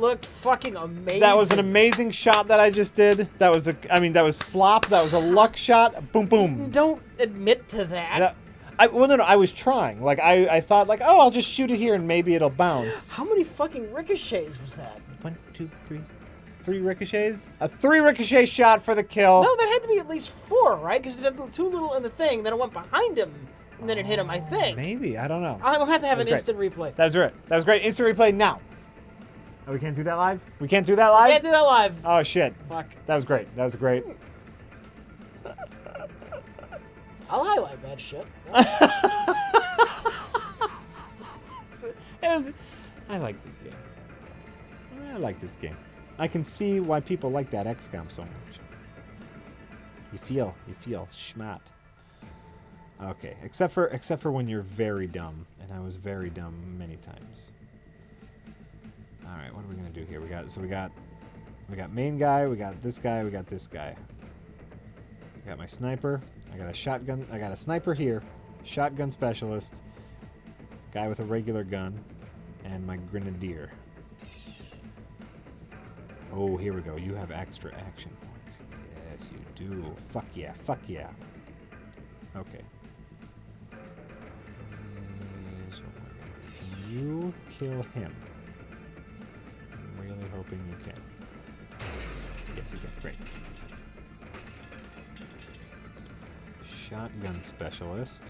looked fucking amazing. That was an amazing shot that I just did. That was that was slop. That was a luck shot. Boom, boom. Don't admit to that. No, I was trying. Like, I thought, like, oh, I'll just shoot it here and maybe it'll bounce. How many fucking ricochets was that? 1, 2, 3. 3 ricochets? A 3 ricochet shot for the kill. No, that had to be at least 4, right? Because it had the 2 little in the thing, then it went behind him, and then it hit him, I think. Maybe. I don't know. I will have to have an great. instant replay. That was great. Instant replay now. Oh, we can't do that live? We can't do that live? Can't do that live. Oh, shit. Fuck. That was great. That was great. I'll highlight that shit. I like this game. I like this game. I can see why people like that XCOM so much. You feel Schmidt. Okay, except for when you're very dumb, and I was very dumb many times. All right, what are we gonna do here? We got main guy, we got this guy, we got this guy. I got my sniper. I got a shotgun. I got a sniper here, shotgun specialist, guy with a regular gun, and my grenadier. Oh, here we go. You have extra action points. Yes, you do. Fuck yeah. Fuck yeah. Okay. Can you kill him? I'm really hoping you can. Yes, you can. Great. Shotgun specialist.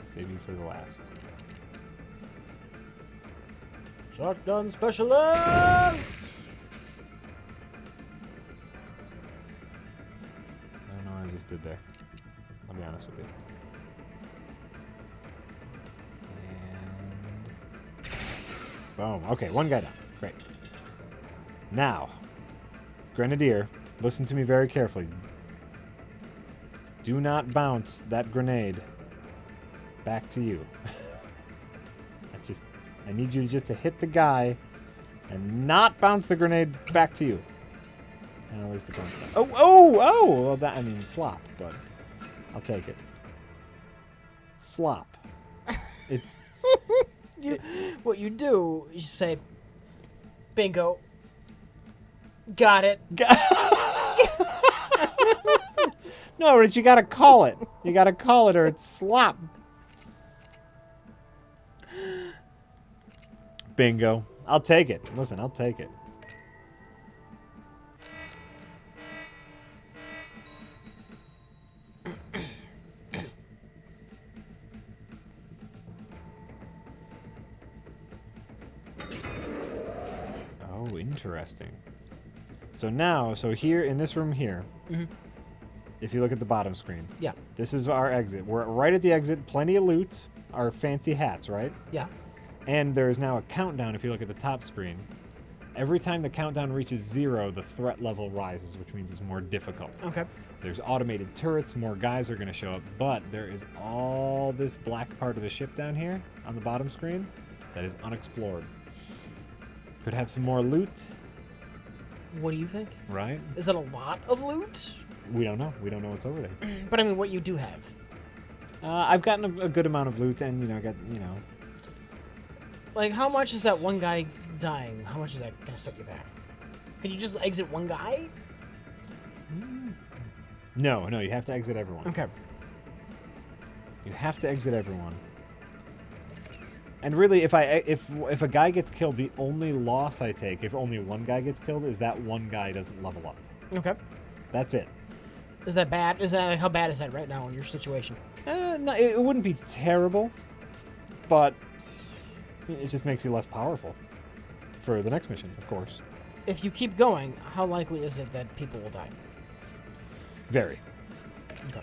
Save you for the last. Shotgun specialist! I don't know what I just did there. I'll be honest with you. And... boom. Okay, one guy down. Great. Now, Grenadier, listen to me very carefully. Do not bounce that grenade back to you. I need you just to hit the guy and not bounce the grenade back to you. And at least it bounce back. Oh! Well, that, I mean, slop, but I'll take it. Slop. It's... what you do is you say, bingo. Got it. No, Rich, you gotta call it. You gotta call it or it's slop. Bingo. I'll take it. Listen, I'll take it. Oh, interesting. So now, here in this room here, if you look at the bottom screen, yeah, this is our exit. We're right at the exit. Plenty of loot. Our fancy hats, right? Yeah. And there is now a countdown if you look at the top screen. Every time the countdown reaches 0, the threat level rises, which means it's more difficult. Okay. There's automated turrets, more guys are going to show up, but there is all this black part of the ship down here on the bottom screen that is unexplored. Could have some more loot. What do you think? Right? Is it a lot of loot? We don't know. We don't know what's over there. But I mean, what you do have. I've gotten a good amount of loot, and I got. Like, how much is that one guy dying? How much is that gonna set you back? Could you just exit one guy? No, you have to exit everyone. Okay. You have to exit everyone. And really, if a guy gets killed, the only loss I take, if only one guy gets killed, is that one guy doesn't level up. Okay. That's it. Is that bad? How bad is that right now in your situation? No, it wouldn't be terrible, but it just makes you less powerful for the next mission, of course. If you keep going, how likely is it that people will die? Very. Okay.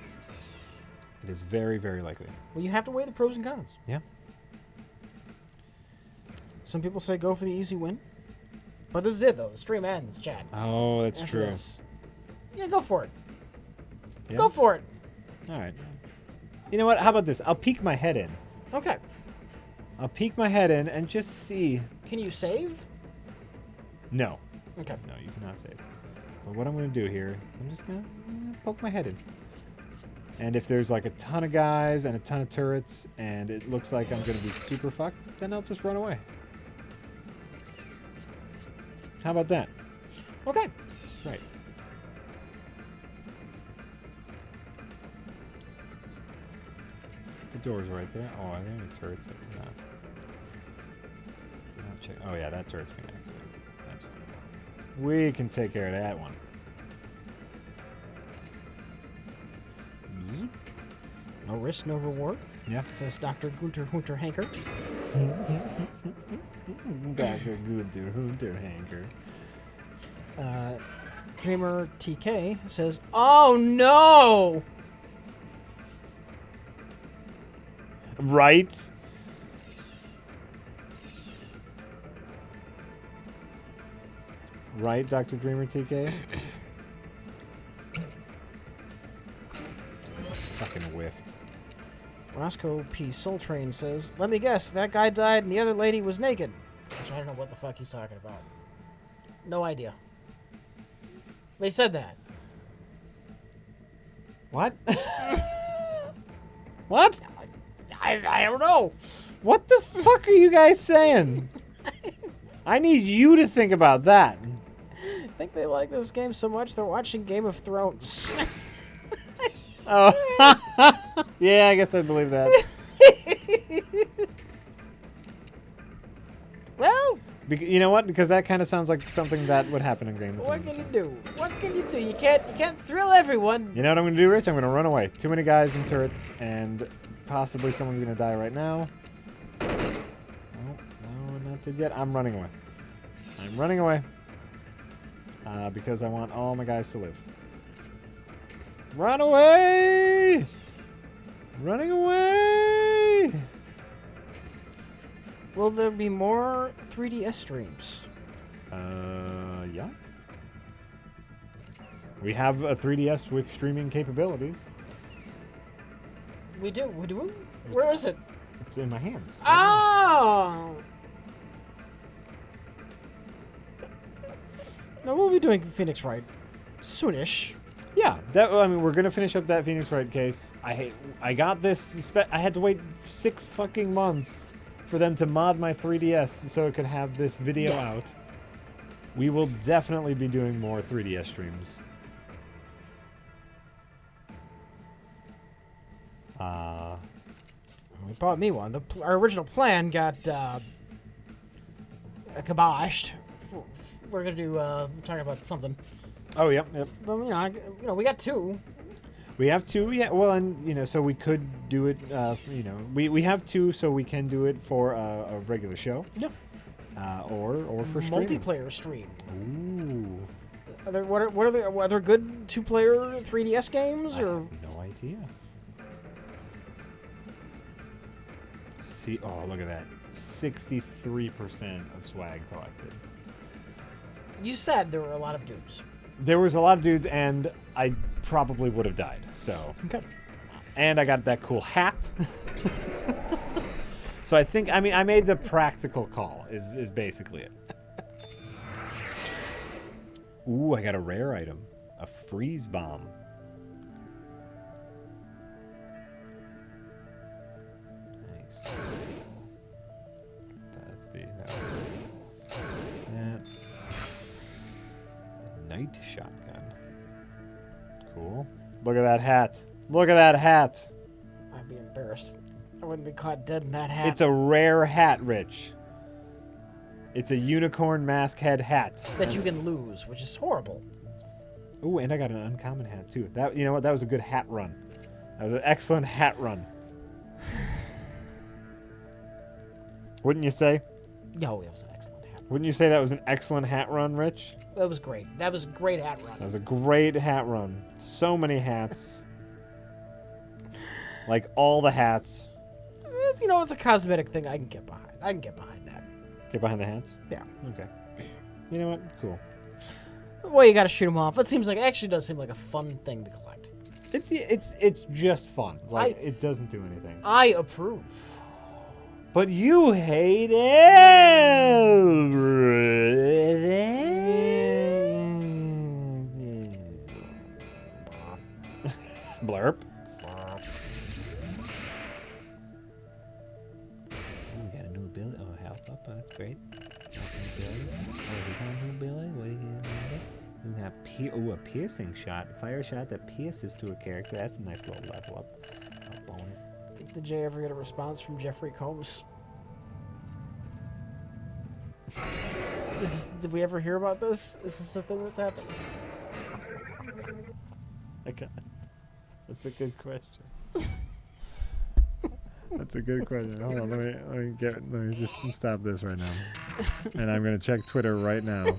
It is very, very likely. Well, you have to weigh the pros and cons. Yeah. Some people say go for the easy win. But this is it, though. The stream ends, chat. Oh, that's After true. this. Yeah, go for it. Yeah? Go for it. All right. You know what? How about this? I'll peek my head in. Okay. I'll peek my head in and just see. Can you save? No. Okay. No, you cannot save. But what I'm going to do here is I'm just going to poke my head in. And if there's like a ton of guys and a ton of turrets and it looks like I'm going to be super fucked, then I'll just run away. How about that? Okay. Right. The door's right there. Oh, are there any turrets up to that? Check. Oh yeah, that turret's been activated. That's fine. We can take care of that one. No risk, no reward. Yeah. Says Dr. Gunter Hunter Hanker. Dr. Gunter Hunter Hanker. Dreamer TK says, "Oh no!" Right? Right, Dr. Dreamer TK? Fucking whiffed. Roscoe P. Soul Train says, "Let me guess, that guy died and the other lady was naked." Which I don't know what the fuck he's talking about. No idea. They said that. What? What? I don't know. What the fuck are you guys saying? I need you to think about that. I think they like this game so much they're watching Game of Thrones. Oh. Yeah, I guess I believe that. Well, You know what? Because that kind of sounds like something that would happen in Game of what Thrones. can you do? What can you do? You can't thrill everyone. You know what I'm going to do, Rich? I'm going to run away. Too many guys and turrets, and possibly someone's going to die right now. No, not to get. I'm running away. I'm running away. Because I want all my guys to live. Run away! Running away! Will there be more 3DS streams? Yeah. We have a 3DS with streaming capabilities. We do. We do. Where is it? It's in my hands. Oh! No, we'll be doing Phoenix Wright soonish. Yeah, I mean, we're gonna finish up that Phoenix Wright case. I got this. I had to wait 6 fucking months for them to mod my 3DS so it could have this video out. We will definitely be doing more 3DS streams. We bought me one. Our original plan got kiboshed. We're gonna do talking about something. Oh, yep. But we got 2. We have 2, yeah. Well, and so we could do it. We have 2, so we can do it for a regular show. Yeah. Or for streaming. Multiplayer stream. Ooh. Are there good 2-player 3DS games I or? have no idea. See, oh, look at that. 63% of swag collected. You said there were a lot of dudes. There was a lot of dudes, and I probably would have died. So, Okay. and I got that cool hat. So I think, I made the practical call. Is basically it. Ooh, I got a rare item, a freeze bomb. Nice. That. Night shotgun. Cool. Look at that hat. Look at that hat. I'd be embarrassed. I wouldn't be caught dead in that hat. It's a rare hat, Rich. It's a unicorn mask head hat. that you can lose, which is horrible. Ooh, and I got an uncommon hat too. That, you know what? That was a good hat run. That was an excellent hat run. Wouldn't you say? No, it was an excellent hat. Wouldn't you say that was an excellent hat run, Rich? That was great. That was a great hat run. That was a great hat run. So many hats. Like all the hats. It's a cosmetic thing I can get behind. I can get behind that. Get behind the hats? Yeah. Okay. You know what? Cool. Well, you got to shoot them off. It actually does seem like a fun thing to collect. It's just fun. Like it doesn't do anything. I approve. But you hate everything. Blurp. We got a new ability. Oh, health up. Oh, that's great. We got a piercing shot. Fire shot that pierces to a character. That's a nice little level up. Bonus. Did Jay ever get a response from Jeffrey Combs? Did we ever hear about this? Is this a thing that's happened? Okay. That's a good question. That's a good question. Hold on, let me just stop this right now. And I'm gonna check Twitter right now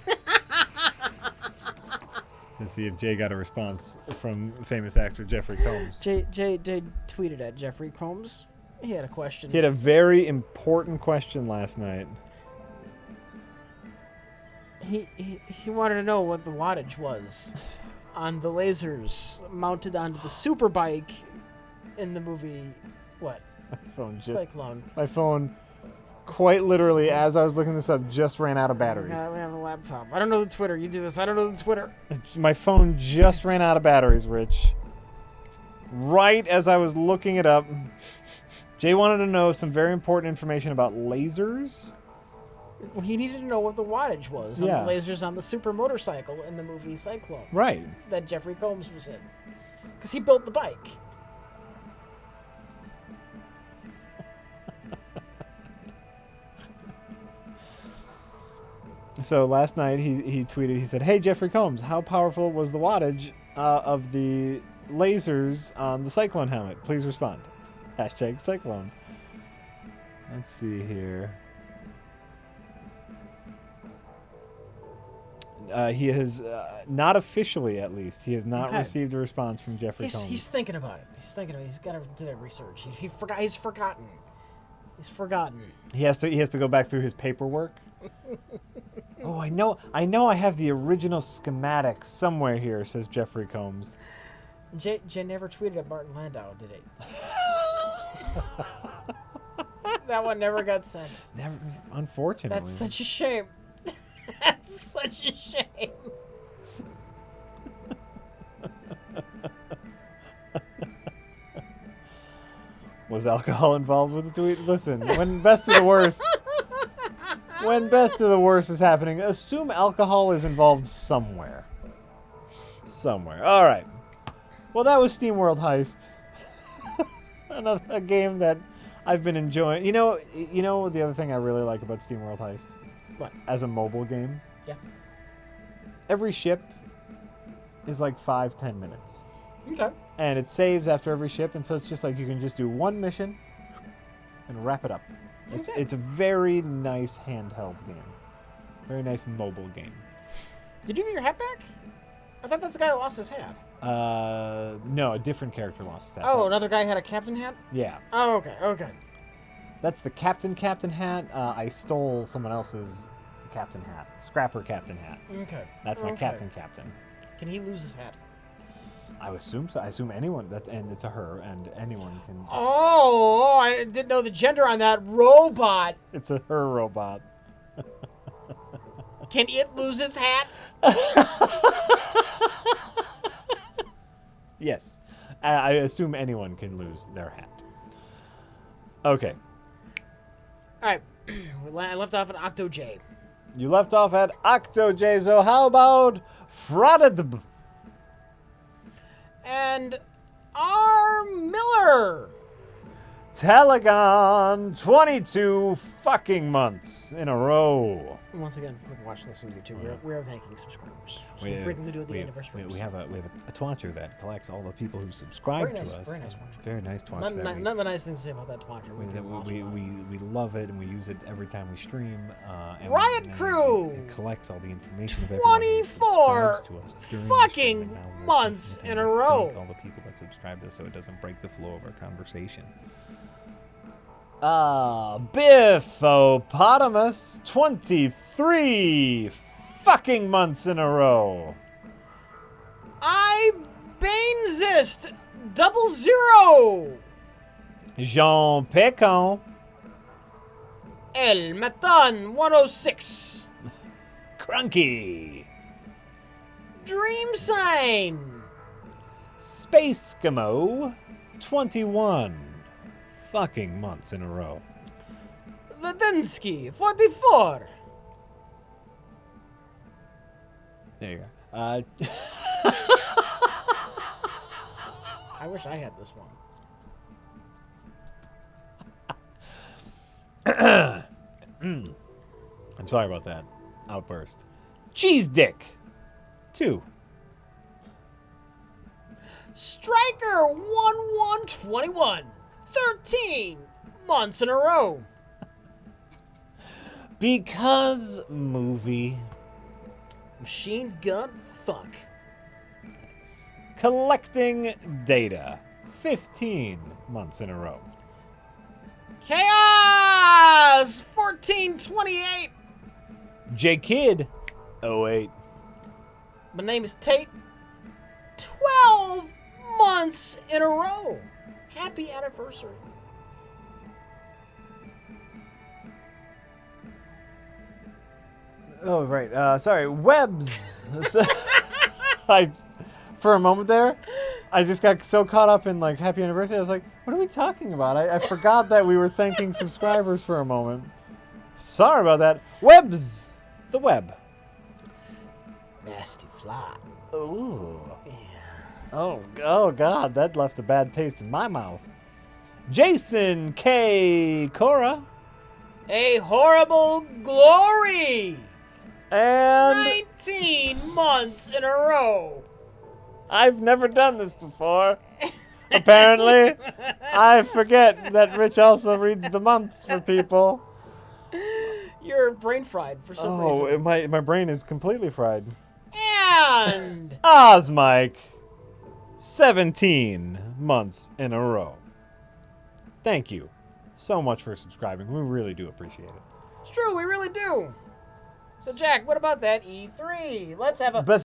to see if Jay got a response from famous actor Jeffrey Combs. Jay tweeted at Jeffrey Combs. He had a question. He had a very important question last night. He wanted to know what the wattage was on the lasers mounted onto the super bike in the movie. What? Cyclone. My phone, quite literally, as I was looking this up, just ran out of batteries. We have a laptop. I don't know the Twitter. You do this. I don't know the Twitter. My phone just ran out of batteries, Rich. Right as I was looking it up, Jay wanted to know some very important information about lasers. Well, he needed to know what the wattage was on the lasers on the super motorcycle in the movie Cyclone. Right. That Jeffrey Combs was in. Because he built the bike. So last night he tweeted, he said, "Hey, Jeffrey Combs, how powerful was the wattage of the lasers on the Cyclone helmet? Please respond. Hashtag Cyclone." Let's see here. He has, not officially at least, he has not received a response from Jeffrey Combs. He's thinking about it. He's got to do that research. He's forgotten. He has to go back through his paperwork. Oh, I know I have the original schematic somewhere here, says Jeffrey Combs. Jay never tweeted at Martin Landau, did he? That one never got sent. Never, unfortunately. That's such a shame. That's such a shame. Was alcohol involved with the tweet? Listen, when best of the worst is happening, assume alcohol is involved somewhere. All right. Well, that was SteamWorld Heist. A game that I've been enjoying. You know the other thing I really like about SteamWorld Heist? What? As a mobile game? Yeah. Every ship is like 5-10 minutes. Okay. And it saves after every ship, and so it's just like you can just do one mission and wrap it up. It's a very nice handheld game. Very nice mobile game. Did you get your hat back? I thought that's the guy that lost his hat. No, a different character lost his hat. Oh, another guy had a captain hat? Yeah. Oh, okay. That's the captain hat. I stole someone else's captain hat. Scrapper captain hat. Okay. That's my captain. Can he lose his hat? I would assume so. I assume anyone, and it's a her, and anyone can. Oh, I didn't know the gender on that robot. It's a her robot. Can it lose its hat? Yes. I assume anyone can lose their hat. Okay. All right. I left off at Octo J. You left off at Octo J, so how about Fraudable? And R. Miller. Telegon 22 fucking months in a row. Once again, if you watch this on YouTube, we're thanking subscribers. So we frequently do at the end of our streams. We have a twatcher that collects all the people who subscribe to us. Very nice twatcher. Very nice twatcher. None but nice things to say about that twatcher. We love it, and we use it every time we stream. Riot Crew! It collects all the information of 24 fucking months in a row. Thank all the people that subscribe to us so it doesn't break the flow of our conversation. Biffopotamus 23 fucking months in a row. I Bainzist 00. Jean Pecon. El Matan 106. Crunky. Dream Sign. Space Skimo. 21 fucking months in a row. Ladinsky 44. There you go. I wish I had this one. I'm sorry about that outburst. Cheese Dick. 2. Striker 1121. 13 months in a row. Because movie. Machine Gun Fuck. Collecting data. 15 months in a row. Chaos 1428. J Kid. 08. My name is Tate. 12 months in a row. Happy anniversary. Oh, right. Sorry. Webs. For a moment there, I just got so caught up in like happy anniversary. I was like, what are we talking about? I forgot that we were thanking subscribers for a moment. Sorry about that. Webs. The web. Nasty fly. Ooh. Yeah. Oh, God. That left a bad taste in my mouth. Jason K. Cora. A horrible glory. And 19 months in a row. I've never done this before. Apparently, I forget that Rich also reads the months for people. You're brain fried for some reason. My brain is completely fried. And Ozmike, 17 months in a row. Thank you so much for subscribing. We really do appreciate it. it's true, we really do. So, Jack, what about that E3? Let's have a